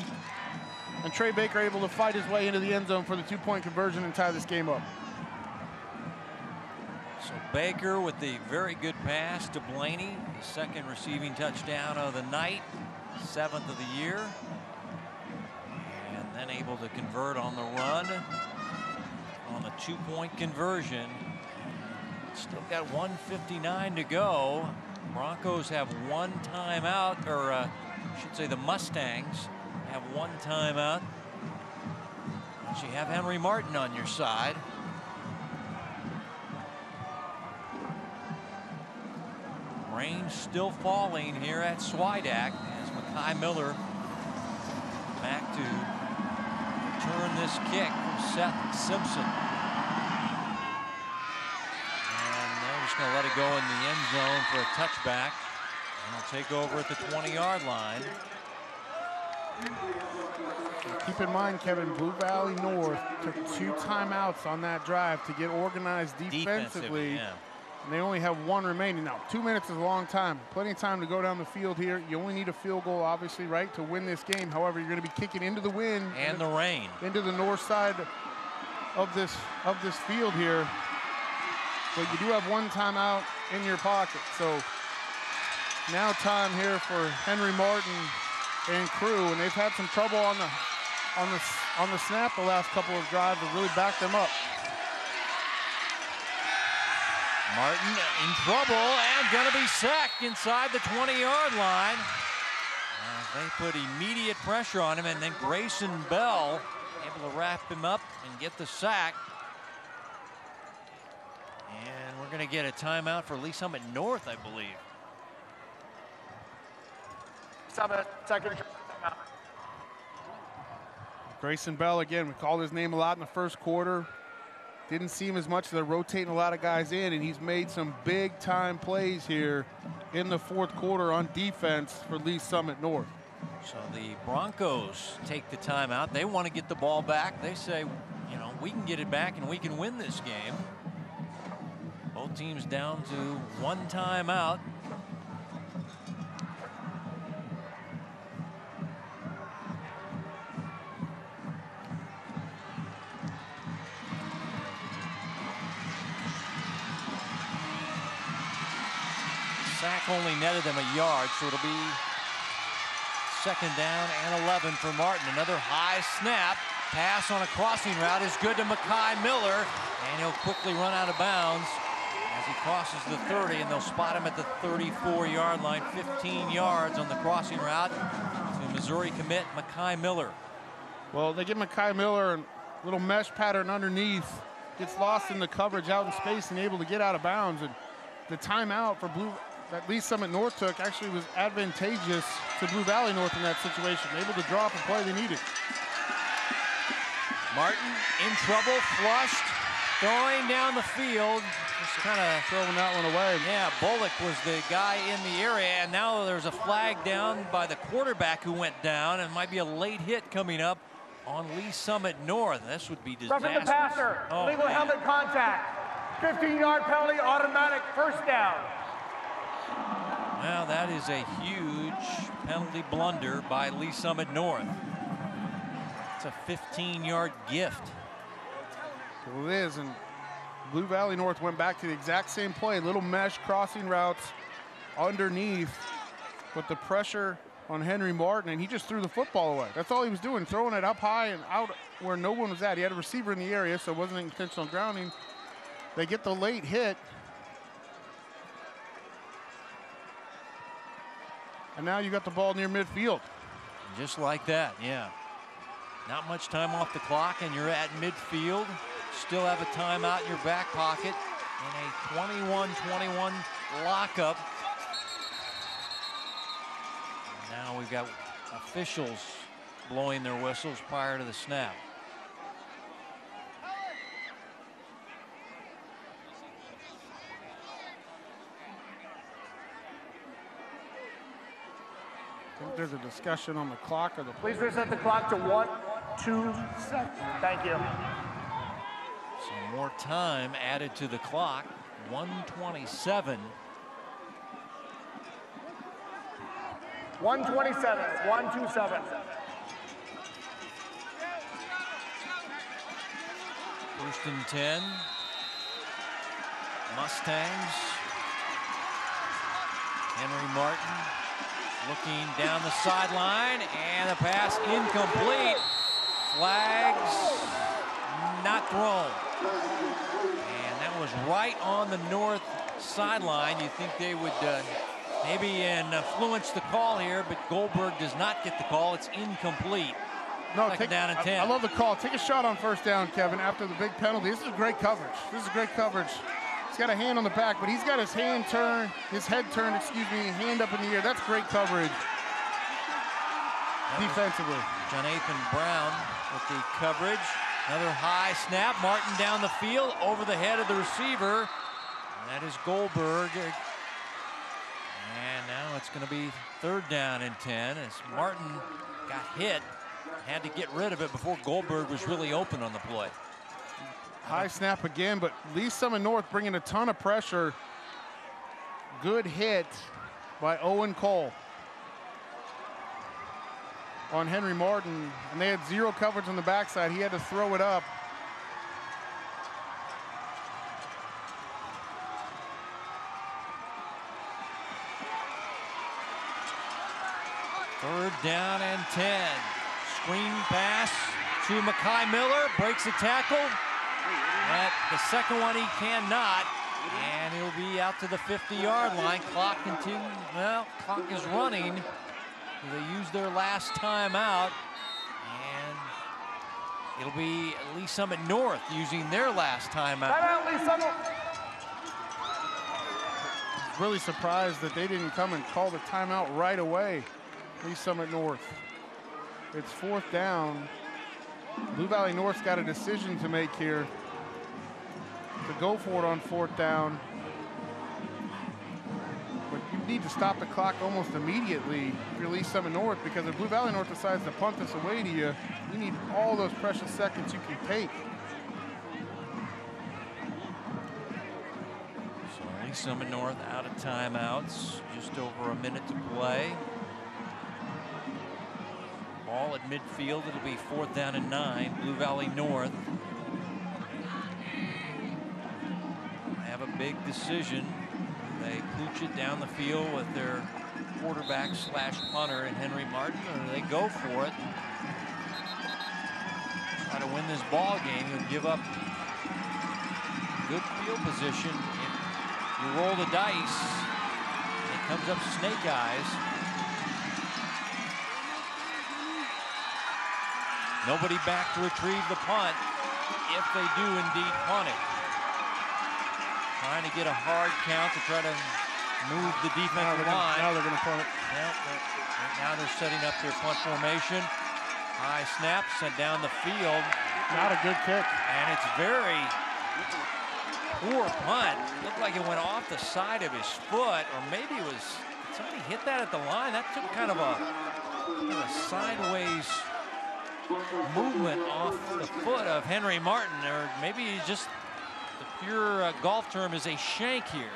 and Trey Baker able to fight his way into the end zone for the 2-point conversion and tie this game up. So Baker with the very good pass to Blaney, his 2nd receiving touchdown of the night, 7th of the year, and then able to convert on the run on the 2-point conversion. Still got 1:59 to go. Broncos have 1 timeout, or I should say the Mustangs have 1 timeout. So you have Henry Martin on your side. Rain still falling here at Swidak as Mekhi Miller back to return this kick from Seth Simpson. Going to let it go in the end zone for a touchback, and he'll take over at the 20-yard line. Keep in mind, Kevin, Blue Valley North took 2 timeouts on that drive to get organized defensively. Yeah. And they only have 1 remaining. Now, 2 minutes is a long time. Plenty of time to go down the field here. You only need a field goal, obviously, right, to win this game. However, you're going to be kicking into the wind. And the rain. Into the north side of this field here. But you do have 1 timeout in your pocket. So now time here for Henry Martin and crew. And they've had some trouble on the snap the last couple of drives to really back them up. Martin in trouble and going to be sacked inside the 20-yard line. They put immediate pressure on him, and then Grayson Bell able to wrap him up and get the sack. And we're going to get a timeout for Lee Summit North, I believe. Summit, second. Grayson Bell, again, we called his name a lot in the first quarter. Didn't see him as much. They're rotating a lot of guys in, and he's made some big-time plays here in the fourth quarter on defense for Lee Summit North. So the Broncos take the timeout. They want to get the ball back. They say, you know, we can get it back and we can win this game. Both teams down to 1 timeout. Sack only netted them a yard, so it'll be 2nd down and 11 for Martin. Another high snap. Pass on a crossing route is good to Mekhi Miller, and he'll quickly run out of bounds as he crosses the 30, and they'll spot him at the 34-yard line. 15 yards on the crossing route to Missouri commit Mekhi Miller. Well, they give Mekhi Miller a little mesh pattern underneath. Gets lost in the coverage out in space and able to get out of bounds. And the timeout for that Lee Summit North took actually was advantageous to Blue Valley North in that situation. Able to drop and play they needed. Martin in trouble, flushed, throwing down the field. Just kind of throwing that one away. Yeah, Bullock was the guy in the area, and now there's a flag down by the quarterback who went down, and might be a late hit coming up on Lee Summit North. This would be disastrous. Roughing the passer, legal helmet contact. 15-yard penalty, automatic first down. Well, that is a huge penalty blunder by Lee Summit North. It's a 15-yard gift. Well, it is, and Blue Valley North went back to the exact same play. Little mesh crossing routes underneath, but the pressure on Henry Martin, and he just threw the football away. That's all he was doing, throwing it up high and out where no one was at. He had a receiver in the area, so it wasn't intentional grounding. They get the late hit. And now you got the ball near midfield. Just like that, yeah. Not much time off the clock, and you're at midfield. Still have a timeout in your back pocket in a 21-21 lockup. Now we've got officials blowing their whistles prior to the snap. I think there's a discussion on the clock. Or the Please reset the clock to 1, 2 seconds. Thank you. Some more time added to the clock. 1:27. 127, 127. First and 10. Mustangs. Henry Martin looking down the sideline, and the pass incomplete. Flags not thrown. And that was right on the north sideline. You think they would maybe influence the call here, but Goldberg does not get the call. It's incomplete. No, Second down and 10. I love the call. Take a shot on first down, Kevin, after the big penalty. This is great coverage. This is great coverage. He's got a hand on the back, but he's got his head turned, hand up in the air. That's great coverage defensively. Jonathan Brown with the coverage. Another high snap. Martin down the field over the head of the receiver. And that is Goldberg. And now it's going to be 3rd down and 10 as Martin got hit had to get rid of it before Goldberg was really open on the play. High snap again, but Lee Summit North bringing a ton of pressure. Good hit by Owen Cole on Henry Martin, and they had zero coverage on the backside. He had to throw it up. Third down and 10. Screen pass to Mekhi Miller, breaks a tackle. At the second one he cannot, and he'll be out to the 50-yard line. Clock continues. Well, clock is running. They used their last timeout, and it'll be Lee Summit North using their last timeout. Timeout, Lee Summit. Really surprised that they didn't come and call the timeout right away. Lee Summit North. It's fourth down. Blue Valley North's got a decision to make here to go for it on fourth down. But you need to stop the clock almost immediately if you're Lee Summit North, because if Blue Valley North decides to punt this away to you, you need all those precious seconds you can take. So Lee Summit North out of timeouts, just over a minute to play. Ball at midfield, it'll be fourth down and 9, Blue Valley North. Have a big decision. They pooch it down the field with their quarterback slash punter and Henry Martin, or they go for it. Try to win this ball game. You'll give up good field position. If you roll the dice, it comes up snake eyes. Nobody back to retrieve the punt if they do indeed punt it. Trying to get a hard count to try to move the defensive line. Now they're going to punt it. Yep, now they're setting up their punt formation. High snap sent down the field. Not a good kick. And it's very poor punt. It looked like it went off the side of his foot, or maybe it was, somebody hit that at the line. That took kind of a sideways movement off the foot of Henry Martin, or maybe he's just, the pure golf term is a shank here.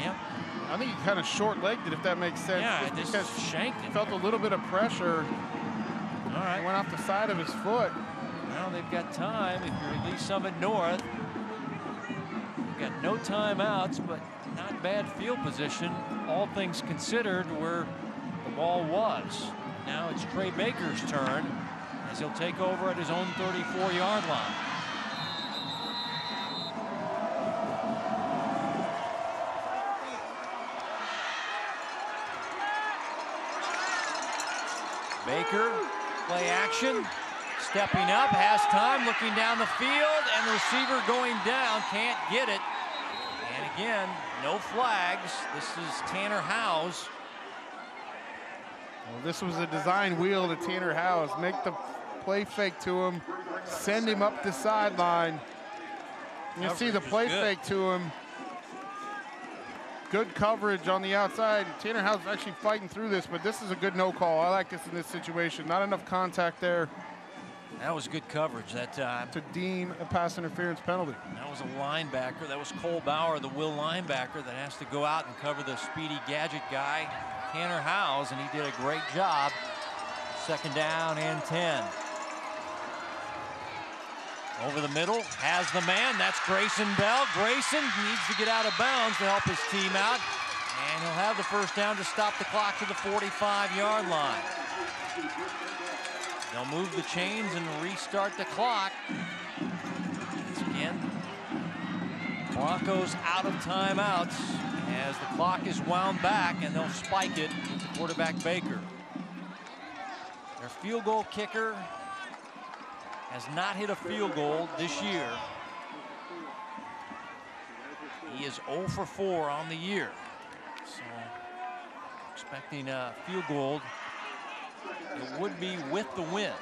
Yep. I think he kind of short-legged it, if that makes sense. Yeah, just shanked it. Felt a little bit of pressure. All right. It went off the side of his foot. Now they've got time. If you're Lee Summit North, you've got no timeouts, but not bad field position, all things considered, where the ball was. Now it's Trey Baker's turn as he'll take over at his own 34-yard line. Baker, play action, stepping up, has time, looking down the field, and the receiver going down, can't get it. And again, no flags. This is Tanner Howes. Well, this was a design wheel to Tanner Howes. Make the play fake to him, send him up the sideline. You see the play fake to him. Good coverage on the outside. Tanner Howes is actually fighting through this, but this is a good no call. I like this in this situation. Not enough contact there. That was good coverage that time. To deem a pass interference penalty. That was a linebacker. That was Cole Bauer, the will linebacker, that has to go out and cover the speedy gadget guy, Tanner Howes, and he did a great job. Second down and 10. Over the middle, has the man. That's Grayson Bell. Grayson needs to get out of bounds to help his team out, and he'll have the first down to stop the clock to the 45-yard line. They'll move the chains and restart the clock. Once again, Broncos out of timeouts as the clock is wound back, and they'll spike it with the quarterback Baker. Their field goal kicker has not hit a field goal this year. He is 0 for 4 on the year. So expecting a field goal. It would be with the wind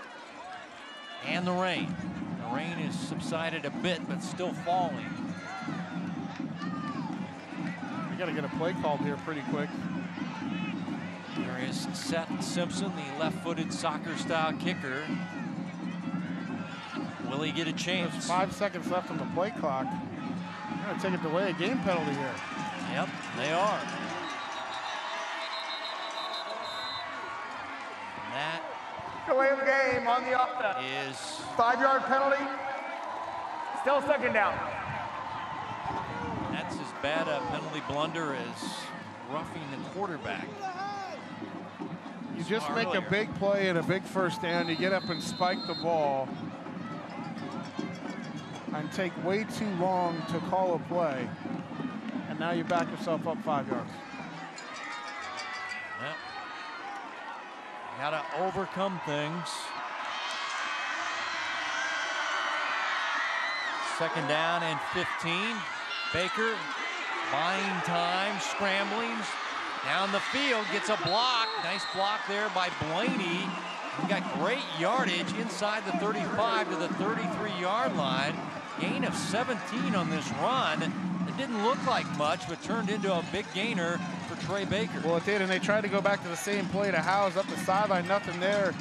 and the rain. The rain has subsided a bit, but still falling. We got to get a play called here pretty quick. There is Seth Simpson, the left-footed soccer-style kicker. Will he get a chance? There's 5 seconds left on the play clock. They're going to take a delay of game penalty here. Yep, they are. And that Delay of game on the offense. is 5-yard penalty. Still second down. That's as bad a penalty blunder as roughing the quarterback. You just make earlier. a big play and a big first down. You get up and spike the ball and take way too long to call a play. And now you back yourself up 5 yards. Yep. Got to overcome things. Second down and 15. Baker buying time, scrambling down the field, gets a block. Nice block there by Blaney. He got great yardage inside the 35 to the 33-yard line. Gain of 17 on this run. It didn't look like much, but turned into a big gainer for Trey Baker. Well, it did, and they tried to go back to the same play to Howes up the sideline, nothing there.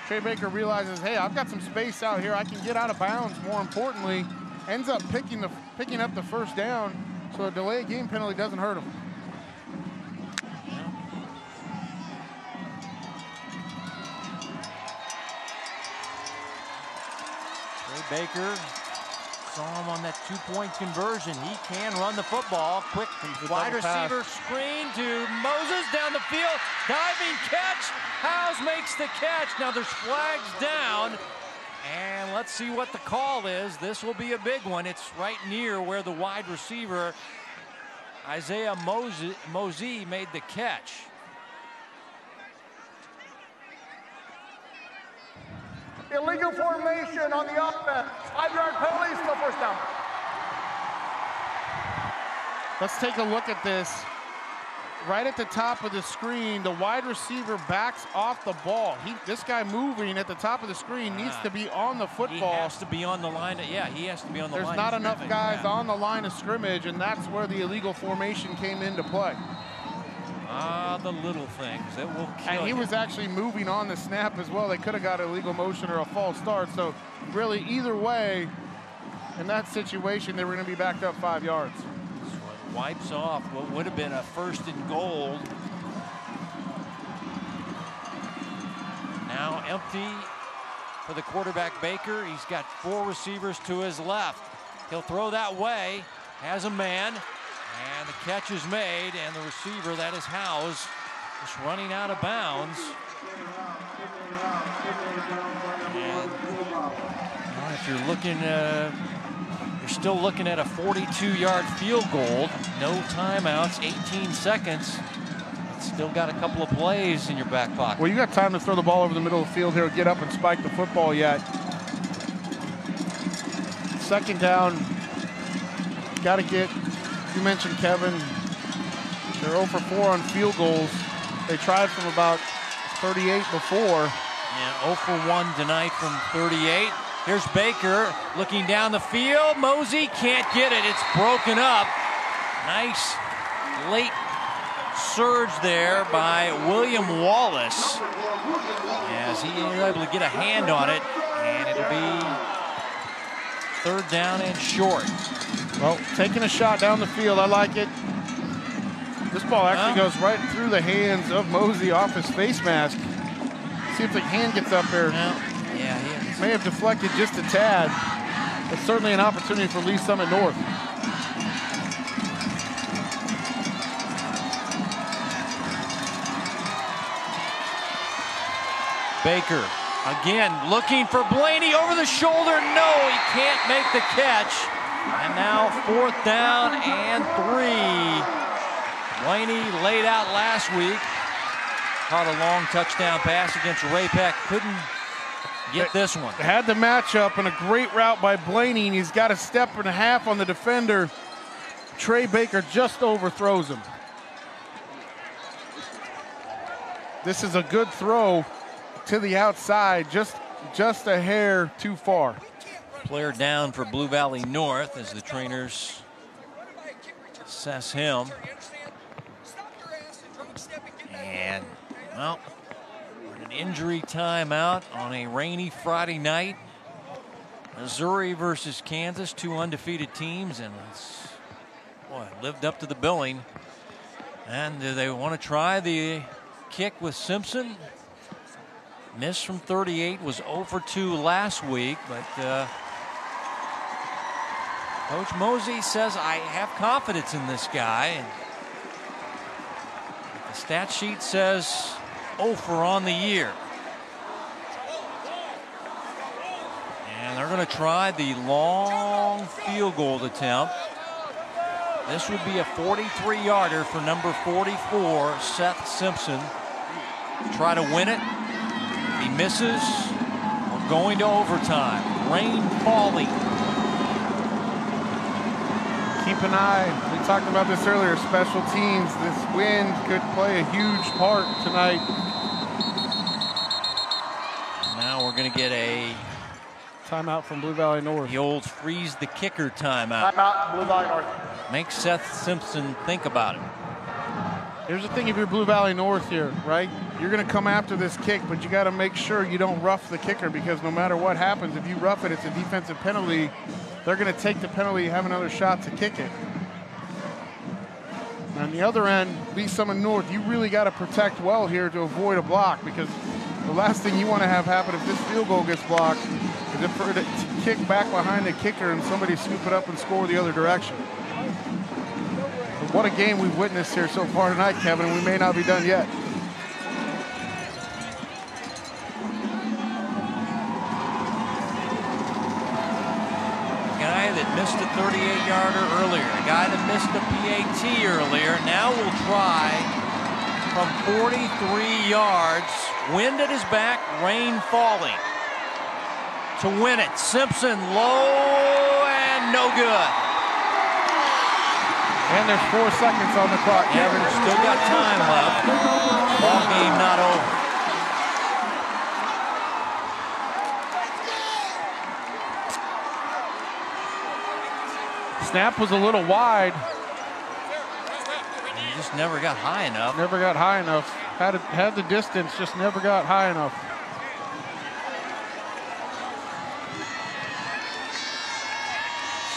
Trey Baker realizes, hey, I've got some space out here. I can get out of bounds. More importantly, ends up picking up the first down, so a delayed game penalty doesn't hurt him. Trey Baker saw him on that two-point conversion. He can run the football. Quick wide receiver screen to Moses down the field. Diving catch. Howes makes the catch. Now there's flags down. And let's see what the call is. This will be a big one. It's right near where the wide receiver, Isaiah Mosey, made the catch. Illegal formation on the offense. 5-yard penalty, still first down. Let's take a look at this. Right at the top of the screen, the wide receiver backs off the ball. This guy moving at the top of the screen needs to be on the football. He has to be on the line. Yeah, he has to be on the line. There's not enough guys on the line of scrimmage, and that's where the illegal formation came into play. Ah, the little things that will kill And he you. was actually moving on the snap as well. They could have got illegal motion or a false start. So really, either way, in that situation, they were going to be backed up 5 yards. Wipes off what would have been a first and goal. Now empty for the quarterback Baker. He's got 4 receivers to his left. He'll throw that way, has a man, and the catch is made, and the receiver, that is Howes, just running out of bounds. And if you're looking you're still looking at a 42-yard field goal. No timeouts, 18 seconds. It's still got a couple of plays in your back pocket. Well, you got time to throw the ball over the middle of the field here, get up and spike the football yet. Second down, got to get, you mentioned Kevin, they're 0 for 4 on field goals. They tried from about 38 before. Yeah, 0 for 1 tonight from 38. Here's Baker looking down the field. Mosey can't get it. It's broken up. Nice late surge there by William Wallace as he was able to get a hand on it, and it'll be 3rd down and short. Well, taking a shot down the field, I like it. This ball actually goes right through the hands of Mosey off his face mask. See if the hand gets up there. Yeah, he may have deflected just a tad, but certainly an opportunity for Lee Summit North. Baker again looking for Blaney over the shoulder. No, he can't make the catch. And now 4th down and 3. Blaney laid out last week. Caught a long touchdown pass against Ray Peck. Couldn't get this one. Had the matchup and a great route by Blaney, and he's got a step and a half on the defender. Trey Baker just overthrows him. This is a good throw to the outside, just a hair too far. Player down for Blue Valley North as the trainers assess him. And Well, an injury timeout on a rainy Friday night. Missouri versus Kansas, 2 undefeated teams, and it's, boy, lived up to the billing. And do they want to try the kick with Simpson? Missed from 38, was 0 for 2 last week, but Coach Mosey says, I have confidence in this guy. And the stat sheet says 0 for on the year. And they're going to try the long field goal attempt. This would be a 43-yarder for number 44, Seth Simpson. Try to win it. If he misses, we're going to overtime. Rain falling. Keep an eye. We talked about this earlier. Special teams. This wind could play a huge part tonight. Now we're going to get a timeout from Blue Valley North. The old freeze the kicker timeout. Timeout, Blue Valley North. Make Seth Simpson think about it. Here's the thing, if you're Blue Valley North here, right? You're going to come after this kick, but you got to make sure you don't rough the kicker, because no matter what happens, if you rough it, it's a defensive penalty. They're going to take the penalty, have another shot to kick it. On the other end, Lee Summit North, you really got to protect well here to avoid a block, because the last thing you want to have happen if this field goal gets blocked is for it to kick back behind the kicker and somebody scoop it up and score the other direction. But what a game we've witnessed here so far tonight, Kevin, and we may not be done yet. Guy that missed a 38-yarder earlier, a guy that missed a PAT earlier, now will try from 43 yards, wind at his back, rain falling. To win it, Simpson low and no good. And there's 4 seconds on the clock, Kevin. Still got time left. Ball game not over. Snap was a little wide. He just never got high enough. Never got high enough. Had the distance, just never got high enough.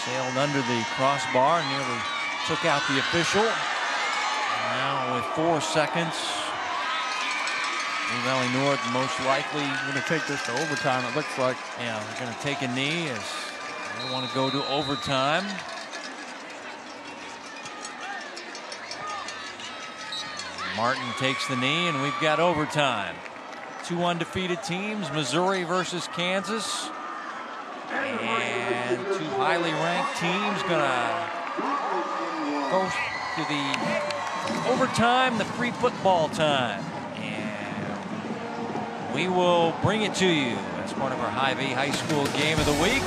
Sailed under the crossbar, nearly took out the official. Now with 4 seconds, Blue Valley North most likely going to take this to overtime, it looks like. Yeah, they're going to take a knee as they want to go to overtime. Martin takes the knee, and we've got overtime. 2 undefeated teams, Missouri versus Kansas. And 2 highly ranked teams gonna go to the overtime, the free football time. And we will bring it to you as part of our Hy-Vee High School Game of the Week.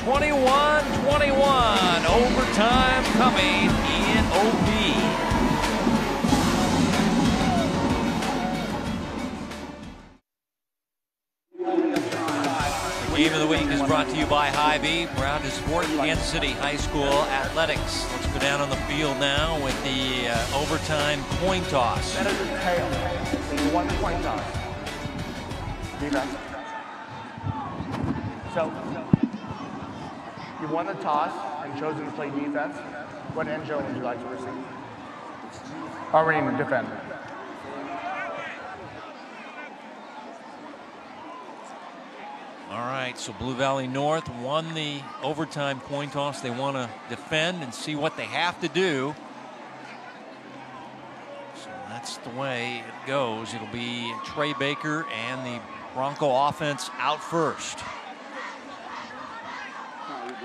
21-21, overtime coming in OP. Game of the Week is brought to you by Hy-Vee, proud to support Kansas City High School athletics. Let's go down on the field now with the overtime coin toss. That is a tail. You won the coin toss. Defense. So, you won the toss and chosen to play defense. What end zone would you like to receive? Already defend. All right, so Blue Valley North won the overtime coin toss. They want to defend and see what they have to do. So that's the way it goes. It'll be Trey Baker and the Bronco offense out first. And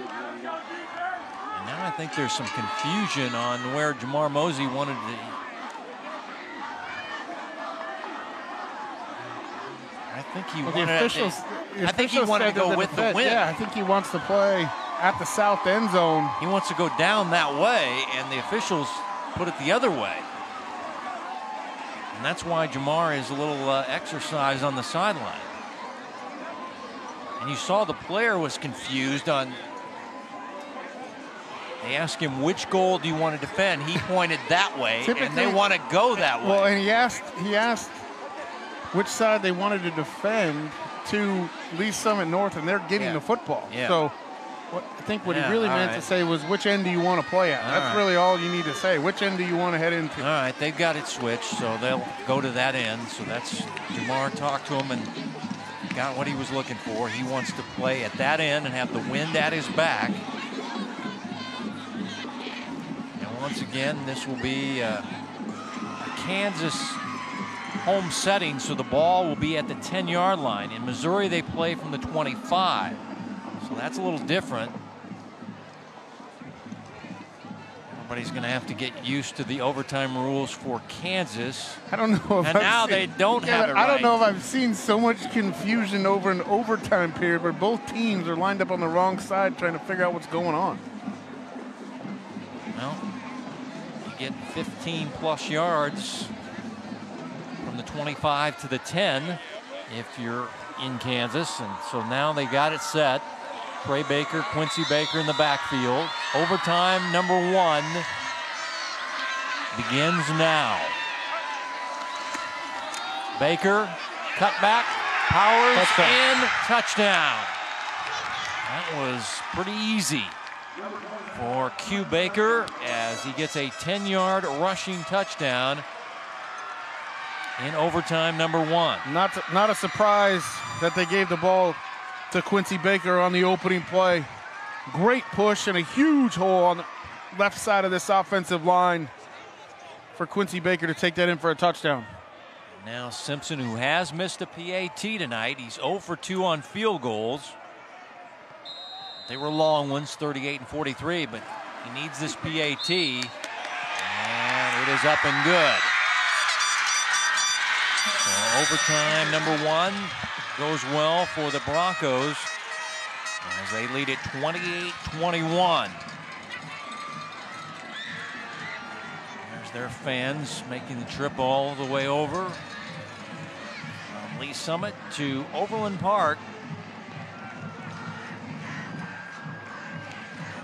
now I think there's some confusion on where Jamar Mosey wanted to. I think he wanted to go with the win. Yeah, I think he wants to play at the south end zone. He wants to go down that way, and the officials put it the other way. And that's why Jamar is a little exercise on the sideline. And you saw the player was confused on. They asked him, which goal do you want to defend? He pointed that way, and they want to go that way. Well, and he asked which side they wanted to defend to Lee Summit North, and they're getting the football. Yeah. So I think what he really meant to say was, which end do you want to play at? That's really all you need to say. Which end do you want to head into? All right, they've got it switched, so they'll go to that end. So that's Jamar talked to him and got what he was looking for. He wants to play at that end and have the wind at his back. And once again, this will be a Kansas home setting, so the ball will be at the 10-yard line. In Missouri, they play from the 25. So that's a little different. Everybody's going to have to get used to the overtime rules for Kansas. I don't know if and now they don't have it right. I don't know if I've seen so much confusion over an overtime period where both teams are lined up on the wrong side trying to figure out what's going on. Well, you get 15-plus yards from the 25 to the 10 if you're in Kansas. And so now they got it set. Trey Baker, Quincy Baker in the backfield. Overtime number 1 begins now. Baker, cutback, powers in, touchdown. That was pretty easy for Q Baker as he gets a 10-yard rushing touchdown in overtime number 1. Not a surprise that they gave the ball to Quincy Baker on the opening play. Great push and a huge hole on the left side of this offensive line for Quincy Baker to take that in for a touchdown. Now Simpson, who has missed a PAT tonight, he's 0 for 2 on field goals. They were long ones, 38 and 43, but he needs this PAT, and it is up and good. So overtime number 1 goes well for the Broncos as they lead it 28-21. There's their fans making the trip all the way over from Lee Summit to Overland Park.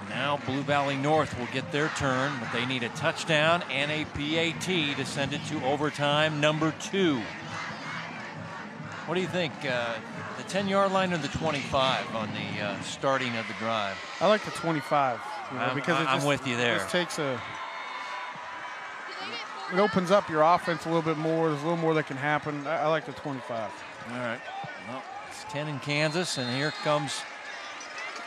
Now Blue Valley North will get their turn, but they need a touchdown and a PAT to send it to overtime number 2. What do you think, the 10-yard line or the 25 on the starting of the drive? I like the 25. Because I'm with you there. It takes it opens up your offense a little bit more. There's a little more that can happen. I like the 25. All right. Well, it's 10 in Kansas, and here comes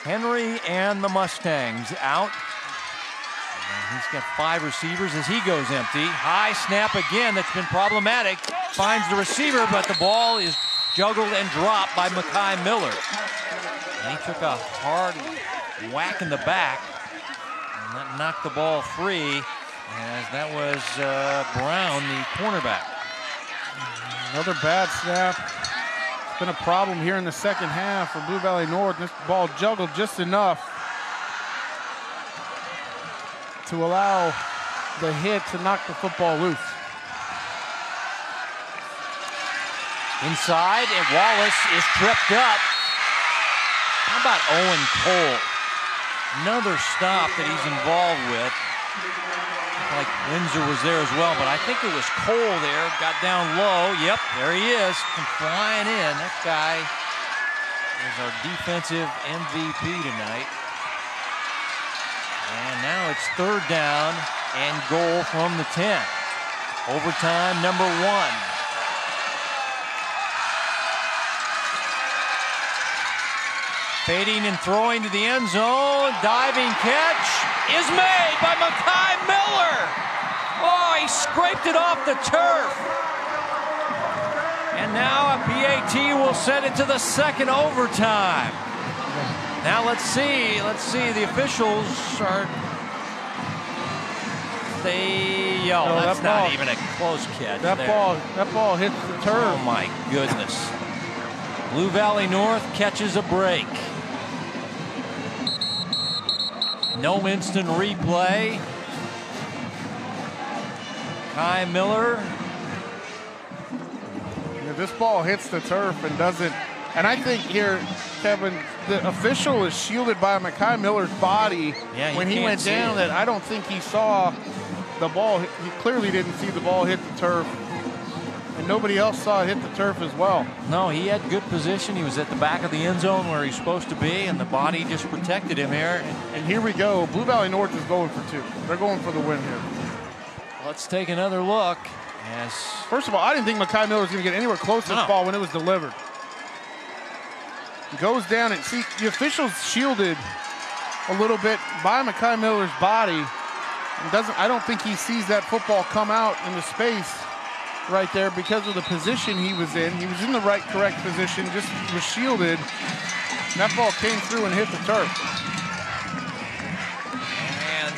Henry and the Mustangs out. And he's got 5 receivers as he goes empty. High snap again. That's been problematic. Finds the receiver, but the ball is juggled and dropped by Mekhi Miller. And he took a hard whack in the back, and that knocked the ball free, as that was Brown, the cornerback. Another bad snap. It's been a problem here in the second half for Blue Valley North. This ball juggled just enough to allow the hit to knock the football loose. Inside, and Wallace is tripped up. How about Owen Cole? Another stop that he's involved with. Like Windsor was there as well, but I think it was Cole there. Got down low. Yep, there he is. Come flying in. That guy is our defensive MVP tonight. And now it's 3rd down and goal from the 10. Overtime number 1. Fading and throwing to the end zone. Diving catch is made by Mekhi Miller. Oh, he scraped it off the turf. And now a PAT will send it to the 2nd overtime. Now let's see. The officials are. That's not even a close catch. That ball hits the turf. Oh my goodness. Blue Valley North catches a break. No instant replay. Kai Miller. This ball hits the turf and doesn't. And I think here, Kevin, the official is shielded by Mekhi Miller's body when he went down. That I don't think he saw the ball. He clearly didn't see the ball hit the turf. and nobody else saw it hit the turf as well. No, he had good position. He was at the back of the end zone where he's supposed to be, and the body just protected him here. And here we go. Blue Valley North is going for 2. They're going for the win here. Let's take another look. As first of all, I didn't think Mekhi Miller was going to get anywhere close to this ball when it was delivered. He goes down, and see, the officials shielded a little bit by Mekhi Miller's body. And I don't think he sees that football come out in the space right there because of the position he was in. He was in the correct position, just was shielded. And that ball came through and hit the turf. And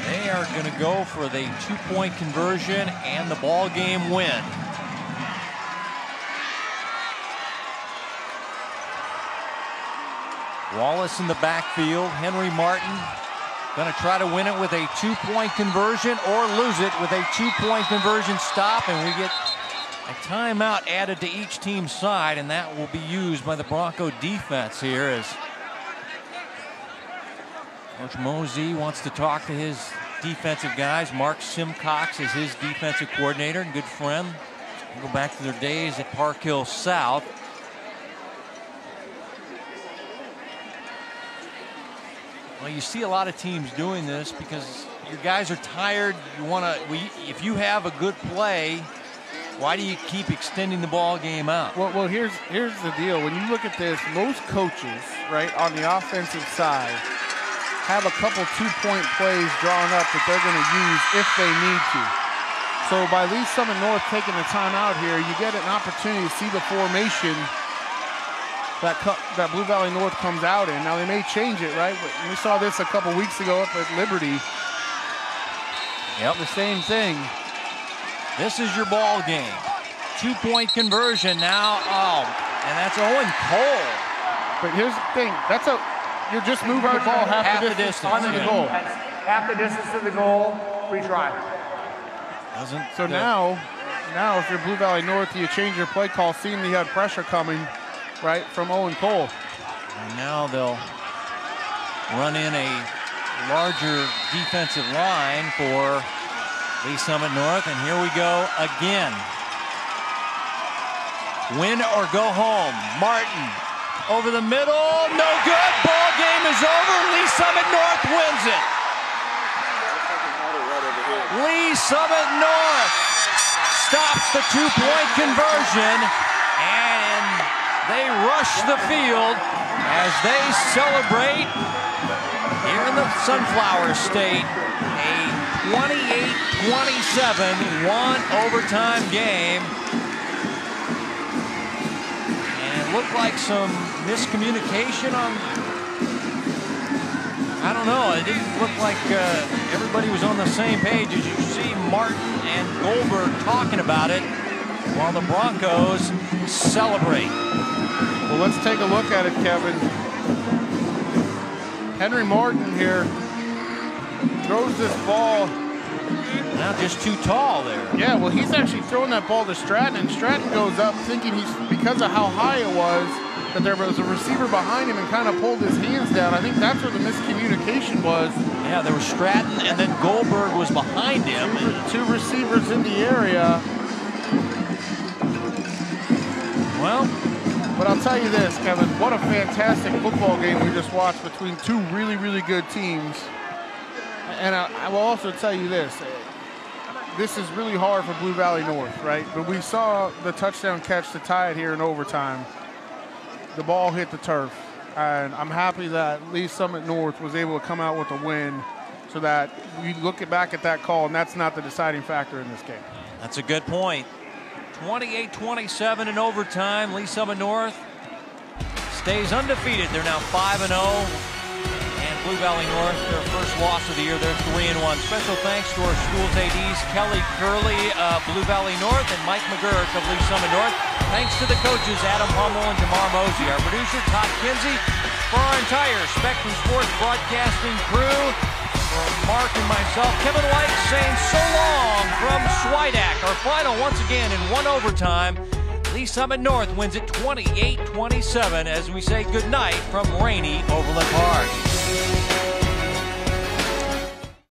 they are going to go for the 2-point conversion and the ball game win. Wallace in the backfield. Henry Martin going to try to win it with a 2-point conversion or lose it with a 2-point conversion stop, and we get a timeout added to each team's side, and that will be used by the Bronco defense here as Coach Mosey wants to talk to his defensive guys. Mark Simcox is his defensive coordinator and good friend. We'll go back to their days at Park Hill South. Well, you see a lot of teams doing this because your guys are tired. You want to, if you have a good play, why do you keep extending the ball game out? Well, here's the deal. When you look at this, most coaches, right, on the offensive side, have a couple 2-point plays drawn up that they're going to use if they need to. So by Lee Summit North taking the time out here, you get an opportunity to see the formation that Blue Valley North comes out in. Now, they may change it, right? But we saw this a couple weeks ago up at Liberty. Yep. The same thing. This is your ball game. 2-point conversion now. Oh, and that's Owen Cole. But here's the thing. You're just moving the ball half the distance to the goal. Half the distance to the goal, retry. So now if you're Blue Valley North, you change your play call, seeing you had pressure coming, right, from Owen Cole. And now they'll run in a larger defensive line for Lee Summit North, and here we go again. Win or go home. Martin over the middle, no good. Ball game is over. Lee Summit North wins it. Lee Summit North stops the 2-point conversion, and they rush the field as they celebrate here in the Sunflower State a 28-27 one-overtime game. And it looked like some miscommunication on, I don't know, it didn't look like everybody was on the same page. As you see Martin and Goldberg talking about it while the Broncos celebrate. Well, let's take a look at it, Kevin. Henry Martin here throws this ball. Now just too tall there. Yeah, well, he's actually throwing that ball to Stratton, and Stratton goes up thinking because of how high it was, that there was a receiver behind him and kind of pulled his hands down. I think that's where the miscommunication was. Yeah, there was Stratton, and then Goldberg was behind him. Two receivers in the area. Well, but I'll tell you this, Kevin, what a fantastic football game we just watched between two really, really good teams. And I will also tell you this. This is really hard for Blue Valley North, right? But we saw the touchdown catch to tie it here in overtime. The ball hit the turf. And I'm happy that Lee Summit North was able to come out with a win so that we look back at that call, and that's not the deciding factor in this game. That's a good point. 28-27 in overtime. Lee Summit North stays undefeated. They're now 5-0. And Blue Valley North, their first loss of the year, they're 3-1. Special thanks to our school's ADs, Kelly Curley of Blue Valley North and Mike McGurk of Lee Summit North. Thanks to the coaches, Adam Hummel and Jamar Mosey. Our producer, Todd Kinsey. For our entire Spectrum Sports broadcasting crew, for Mark and myself, Kevin White saying so long from Schweidak. Our final once again in one overtime. Lee Summit North wins it 28-27 as we say goodnight from rainy Overland Park.